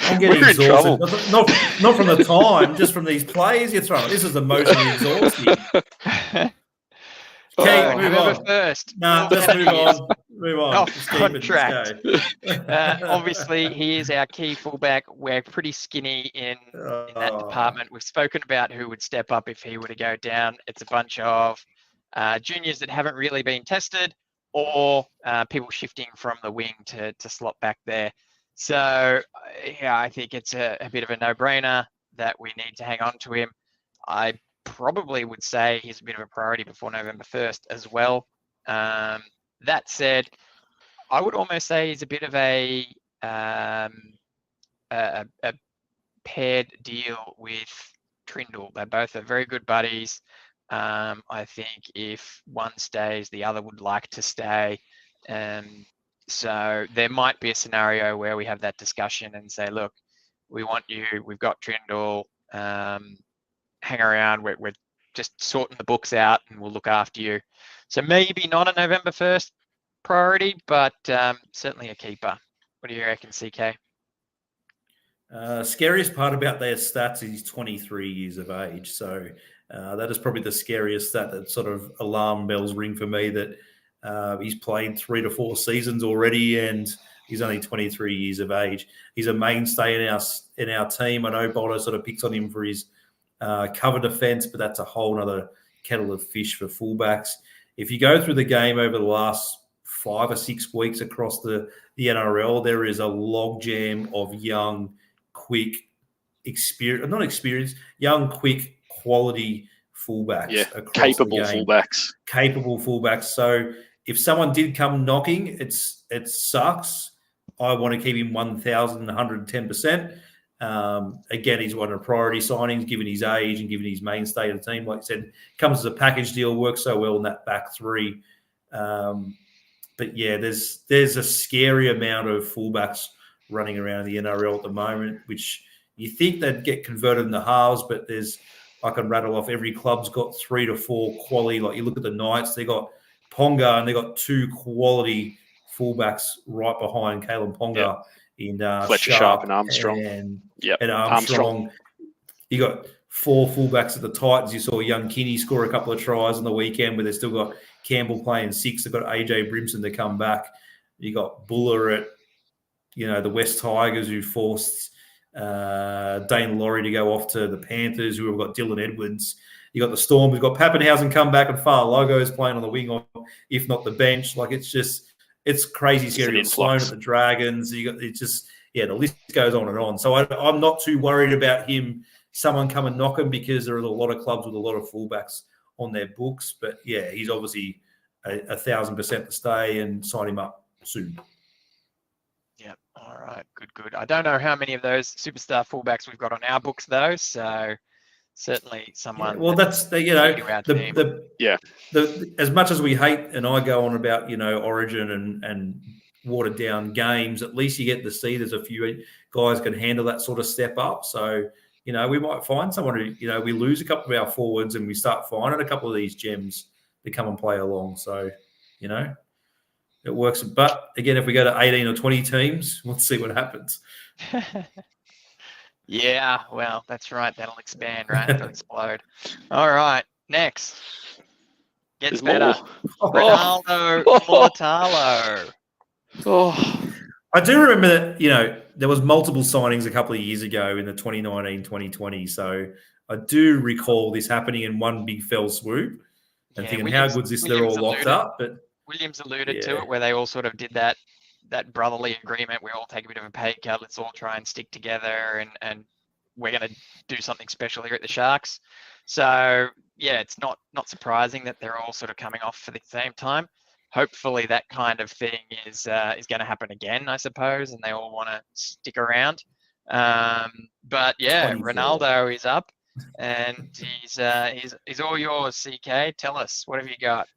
I'm getting exhausted. Not from the time, just from these plays you're throwing. This is emotionally exhausting. Okay, move on. First. No, let's move on. Move on. Off contract. Obviously, he is our key fullback. We're pretty skinny in that department. We've spoken about who would step up if he were to go down. It's a bunch of juniors that haven't really been tested, or people shifting from the wing to slot back there. So, yeah, I think it's a bit of a no-brainer that we need to hang on to him. I probably would say he's a bit of a priority before November 1st as well. That said, I would almost say he's a bit of a paired deal with Trindle. They both are very good buddies. I think if one stays, the other would like to stay. So there might be a scenario where we have that discussion and say, look, we want you, we've got Trindle, hang around, we're just sorting the books out and we'll look after you. So maybe not a November 1st priority, but certainly a keeper. What do you reckon, CK? Scariest part about their stats is he's 23 years of age. So that is probably the scariest stat that sort of alarm bells ring for me, that he's played 3 to 4 seasons already and he's only 23 years of age. He's a mainstay in our team. I know Boldo sort of picks on him for his cover defense, but that's a whole other kettle of fish for fullbacks. If you go through the game over the last 5 or 6 weeks across the NRL, there is a logjam of young, quick, young, quick, quality fullbacks. Yeah, across capable the game. fullbacks. Capable fullbacks. So if someone did come knocking, it sucks. I want to keep him 1,110%. Again, he's one of the priority signings, given his age and given his mainstay of the team. Like I said, comes as a package deal, works so well in that back three. But yeah, there's a scary amount of fullbacks running around the NRL at the moment, which you think they'd get converted into halves, but I can rattle off every club's got 3 to 4 quality. Like you look at the Knights, they got Ponga and they got 2 quality fullbacks right behind Kalen Ponga. Yep. In Fletcher Sharp and Armstrong. And Armstrong. You got 4 fullbacks at the Titans. You saw young Kinney score a couple of tries on the weekend, but they've still got Campbell playing 6. They've got AJ Brimson to come back. You got Buller at, the West Tigers, who forced Dane Laurie to go off to the Panthers, who have got Dylan Edwards. You got the Storm, who've got Pappenhausen come back, and Far Logos playing on the wing, or if not the bench. Like, it's crazy scary. You got Sloan at the Dragons. You got the list goes on and on. So I'm not too worried about him. Someone come and knock him, because there are a lot of clubs with a lot of fullbacks on their books. But yeah, he's obviously 1,000% to stay, and sign him up soon. Yep. All right. Good. I don't know how many of those superstar fullbacks we've got on our books though. So certainly someone. Yeah, well, that's as much as we hate, and I go on about Origin and watered down games. At least you get to see there's a few guys can handle that sort of step up. So we might find someone who we lose a couple of our forwards, and we start finding a couple of these gems to come and play along. So it works. But again, if we go to 18 or 20 teams, we'll see what happens. Yeah, well, that's right. That'll expand, right? It'll explode. All right, next. Gets better. Ronaldo Mulatalo. I do remember that, there was multiple signings a couple of years ago in the 2019-2020. So I do recall this happening in one big fell swoop and thinking, how good's this? They're all locked up. But Williams alluded to it, where they all sort of did that brotherly agreement. We all take a bit of a pay cut. Let's all try and stick together, and we're going to do something special here at the Sharks. So yeah, it's not surprising that they're all sort of coming off for the same time. Hopefully that kind of thing is going to happen again, I suppose, and they all want to stick around. But yeah, 24. Ronaldo is up, and he's all yours. CK, tell us, what have you got?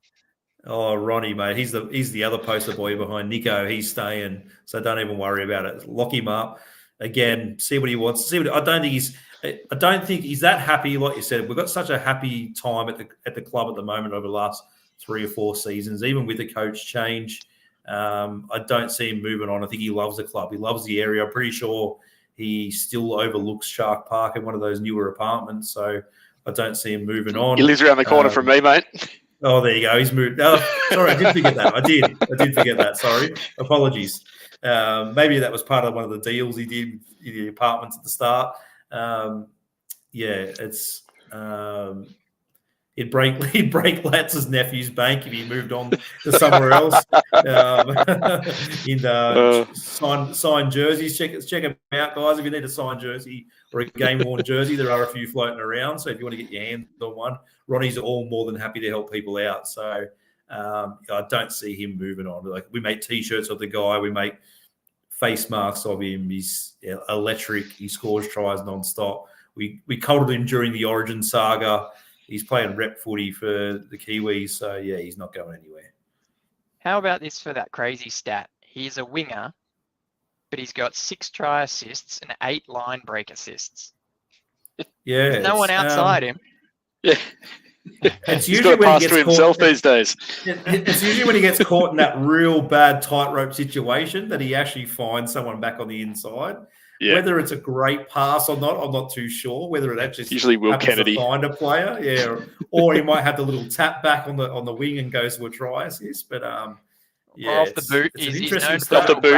Oh, Ronnie, mate, he's the other poster boy behind Nico. He's staying, so don't even worry about it. Lock him up again. See what he wants. I don't think he's that happy. Like you said, we've got such a happy time at the club at the moment over the last 3 or 4 seasons, even with the coach change. I don't see him moving on. I think he loves the club. He loves the area. I'm pretty sure he still overlooks Shark Park in one of those newer apartments. So I don't see him moving on. He lives around the corner from me, mate. Oh, there you go. He's moved. Oh, sorry, I did forget that. I did forget that. Sorry. Apologies. Maybe that was part of one of the deals he did in the apartments at the start. It's he'd break Latz's nephew's bank if he moved on to somewhere else. Sign jerseys. Check them out, guys. If you need a signed jersey or a game-worn jersey, there are a few floating around. So if you want to get your hands on one, Ronnie's all more than happy to help people out. So I don't see him moving on. Like, we make T-shirts of the guy. We make face masks of him. He's electric. He scores tries non-stop. We coddled him during the Origin saga. He's playing rep footy for the Kiwis. So, yeah, he's not going anywhere. How about this for that crazy stat? He's a winger, but he's got 6 try assists and 8 line break assists. Yeah. There's no one outside him. Yeah. It's He's got to pass to himself these days. It's usually when he gets caught in that real bad tightrope situation that he actually finds someone back on the inside. Yeah. Whether it's a great pass or not, I'm not too sure. Whether it actually usually Will Kennedy to find a player, or he might have the little tap back on the wing and goes to a try assist. But off the boot, he's off the boot,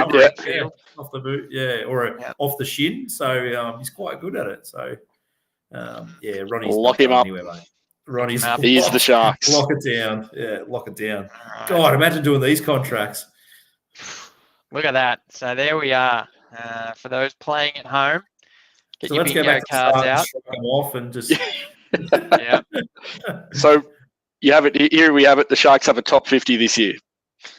off the boot, or off the shin. So he's quite good at it. So Ronnie's lock him up. Anywhere, mate. Ronnie's he's the Sharks. Lock it down. Yeah, lock it down. Right. God, imagine doing these contracts. Look at that. So there we are. For those playing at home, get your bingo cards out. Them off and just yeah. So you have it here. We have it. The Sharks have a top 50 this year.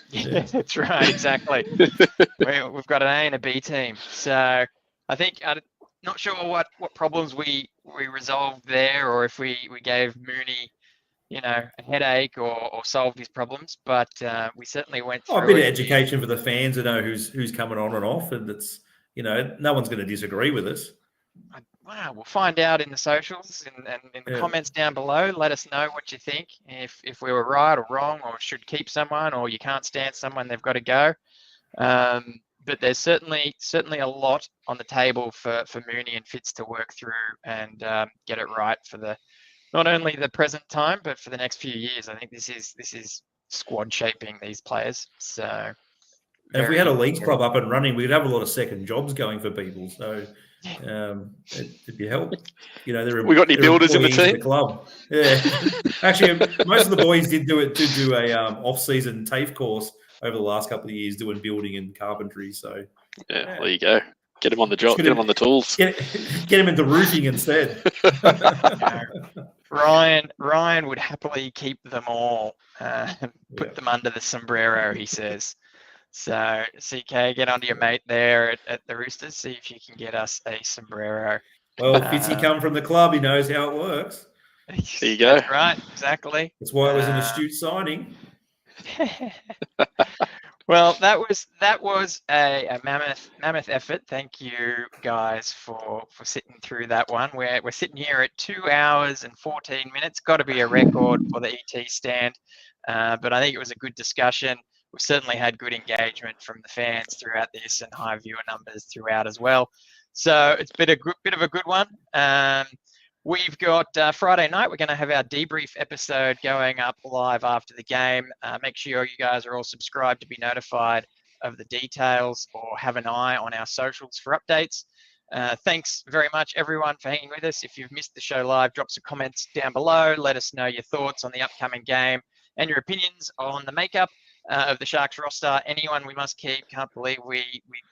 Yeah, that's right. Exactly. We've got an A and a B team. So I think I'm not sure what problems we resolved there, or if we gave Mooney, a headache or solved his problems, but we certainly went through a bit of education for the fans to know who's coming on and off, and it's no one's going to disagree with us. Wow, we'll find out in the socials and in the comments down below. Let us know what you think, if we were right or wrong, or should keep someone, or you can't stand someone, they've got to go. But there's certainly a lot on the table for Mooney and Fitz to work through and get it right for not only the present time, but for the next few years. I think this is squad shaping these players. So if we had a leagues club up and running, we'd have a lot of second jobs going for people. So It'd be help. You know, we got any builders in the team? The club. Yeah, actually, most of the boys did do a off-season TAFE course over the last couple of years, doing building and carpentry. So yeah, there you go. Get him on the job. Get him on the tools. Get him into roofing instead. Ryan would happily keep them all, put them under the sombrero, he says. So, CK, get onto your mate there at the Roosters, see if you can get us a sombrero. Well, Fitzy come from the club, he knows how it works. There you go. That's right, exactly. That's why it was an astute signing. Well, that was a mammoth effort. Thank you guys for sitting through that one. We're sitting here at 2 hours and 14 minutes. Got to be a record for the ET stand, but I think it was a good discussion. We've certainly had good engagement from the fans throughout this and high viewer numbers throughout as well. So it's been a bit of a good one. We've got Friday night. We're going to have our debrief episode going up live after the game. Make sure you guys are all subscribed to be notified of the details, or have an eye on our socials for updates. Thanks very much, everyone, for hanging with us. If you've missed the show live, drop some comments down below. Let us know your thoughts on the upcoming game and your opinions on the makeup of the Sharks roster. Anyone we must keep. Can't believe we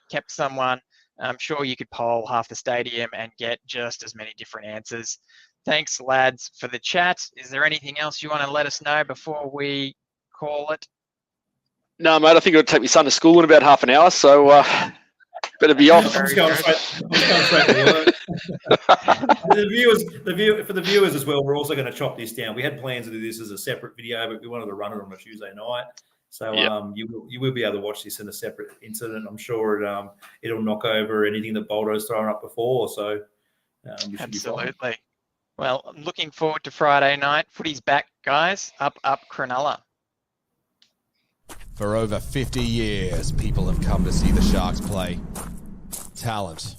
kept someone. I'm sure you could poll half the stadium and get just as many different answers. Thanks, lads, for the chat. Is there anything else you want to let us know before we call it? No, mate, I think it'll take my son to school in about half an hour, so better be off. I'm just going straight to work. For the viewers as well, we're also going to chop this down. We had plans to do this as a separate video, but we wanted to run it on a Tuesday night. So you will be able to watch this in a separate incident. I'm sure it'll knock over anything that Boldo's thrown up before. So absolutely. Well, I'm looking forward to Friday night. Footy's back, guys. Up, Cronulla. For over 50 years, people have come to see the Sharks play. Talent,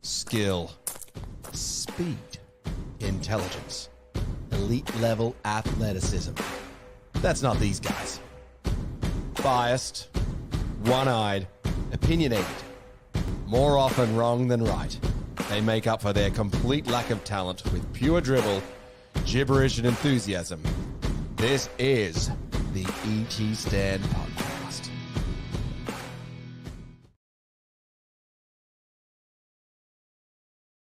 skill, speed, intelligence, elite-level athleticism. That's not these guys. Biased, one-eyed, opinionated, more often wrong than right. They make up for their complete lack of talent with pure dribble, gibberish, and enthusiasm. This is the ET Stand Podcast.